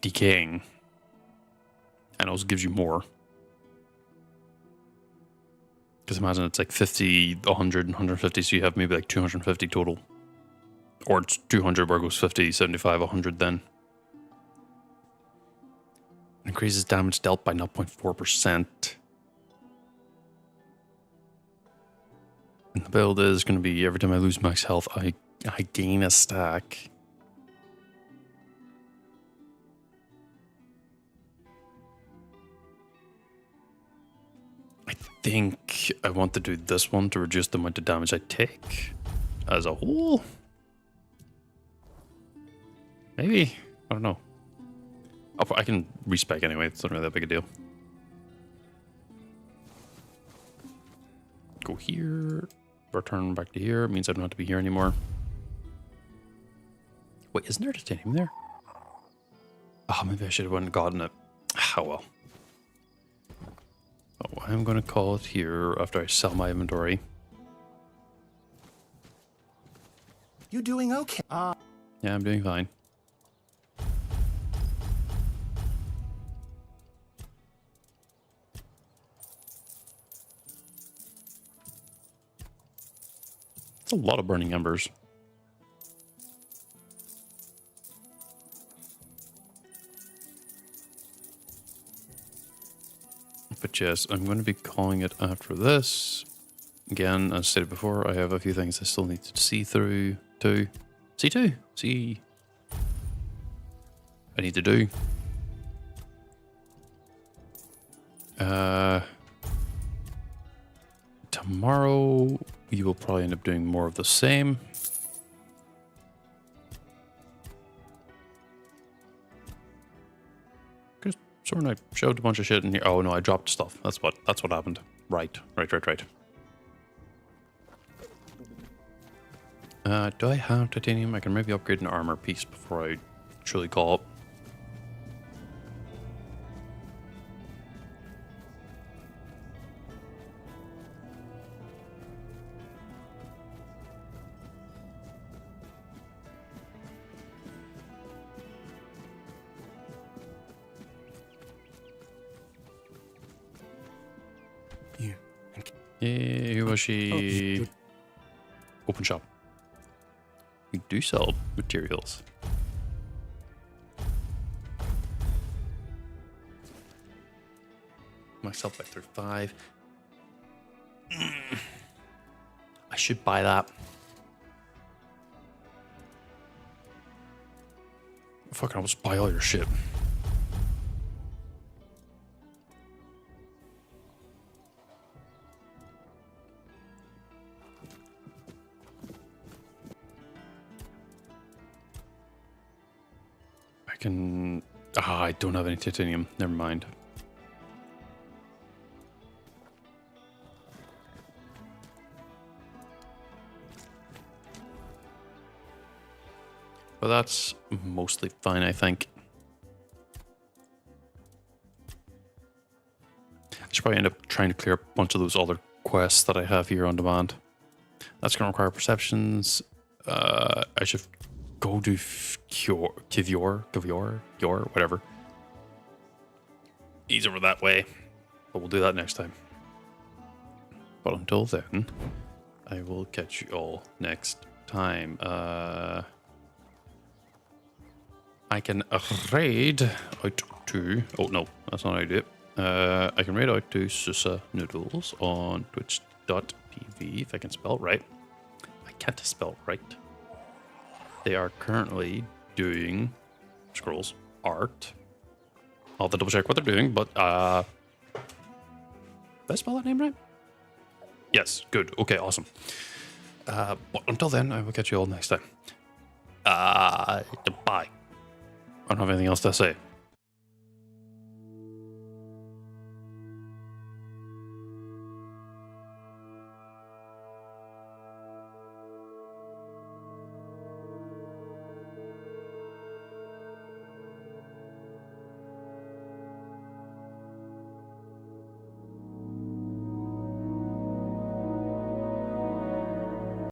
decaying. And also gives you more. Because imagine it's like 50, 100, and 150, so you have maybe like 250 total. Or it's 200 where it goes 50, 75, 100 then. Increases damage dealt by 0.4%. And the build is going to be every time I lose max health, I gain a stack. I think I want to do this one to reduce the amount of damage I take as a whole. Maybe. I don't know. I can respec anyway. It's not really that big a deal. Go here. Return back to here. It means I don't have to be here anymore. Wait, isn't there titanium there? Oh, maybe I should have went and gotten it. Oh, well. Oh, I'm going to call it here after I sell my inventory. You doing okay? Yeah, I'm doing fine. It's a lot of burning embers. But yes, I'm going to be calling it after this. Again, as stated before, I have a few things I still need to see through to. See. I need to do. Tomorrow, we will probably end up doing more of the same. Sort of showed a bunch of shit in here. Oh no, I dropped stuff. That's what happened. Right. Do I have titanium? I can maybe upgrade an armor piece before I truly call up. Yeah, who was she? Open shop. We do sell materials. myself back through 5. I should buy that. Fucking, I'll just buy all your shit. I can... Ah, I don't have any titanium. Never mind. But that's mostly fine, I think. I should probably end up trying to clear a bunch of those other quests that I have here on demand. That's going to require perceptions. I should go do Kivior, whatever. He's over that way. But we'll do that next time. But until then, I will catch you all next time. I can raid out to... Oh, no, that's not how I do it. I can raid out to Susa Noodles on twitch.tv, if I can spell it right. I can't spell it right. They are currently doing scrolls art. I'll have to double check what they're doing, but... Did I spell that name right? Yes, good. Okay, awesome. But until then, I will catch you all next time. Bye. I don't have anything else to say.